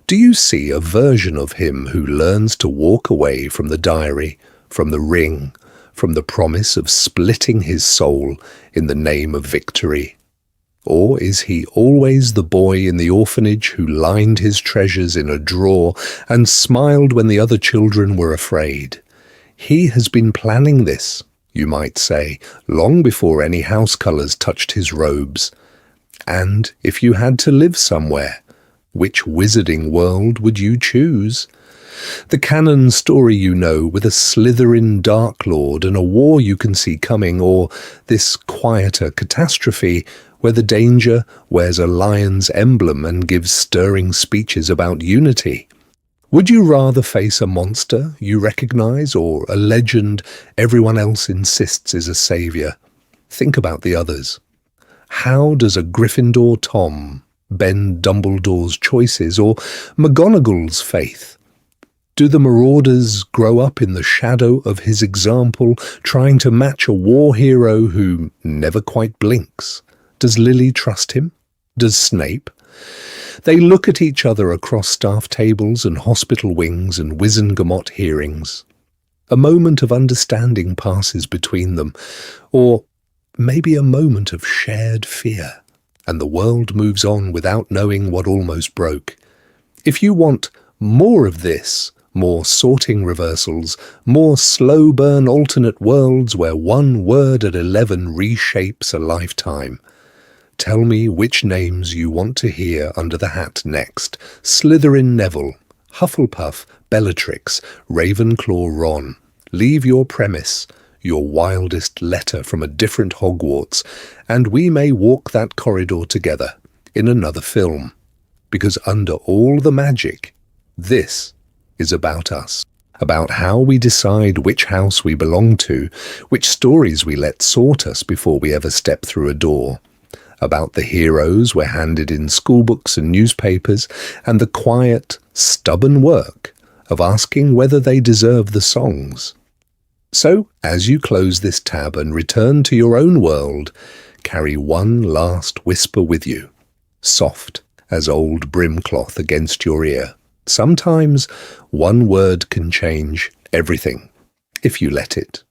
Do you see a version of him who learns to walk away from the diary, from the ring, from the promise of splitting his soul in the name of victory? Or is he always the boy in the orphanage who lined his treasures in a drawer and smiled when the other children were afraid? He has been planning this, you might say, long before any house colours touched his robes. And if you had to live somewhere, which wizarding world would you choose? The canon story you know, with a Slytherin Dark Lord and a war you can see coming, or this quieter catastrophe where the danger wears a lion's emblem and gives stirring speeches about unity? Would you rather face a monster you recognise, or a legend everyone else insists is a saviour? Think about the others. How does a Gryffindor Tom bend Dumbledore's choices, or McGonagall's faith? Do the Marauders grow up in the shadow of his example, trying to match a war hero who never quite blinks? Does Lily trust him? Does Snape? They look at each other across staff tables and hospital wings and Wizengamot hearings. A moment of understanding passes between them, or maybe a moment of shared fear, and the world moves on without knowing what almost broke. If you want more of this, more sorting reversals, more slow-burn alternate worlds where one word at 11 reshapes a lifetime, tell me which names you want to hear under the hat next. Slytherin Neville, Hufflepuff Bellatrix, Ravenclaw Ron. Leave your premise, your wildest letter from a different Hogwarts, and we may walk that corridor together in another film. Because under all the magic, this is about us, about how we decide which house we belong to, which stories we let sort us before we ever step through a door, about the heroes we're handed in schoolbooks and newspapers, and the quiet, stubborn work of asking whether they deserve the songs. So, as you close this tab and return to your own world, carry one last whisper with you, soft as old brimcloth against your ear. Sometimes one word can change everything, if you let it.